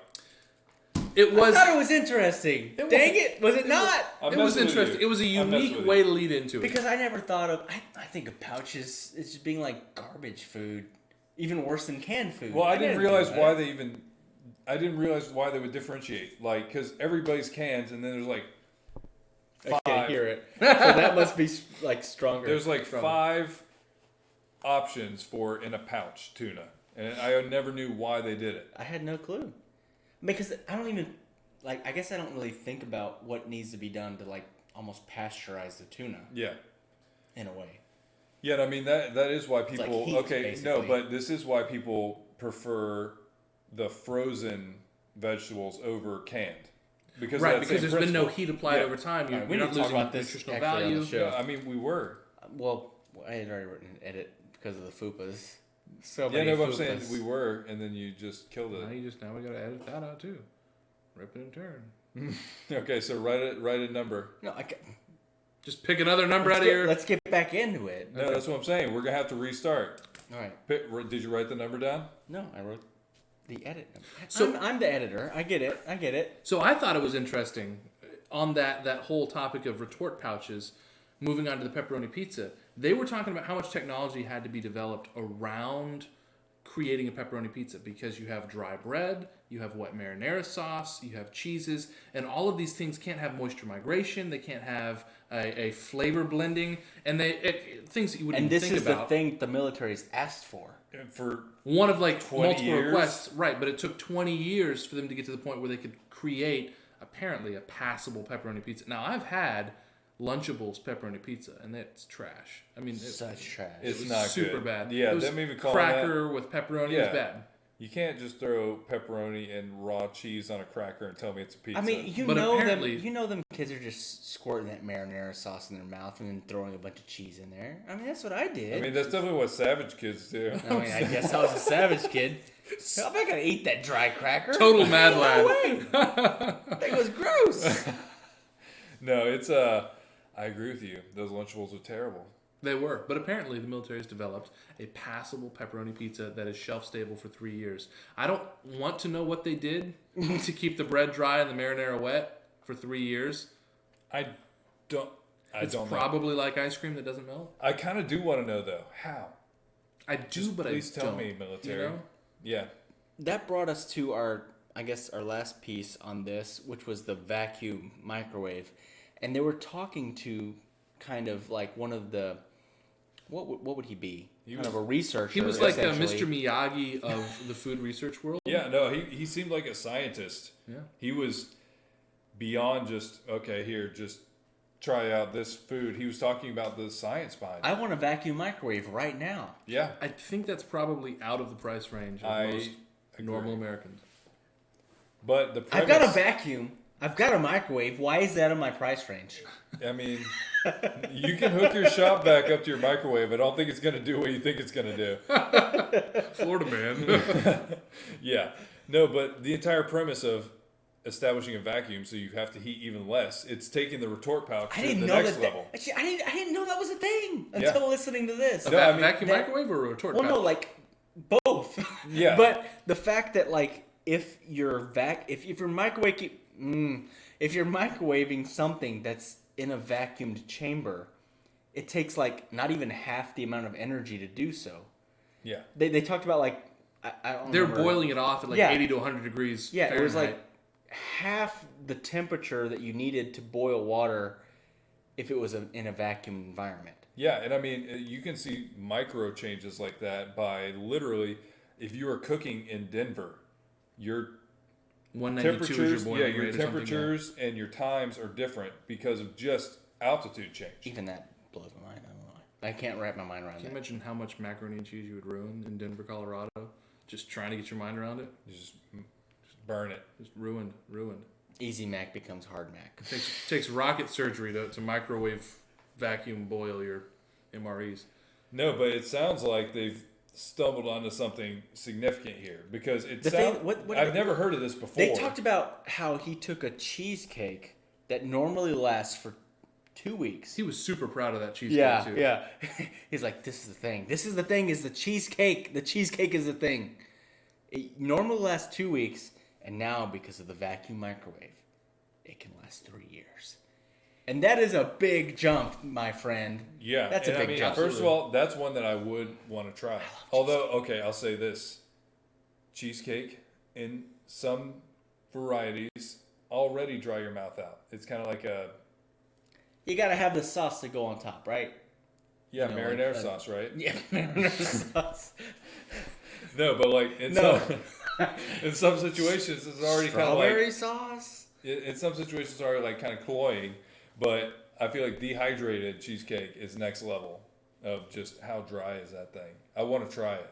It I was. thought it was interesting. It was- Dang it. Was it not? I'm It was messing with interesting. you. It was a I'm messing unique with way you. to lead into it. Because I never thought of. I think of pouches as just being like garbage food, even worse than canned food. Well, I didn't think realize of why that. they even. I didn't realize why they would differentiate. Like, because everybody's cans, and then there's like I can't five. hear it. So that must be like stronger. There's like Stronger. 5 options for in a pouch tuna, and I never knew why they did it. I had no clue. Because I don't even like. I guess I don't really think about what needs to be done to like almost pasteurize the tuna Yeah. in a way. Yeah, and I mean that is why like people. heat, okay, no, basically. but this is why people prefer the frozen vegetables over canned. Because of right, that because same there's been no principle. heat applied Yeah. over time. You're, Alright, we you're need not to talk losing about this nutritional actually on the value. show. Yeah, I mean we were. Well, I had already written an edit because of the fupas. So Yeah, many no, but I'm fupas. saying we were, and then you just killed Now it. now we gotta edit that out too. Rip it and turn. Okay, so write a number. No, Just pick another number out of your. let's get back into it. No, that's what I'm saying. We're gonna have to restart. All right. Did you write the number down? No, I wrote the edit number. So- I'm the editor. I get it. So I thought it was interesting on that whole topic of retort pouches. Moving on to the pepperoni pizza, they were talking about how much technology had to be developed around creating a pepperoni pizza because you have dry bread, you have wet marinara sauce, you have cheeses, and all of these things can't have moisture migration. They can't have a flavor blending, and things that you wouldn't And this think is about. the thing the military's asked for. For One of like 20 multiple years? requests, right? But it took 20 years for them to get to the point where they could create apparently a passable pepperoni pizza. Now I've had Lunchables pepperoni pizza, and it's trash. I mean, Such trash. It's it was not super good. bad. Yeah, it was them even calling cracker with pepperoni. It was Yeah. bad. you can't just throw pepperoni and raw cheese on a cracker and tell me it's a pizza. I mean, But apparently- them kids are just squirting that marinara sauce in their mouth and then throwing a bunch of cheese in there. I mean, that's what I did. that's definitely what savage kids do. I guess I was a savage kid. I'm not gonna eat that dry cracker. Total mad No lad. way. That was gross. No, it's I agree with you. Those Lunchables are terrible. They were, but apparently the military has developed a passable pepperoni pizza that is shelf stable for 3 years. I don't want to know what they did to keep the bread dry and the marinara wet for 3 years. I don't. It's don't know. probably like ice cream that doesn't melt. I kind of do want to know though how. I do, Just but please I tell don't. me, military. You know? Yeah. That brought us to our last piece on this, which was the vacuum microwave, and they were talking to kind of like one of the what would he be? Kind of a researcher. He was like essentially. Mr. Miyagi of the food research world. Yeah, no, he seemed like a scientist. Yeah. He was beyond just, okay, here, just try out this food. He was talking about the science behind it. I want a vacuum microwave right now. Yeah. I think that's probably out of the price range of I most agree. normal Americans. But the premise, I've got a vacuum. I've got a microwave. Why is that in my price range? I mean, you can hook your shop back up to your microwave. I don't think it's going to do what you think it's going to do. Florida man. Yeah. No, but the entire premise of establishing a vacuum so you have to heat even less, it's taking the retort pouch I to didn't the know next that. level. Actually, I didn't know that was a thing until listening to this. No, I mean, vacuum that- microwave or a retort Well, pouch? no, like both. Yeah. But the fact that like if you're if you're if you're microwaving something that's in a vacuumed chamber, it takes like not even half the amount of energy to do so. Yeah. They talked about like I don't They're remember. boiling it off at like Yeah. 80 to 100 degrees Yeah, Fahrenheit. it was like half the temperature that you needed to boil water if it was in a vacuum environment. Yeah, and I mean, you can see micro changes like that by literally, if you are cooking in Denver, your 192 is your temperatures, boiling your rate or something, yeah. temperatures and your times are different because of just altitude change. Even that blows my mind. I don't know. I can't wrap my mind around Can you that. imagine how much macaroni and cheese you would ruin in Denver, Colorado? Just trying to get your mind around it? You just burn it. Just ruined. Easy Mac becomes hard Mac. Takes rocket surgery to microwave vacuum boil your MREs. No, but it sounds like they've stumbled onto something significant here because it The sounds. thing- what- I've never heard of this before. They talked about how he took a cheesecake that normally lasts for 2 weeks. He was super proud of that cheesecake Yeah, too. yeah. He's like, this is the thing. This is the thing. Is the cheesecake? The cheesecake is the thing. It normally lasts 2 weeks, and now because of the vacuum microwave, it can last 3 years. And that is a big jump, my friend. Yeah, That's a and big I mean, jump. First of all, that's one that I would want to try. Although, okay, I'll say this: cheesecake in some varieties already dry your mouth out. It's kind of like a You got to have the sauce to go on top, right? yeah, You know, marinara like, sauce, right? Yeah, marinara sauce. No, but like in No. in some situations, it's already kind of like Strawberry sauce. in some situations, it's already like kind of cloying. But I feel like dehydrated cheesecake is next level of just how dry is that thing. I want to try it.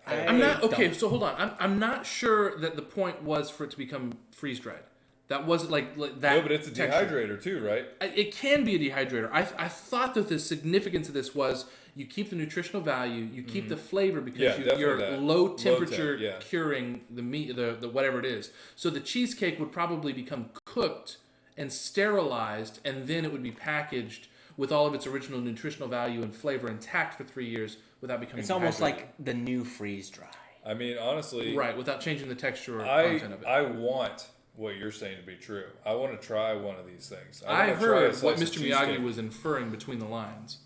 I'm not okay. don't. So hold on. I'm not sure that the point was for it to become freeze dried. That wasn't like that. No, but it's a texture. dehydrator too, right? It can be a dehydrator. I thought that the significance of this was you keep the nutritional value, you keep the flavor because Yeah, definitely you're that. low Low temperature temp, yeah. curing the meat, the whatever it is. So the cheesecake would probably become cooked and sterilized, and then it would be packaged with all of its original nutritional value and flavor intact for 3 years without becoming. It's almost dehydrated. like the new freeze dry. I mean, honestly, right, without changing the texture or I content of it. I want what you're saying to be true. I want to try one of these things. I wanna try a heard what slice of Mr. Miyagi cheesecake. was inferring between the lines.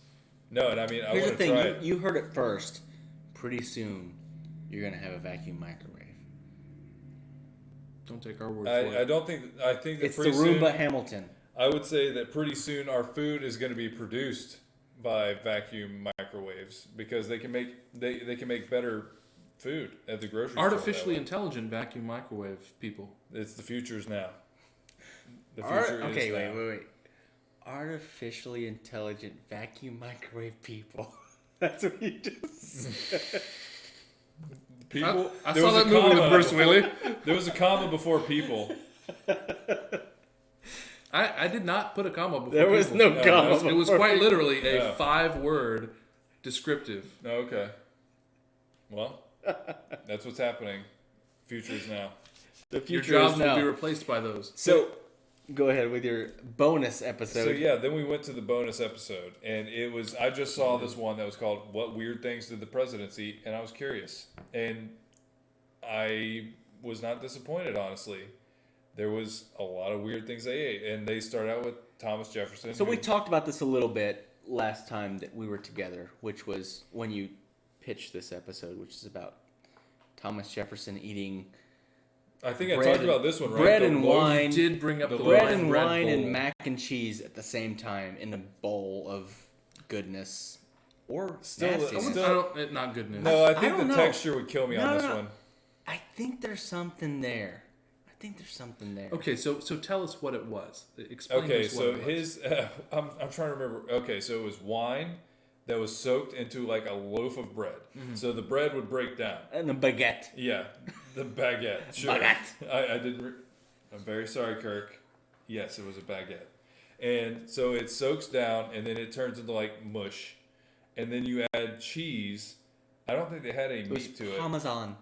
No, and I mean, I Here's the want to thing: try you, it. you heard it first. Pretty soon, you're gonna have a vacuum microwave. Don't take our word for I it. don't think. I think that It's the pretty Roomba soon. Hamilton. I would say that pretty soon our food is going to be produced by vacuum microwaves because they can make they can make better food at the grocery store. Artificially that way. intelligent vacuum microwave people. It's the future's now. The future is Okay, now. wait. Artificially intelligent vacuum microwave people. That's what you just said. People. I there saw was that a movie with comma Bruce before- Willis. There was a comma before people. I did not put a comma before. There was people. no comma. It was before quite people. literally a Yeah. 5-word descriptive. Okay. Well, that's what's happening. Future's now. The Your future jobs is will now. be replaced by those. So, go ahead with your bonus episode. So yeah, then we went to the bonus episode, and it was I just saw this one that was called "What Weird Things Did the Presidents Eat?" and I was curious, and I was not disappointed. Honestly, there was a lot of weird things they ate. And they start out with Thomas Jefferson. So we talked about this a little bit last time that we were together, which was when you pitched this episode, which is about Thomas Jefferson eating I think I talked about this one, right? bread The and loaf- wine. Did bring up the bread loaf and bread wine bowl. and mac and cheese at the same time in a bowl of goodness or Still- nastiness. still- Not goodness. No, I I think the don't know. texture would kill me on this one. I think there's something there. Okay, so tell us what it was. Explain Okay, to us what so it was. his, I'm trying to remember. Okay, so it was wine that was soaked into like a loaf of bread. Mm-hmm. So the bread would break down. And a baguette. Yeah, the baguette. Sure. Baguette. I didn't. I'm very sorry, Kirk. Yes, it was a baguette. And so it soaks down, and then it turns into like mush, and then you add cheese. I don't think they had any It was meat to it. Parmesan.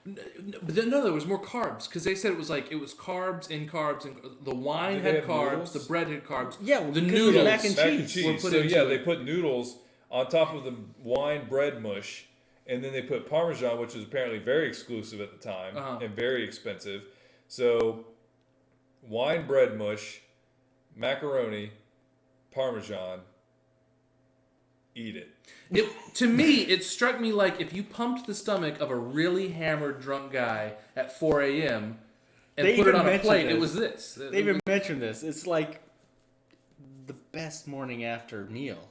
But then, no, there was more carbs because they said it was carbs and carbs, and the wine Did they had have carbs, noodles? the bread had carbs. Yeah, the because of the noodles. mac and Mac and cheese. cheese. were put So into yeah, it. they put noodles on top of the wine bread mush, and then they put Parmesan, which was apparently very exclusive at the time and very expensive. So wine bread mush, macaroni, Parmesan. Eat it. To me, it struck me like if you pumped the stomach of a really hammered drunk guy at 4 a.m. and They put it even on a mentioned plate, this. it was this. They even mentioned this. It's like the best morning after meal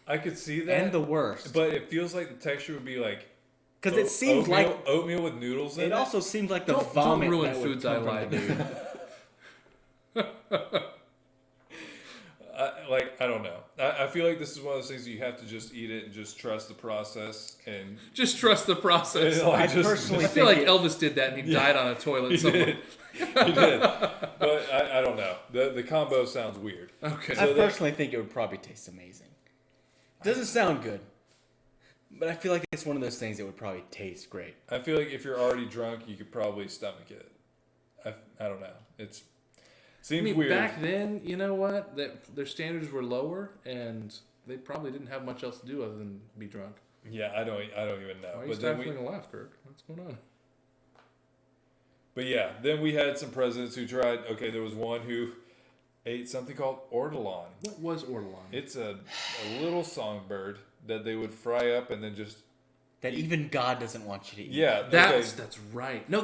I could see that. and the worst. But it feels like the texture would be like Because it seems oatmeal, like oatmeal with noodles in it. it also seems like the Don't vomit ruin that would foods I come from like, the dude. I don't know. I feel like this is one of those things you have to just eat it and just trust the process and Just trust the process. like, I just- personally I feel like think Elvis did that and he died on a toilet somewhere. he did. But I don't know. The combo sounds weird. Okay. I So personally think it would probably taste amazing. It doesn't sound good, but I feel like it's one of those things that would probably taste great. I feel like if you're already drunk, you could probably stomach it. I don't know. It seems weird. Back then, you know what? Their standards were lower and they probably didn't have much else to do other than be drunk. Yeah, I don't even know. Why are you But then stifling a laugh, Kirk? What's going on? But yeah, then we had some presidents who tried. Okay, there was one who ate something called ortolan. What was ortolan? It's a little songbird that they would fry up and then just That even God doesn't want you to eat. yeah. That's right. No,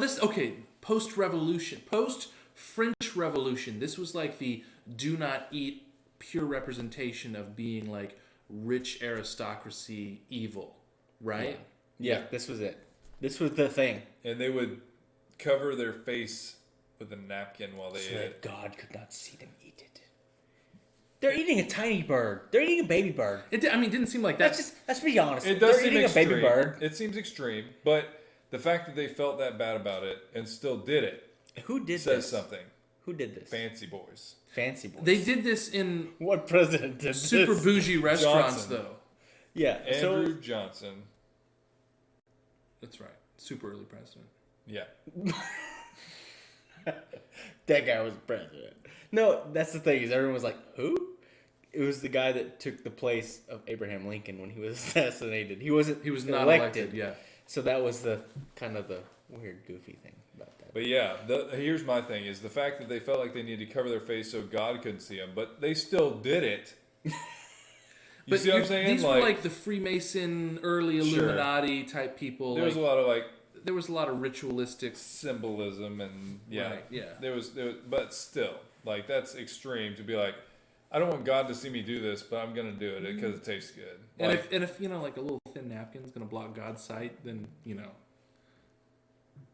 post-revolution, post-French Revolution. This was like the do not eat pure representation of being like rich aristocracy evil, right? Yeah, this was it. This was the thing. And they would cover their face with a napkin while they So ate that it. God could not see them eat it. They're eating a tiny bird. They're eating a baby bird. Didn't seem like that. Let's be honest. It does They're seem eating extreme. a baby bird. It seems extreme, but the fact that they felt that bad about it and still did it Who did says this? something. Who did this? Fancy boys. Fancy boys. They did this in What president did super this? bougie restaurants, Johnson. though. Yeah. Andrew Johnson. That's right. Super early president. Yeah. That guy was president. No, that's the thing. Is everyone was like, who? It was the guy that took the place of Abraham Lincoln when he was assassinated. He wasn't. He was not elected. Yeah. So that was the kind of the weird, goofy thing about that. But yeah, here's my thing: is the fact that they felt like they needed to cover their face so God couldn't see them, but they still did it. You see what I'm saying? These were like the Freemason, early Sure. Illuminati type people. there was a lot of like there was a lot of ritualistic. symbolism and yeah, Right, yeah. There was, but still, like that's extreme to be like, I don't want God to see me do this, but I'm gonna do it because it tastes good. And Like, if you know, like a little thin napkin is gonna block God's sight, then you know,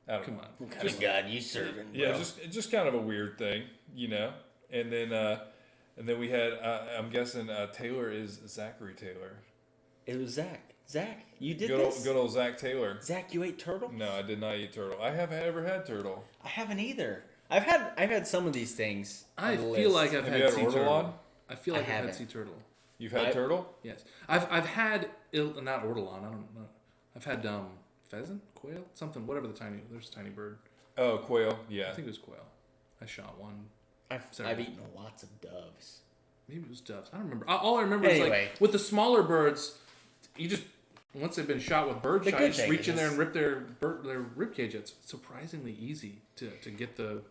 I don't come know. on. What kind of God you serving? Yeah, bro? just kind of a weird thing, you know. And then we had I'm guessing Taylor is Zachary Taylor. It was Zach. Zach, you did Good this. old Zach Taylor. Zach, you ate turtle? No, I did not eat turtle. I haven't ever had turtle. I haven't either. I've had some of these things. I on the feel list. like I've Have had you had sea ortolan? turtle. I feel like I I've had haven't. sea turtle. You've had turtle? Yes, I've had not ortolan. I don't know. I've had pheasant, quail, something, whatever there's a tiny bird. Oh, quail. I Yeah. think it was quail. I shot one. I've eaten lots of doves. Maybe it was doves. I don't remember. All I remember is Anyway. like with the smaller birds, you just once they've been shot with bird The shot, good you just thing reach in there is- and rip their rib cage. It's surprisingly easy to get the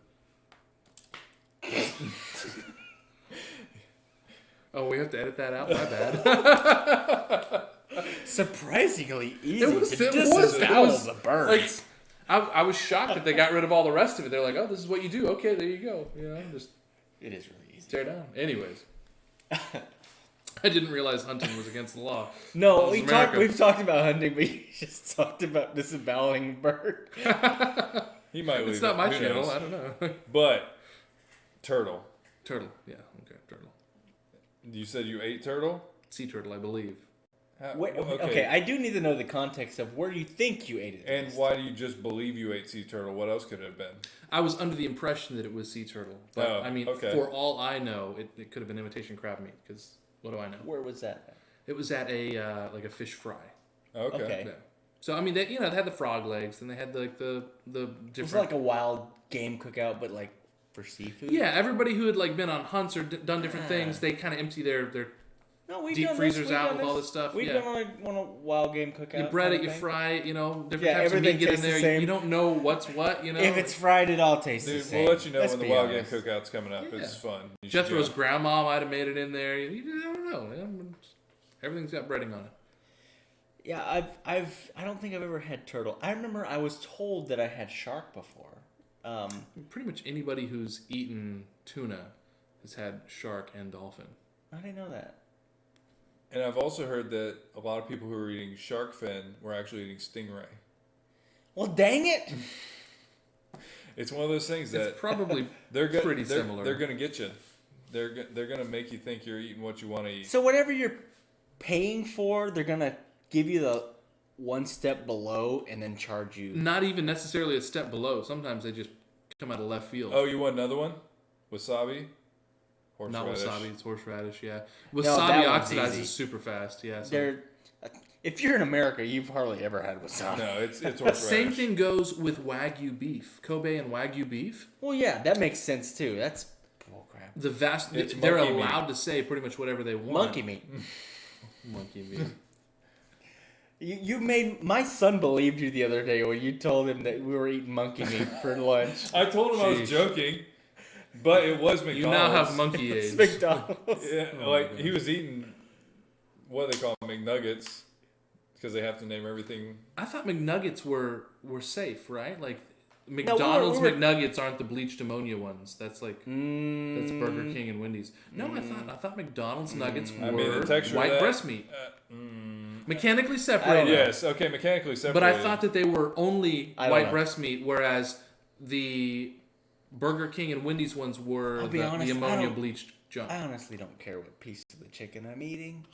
Oh, we have to edit that out? My bad. Surprisingly easy It was to disavow the birds. I was shocked that they got rid of all the rest of it. They're like, oh, this is what you do. Okay, there you go. You know, just It is really easy. tear down. Anyways. I didn't realize hunting was against the law. No, That was America. we've talked about hunting, but you just talked about disavowing bird. He might leave It's not it. my Who channel. knows? I don't know. But turtle. Turtle. Yeah. Okay. Turtle. You said you ate turtle? Sea turtle, I believe. Wait, okay, I do need to know the context of where you think you ate it. And why do you just believe you ate sea turtle? What else could it have been? I was under the impression that it was sea turtle. But, Oh, I mean, okay. for all I know, it could have been imitation crab meat. Because what do I know? Where was that? It was at a like a fish fry. Okay. Okay. Yeah. So, I mean, they had the frog legs, and they had like the different... It was like a wild game cookout, but like for seafood. Yeah, everybody who had like been on hunts or done different things, they kind of empty their No, we've deep done freezers We've out done with all this stuff. We've Yeah. done on a wild game cookout. You bread it, kind you of thing. fry it, different Yeah, types of meat everything get in tastes the there. same. You don't know what's what, If it's fried, it all tastes the Dude, same. we'll let you know Let's when the be wild honest. game cookout's coming up. Yeah. It's fun. You should Jethro's go. grandma might have made it in there. You don't know. Everything's got breading on it. Yeah, I don't think I've ever had turtle. I remember I was told that I had shark before. Pretty much anybody who's eaten tuna has had shark and dolphin. I didn't know that. And I've also heard that a lot of people who are eating shark fin were actually eating stingray. Well, dang it! It's one of those things that It's probably they're go- pretty they're, similar. They're gonna get you. They're gonna make you think you're eating what you want to eat. So whatever you're paying for, they're gonna give you the one step below and then charge you. Not even necessarily a step below. Sometimes they just come out of left field. Oh, you want another one? Wasabi? Not Horseradish? wasabi, it's horseradish, yeah. No, Wasabi that one's oxidizes easy. super fast, yeah. So. They're, if you're in America, you've hardly ever had wasabi. No, it's horseradish. Same thing goes with Wagyu beef. Kobe and Wagyu beef. Well, yeah, that makes sense too. That's bullcrap. It's They're monkey meat. allowed to say pretty much whatever they want. Monkey meat. Monkey meat. You made my son believed you the other day when you told him that we were eating monkey meat for lunch. I told him I was Sheesh. joking, but it was McDonald's. You now have monkey It's age. McDonald's. Yeah, Oh, like my he was eating what they call McNuggets because they have to name everything. I thought McNuggets were safe, right? Like McDonald's we were- McNuggets aren't the bleached ammonia ones. That's like that's Burger Mm. King and Wendy's. No, I thought McDonald's nuggets were I mean, the texture of white that- breast meat, mechanically I don't separated. know. Yes, okay, mechanically separated. But I thought that they were only I don't white know. breast meat, whereas the Burger King and Wendy's ones were I'll be honest, the I ammonia don't- bleached junk. I honestly don't care what piece of the chicken I'm eating.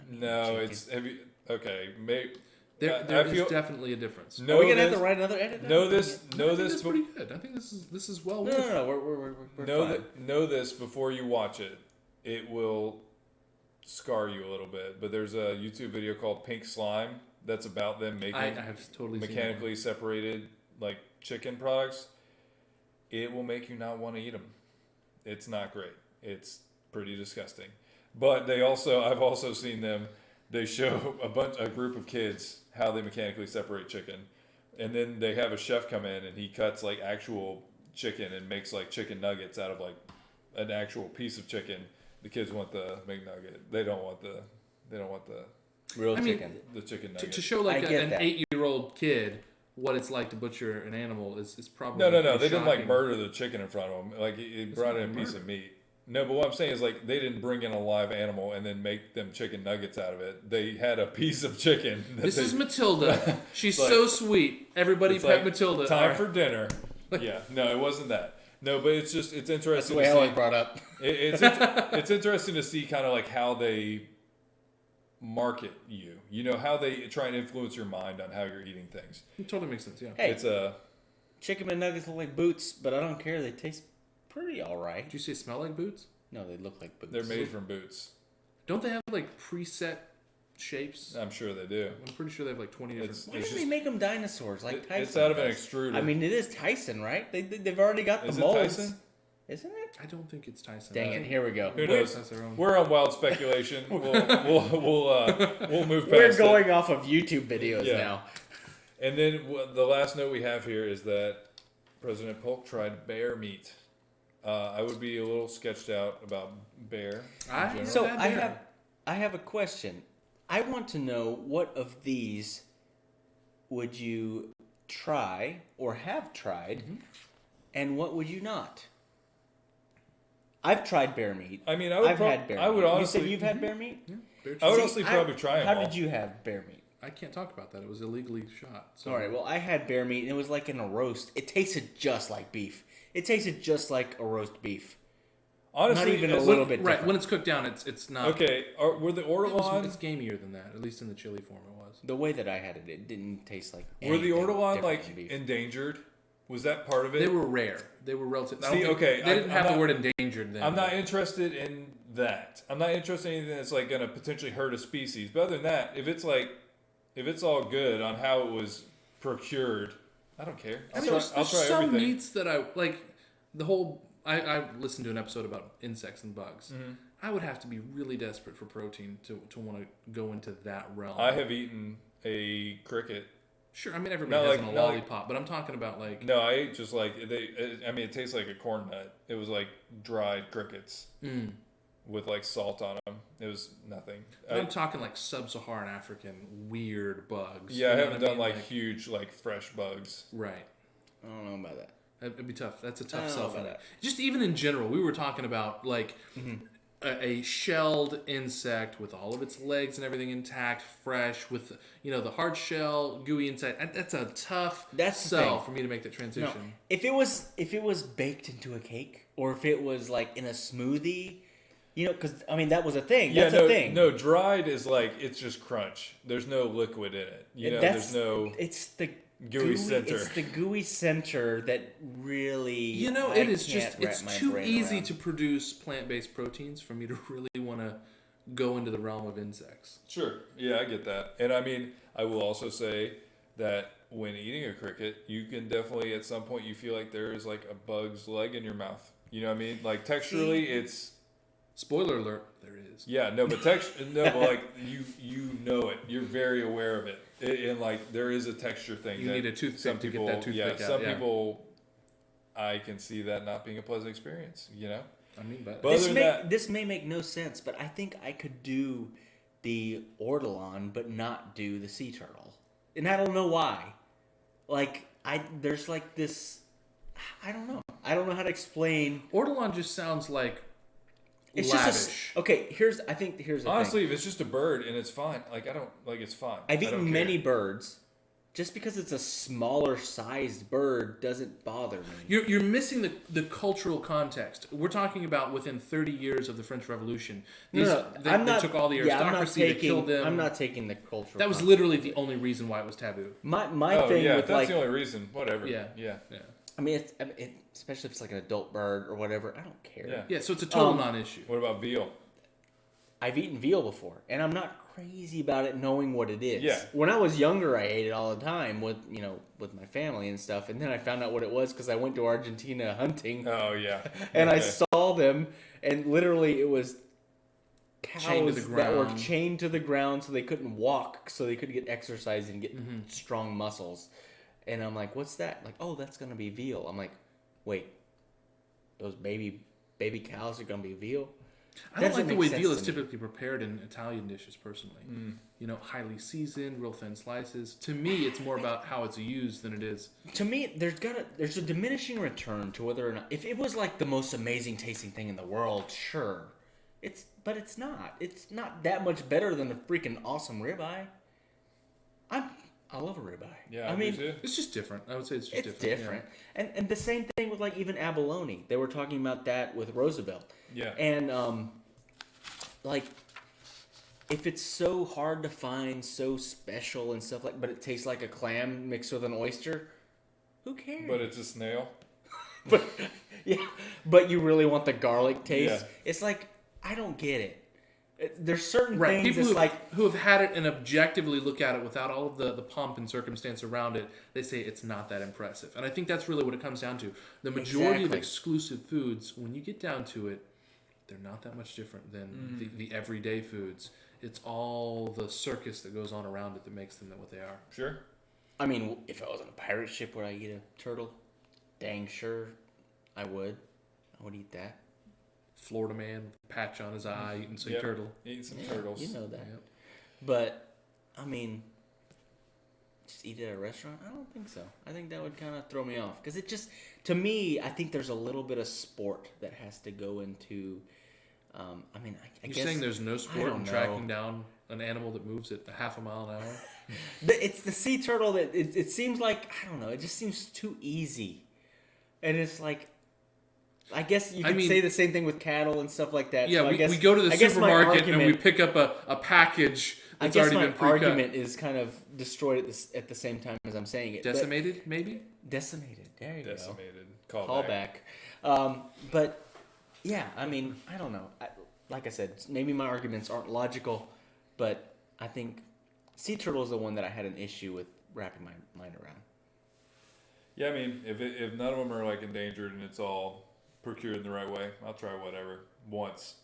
No, chicken. it's heavy. Okay, maybe. There I is feel- definitely a difference. Know Are we gonna this, have to write another edit? know this. I Know think this. that's be- pretty good. I think this is well No, worth. no, no. We're know fine. that. Know this before you watch it. It will scar you a little bit. But there's a YouTube video called Pink Slime that's about them making I have totally seen that one. mechanically separated like chicken products. It will make you not want to eat them. It's not great. It's pretty disgusting. But I've also seen them. They show a group of kids how they mechanically separate chicken, and then they have a chef come in and he cuts like actual chicken and makes like chicken nuggets out of like an actual piece of chicken. The kids want the McNugget. They don't want the Real I mean, chicken. chicken To nugget. show like I get an that. 8-year-old kid what it's like to butcher an animal is probably No. pretty They didn't like shocking. murder the chicken in front of them. Like it brought in a not piece murder. of meat. No, but what I'm saying is like they didn't bring in a live animal and then make them chicken nuggets out of it. They had a piece of chicken. that This they- is Matilda. She's like- so sweet. Everybody it's pet like, Matilda. Time All right. for dinner. Yeah, no, it wasn't that. No, but it's That's interesting the way to Ellie see. brought up. It's interesting to see kind of like how they market you. You know how they try and influence your mind on how you're eating things. It totally makes sense. Yeah. Hey, It's a chicken McNuggets look like boots, but I don't care. They taste pretty all right. Did you say smell like boots? No, they look like boots. they're made from boots. Don't they have like preset shapes? I'm sure they do. I'm pretty sure they have like 20 different. It's- Why didn't they make them dinosaurs like Tyson? It's out of an does? extruder. I mean, it is Tyson, right? They've already got Is the it molds. Tyson? Isn't it? I don't think it's Tyson. Dang it! Here we go. Who knows? That's their own. We're on wild speculation. We'll move past We're it. going off of YouTube videos Yeah. now. And then the last note we have here is that President Polk tried bear meat I would be a little sketched out about bear. So I have a question. I want to know what of these would you try or have tried, and what would you not? I've tried bear meat. I mean, I've had bear meat. I would honestly. You said you've had bear meat? Yeah, bear I would cheese. honestly probably try them How all. did you have bear meat? I can't talk about that. It was illegally shot. So. All right. Well, I had bear meat, and it was like in a roast. It tasted just like beef. It tasted just like a roast beef. Honestly, Not even a as- little bit Right, different. when it's cooked down, it's not. Okay, were the ortolan? It's gamier than that. At least in the chili form, it was. The way that I had it, it didn't taste like. Were the anything ortolan different like than beef. endangered? Was that part of it? They were rare. They were relative. I don't See, think- okay, they didn't I'm have not- the word endangered then. I'm not interested in that. I'm not interested in anything that's like going to potentially hurt a species. But other than that, if it's all good on how it was procured, I don't care. I'll there's try some everything. meats that I like. The whole I listened to an episode about insects and bugs. Mm-hmm. I would have to be really desperate for protein to want to go into that realm. I have eaten a cricket. Sure, I mean everybody Not has like- a not like- lollipop, but I'm talking about like No, I ate just like I mean, it tastes like a corn nut. It was like dried crickets with like salt on them. It was nothing. I'm talking like sub-Saharan African weird bugs. Yeah, You I know haven't what done mean? like huge like fresh bugs. Right. I don't know about that. It'd be tough. That's a tough I don't sell know for about that. that. Just even in general, we were talking about like a shelled insect with all of its legs and everything intact, fresh, with the hard shell, gooey inside. That's a tough That's the sell thing. for me to make that transition. No, if it was baked into a cake, or if it was like in a smoothie, because I mean that was a thing. That's no, a thing. No, dried is like it's just crunch. There's no liquid in it. There's no It's the gooey center. It's the gooey center that really. I it is can't just wrap it's my too brain easy around. to produce plant-based proteins for me to really want to go into the realm of insects. Sure. Yeah, I get that. And I mean, I will also say that when eating a cricket, you can definitely at some point you feel like there is like a bug's leg in your mouth. You know what I mean? Like texturally, it's Spoiler alert: there is. yeah, no, but but like you know it. You're very aware of it. And like there is a texture thing. You that need a toothpick some to get people, that toothpick out, Some yeah. people, I can see that not being a pleasant experience. I mean, but But other than that, This may make no sense, but I think I could do the ortolan, but not do the sea turtle, and I don't know why. Like there's like this. I don't know. I don't know how to explain. ortolan just sounds like It's lavish. just okay. Here's the honestly, thing. if it's just a bird and it's fine, like I don't like it's fine. I've I don't eaten care. many birds. Just because it's a smaller sized bird doesn't bother me. You're missing the cultural context. We're talking about within 30 years of the French Revolution. They took all the aristocracy, they killed them. I'm not taking the cultural. That was context. literally the only reason why it was taboo. my Oh thing yeah, with if that's like. the only reason. Whatever. Yeah. Yeah. I mean, especially if it's like an adult bird or whatever. I don't care. Yeah. Yeah, so it's a total non-issue. What about veal? I've eaten veal before, and I'm not crazy about it knowing what it is. Yeah. When I was younger, I ate it all the time with my family and stuff, and then I found out what it was because I went to Argentina hunting, Oh yeah. and I Okay. saw them, and literally it was cows Chained to the that were ground. chained to the ground so they couldn't walk, so they couldn't get exercise and get strong muscles. And I'm like, what's that? Like, oh, that's gonna be veal. I'm like, wait, those baby cows are gonna be veal? I don't Doesn't like the make way sense veal to is me. typically prepared in Italian dishes, personally. Highly seasoned, real thin slices. To me, it's more about how it's used than it is. To me, there's a diminishing return to whether or not if it was like the most amazing tasting thing in the world, sure. But it's not. It's not that much better than a freaking awesome ribeye. I love a ribeye. Yeah, I me mean, too. It's just different. I would say it's just it's different. different. And the same thing with like even abalone. They were talking about that with Roosevelt. Yeah. And like if it's so hard to find, so special and stuff like, but it tastes like a clam mixed with an oyster, who cares? But it's a snail. But yeah, but you really want the garlic taste. Yeah. It's like I don't get it. There's certain Right, things people it's like who have had it and objectively look at it without all of the pomp and circumstance around it, they say it's not that impressive. And I think that's really what it comes down to. The majority of Exactly. exclusive foods, when you get down to it, they're not that much different than the everyday foods. It's all the circus that goes on around it that makes them what they are. Sure. I mean, if I was on a pirate ship, would I eat a turtle? Dang sure, I would. I would eat that. Florida man with a patch on his eye eating sea Yep. turtle. Eat some Yeah, turtles. You know that. Yep. But, I mean, just eat at a restaurant? I don't think so. I think that would kind of throw me off. Because it just, to me, I think there's a little bit of sport that has to go into, I mean, I You're guess. saying there's no sport don't in know. tracking down an animal that moves at a half a mile an hour? It's the sea turtle that, it seems like, I don't know, it just seems too easy. And it's like, I guess you could say the same thing with cattle and stuff like that. Yeah, So we go to the supermarket and we pick up a package that's already been pre-cut. My argument is kind of destroyed at the same time as I'm saying it. Decimated, maybe? Decimated. There you Decimated. go. Call back. But, yeah, I mean, I don't know. Like I said, maybe my arguments aren't logical, but I think sea turtle is the one that I had an issue with wrapping my mind around. Yeah, I mean, if none of them are like endangered and it's all procured in the right way, I'll try whatever once.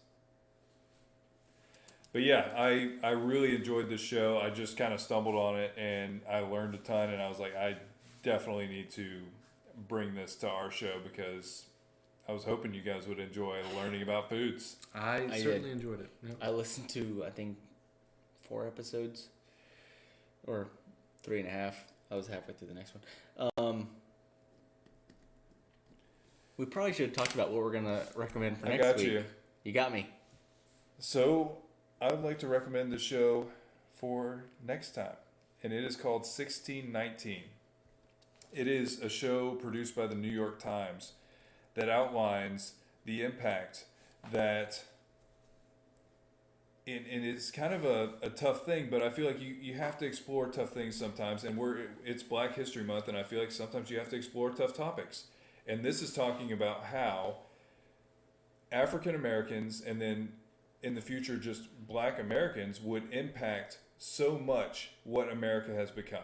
But yeah, I really enjoyed this show. I just kind of stumbled on it and I learned a ton, and I was like, I definitely need to bring this to our show because I was hoping you guys would enjoy learning about foods. I certainly enjoyed it. Yep. I listened to, I think, 4 episodes or 3.5. I was halfway through the next one. We probably should have talked about what we're going to recommend for next week. You. You got me. So I would like to recommend the show for next time, and it is called 1619. It is a show produced by the New York Times that outlines the impact that, and it's kind of a tough thing, but I feel like you have to explore tough things sometimes, and it's Black History Month, and I feel like sometimes you have to explore tough topics. And this is talking about how African Americans, and then in the future just Black Americans, would impact so much what America has become.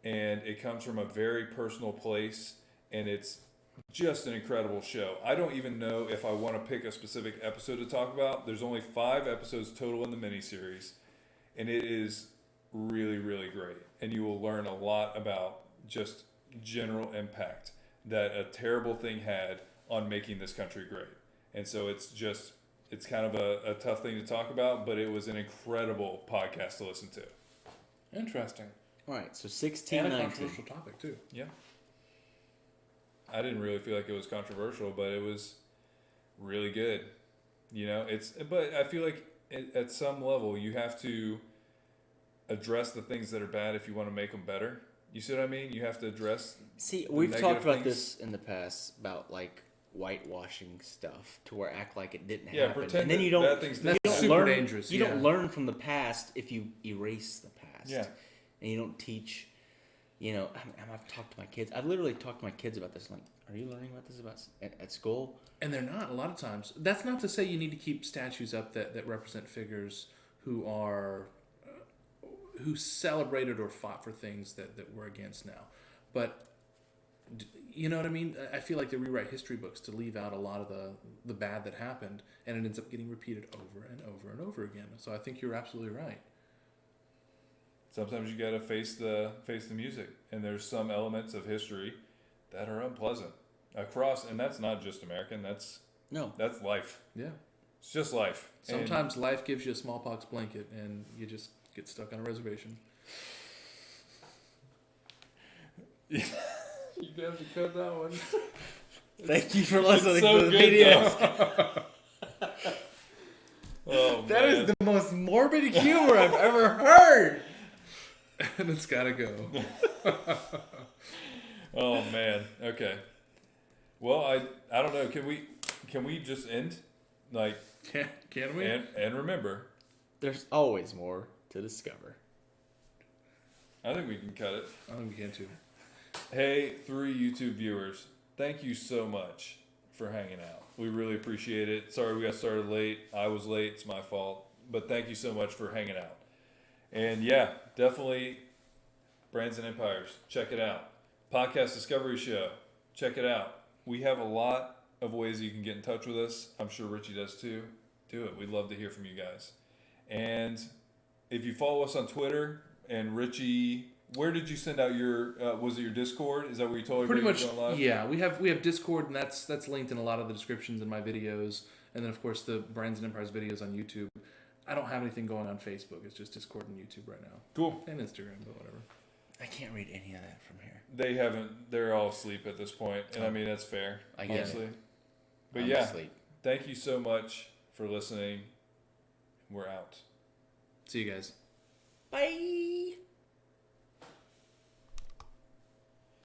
And it comes from a very personal place, and it's just an incredible show. I don't even know if I want to pick a specific episode to talk about. There's only 5 episodes total in the miniseries, and it is really, really great. And you will learn a lot about just general impact that a terrible thing had on making this country great. And so it's kind of a tough thing to talk about, but it was an incredible podcast to listen to. Interesting. All right, so And a 1619. controversial topic, too. Yeah. I didn't really feel like it was controversial, but it was really good. You know, but I feel like at some level you have to address the things that are bad if you want to make them better. You see what I mean? You have to address. See, the we've talked negative about things. this in the past about like whitewashing stuff to where act like it didn't Yeah, happen. pretend And then that you don't. bad things you didn't don't happen. Super learn, dangerous, You yeah. don't learn from the past if you erase the past. Yeah. And you don't teach. You know, I've talked to my kids. I've literally talked to my kids about this. Like, are you learning about this at school? And they're not a lot of times. That's not to say you need to keep statues up that represent figures who are who celebrated or fought for things that we're against now. But you know what I mean? I feel like they rewrite history books to leave out a lot of the bad that happened, and it ends up getting repeated over and over and over again. So I think you're absolutely right. Sometimes you gotta face the music, and there's some elements of history that are unpleasant across, and that's not just American. That's life. Yeah. It's just life. Sometimes life gives you a smallpox blanket, and you just get stuck on a reservation. You have to cut that one. Thank you for listening so to the good, PDS. Oh, That man. is the most morbid humor I've ever heard. And it's gotta go. Oh man. Okay. Well, I don't know. Can we just end like Can we? and remember? There's always more to discover. I think we can cut it. I think we can too. Hey, 3 YouTube viewers, thank you so much for hanging out. We really appreciate it. Sorry we got started late. I was late. It's my fault. But thank you so much for hanging out. And yeah, definitely Brands and Empires. Check it out. Podcast Discovery Show. Check it out. We have a lot of ways you can get in touch with us. I'm sure Richie does too. Do it. We'd love to hear from you guys. And if you follow us on Twitter, and Richie Where did you send out your? Was it your Discord? Is that where you told Pretty everybody much, you're going live? yeah. We have Discord, and that's linked in a lot of the descriptions in my videos, and then of course the Brands and Empires videos on YouTube. I don't have anything going on Facebook. It's just Discord and YouTube right now. Cool. And Instagram, but whatever. I can't read any of that from here. They haven't. They're all asleep at this point, and I mean that's fair. I get honestly. it. But I'm yeah, asleep. thank you so much for listening. We're out. See you guys. Bye.